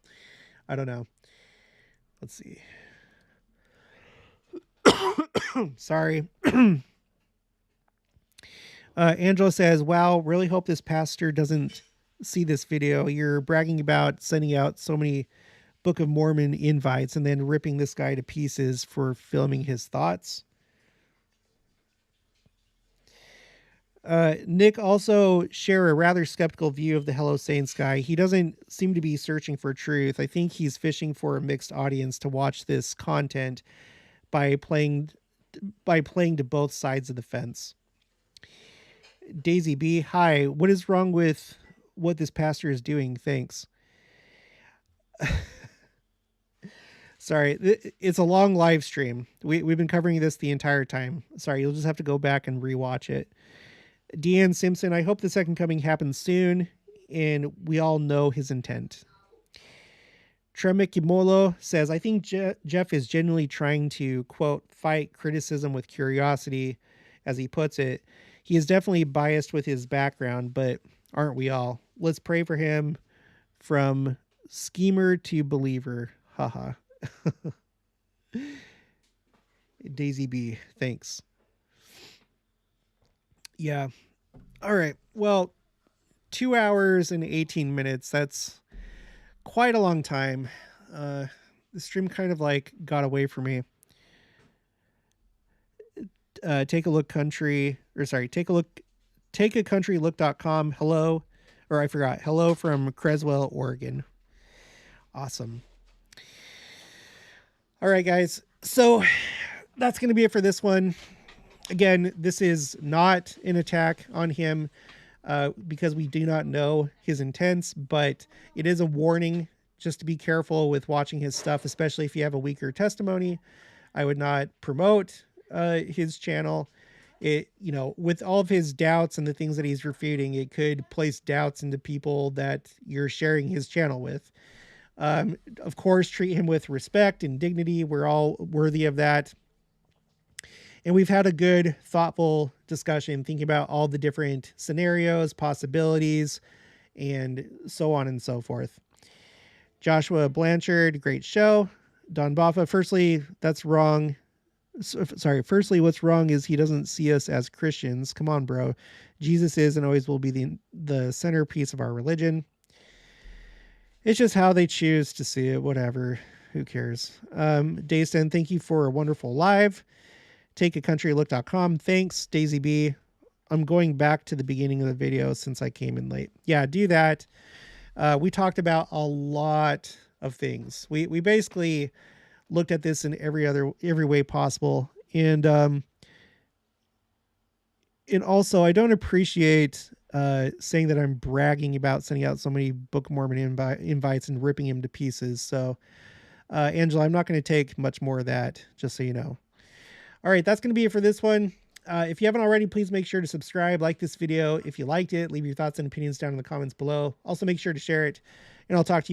A: I don't know. Let's see. Sorry. Angela says, wow, really hope this pastor doesn't see this video. You're bragging about sending out so many Book of Mormon invites and then ripping this guy to pieces for filming his thoughts. Nick also share a rather skeptical view of the Hello Saints guy. He doesn't seem to be searching for truth. I think he's fishing for a mixed audience to watch this content by playing to both sides of the fence. Daisy B, hi. What is wrong with what this pastor is doing? Thanks. Sorry, it's a long live stream. We've been covering this the entire time. Sorry, you'll just have to go back and rewatch it. Deanne Simpson, I hope the second coming happens soon, and we all know his intent. Tremikimolo says, I think Jeff is genuinely trying to, quote, fight criticism with curiosity, as he puts it. He is definitely biased with his background, but aren't we all? Let's pray for him from schemer to believer. Haha. Daisy B, thanks. Yeah. All right. Well, 2 hours and 18 minutes. That's quite a long time. The stream kind of like got away from me. Take a country look.com. Hello. Or I forgot. Hello from Creswell, Oregon. Awesome. All right, guys. So that's going to be it for this one. Again, this is not an attack on him because we do not know his intents, but it is a warning just to be careful with watching his stuff, especially if you have a weaker testimony. I would not promote his channel. With all of his doubts and the things that he's refuting, it could place doubts into people that you're sharing his channel with. Of course, treat him with respect and dignity. We're all worthy of that. And we've had a good, thoughtful discussion thinking about all the different scenarios, possibilities, and so on and so forth. Joshua Blanchard, great show. Don Baffa, firstly, that's wrong. Sorry. Firstly, what's wrong is he doesn't see us as Christians. Come on, bro. Jesus is and always will be the centerpiece of our religion. It's just how they choose to see it. Whatever. Who cares? Dayson, thank you for a wonderful live. Takeacountrylook.com. Thanks, Daisy B. I'm going back to the beginning of the video since I came in late. Yeah, do that. We talked about a lot of things. We basically looked at this in every way possible. And also, I don't appreciate saying that I'm bragging about sending out so many Book of Mormon invites and ripping him to pieces. So, Angela, I'm not going to take much more of that, just so you know. All right, that's going to be it for this one. If you haven't already, please make sure to subscribe, like this video. If you liked it, leave your thoughts and opinions down in the comments below. Also, make sure to share it, and I'll talk to you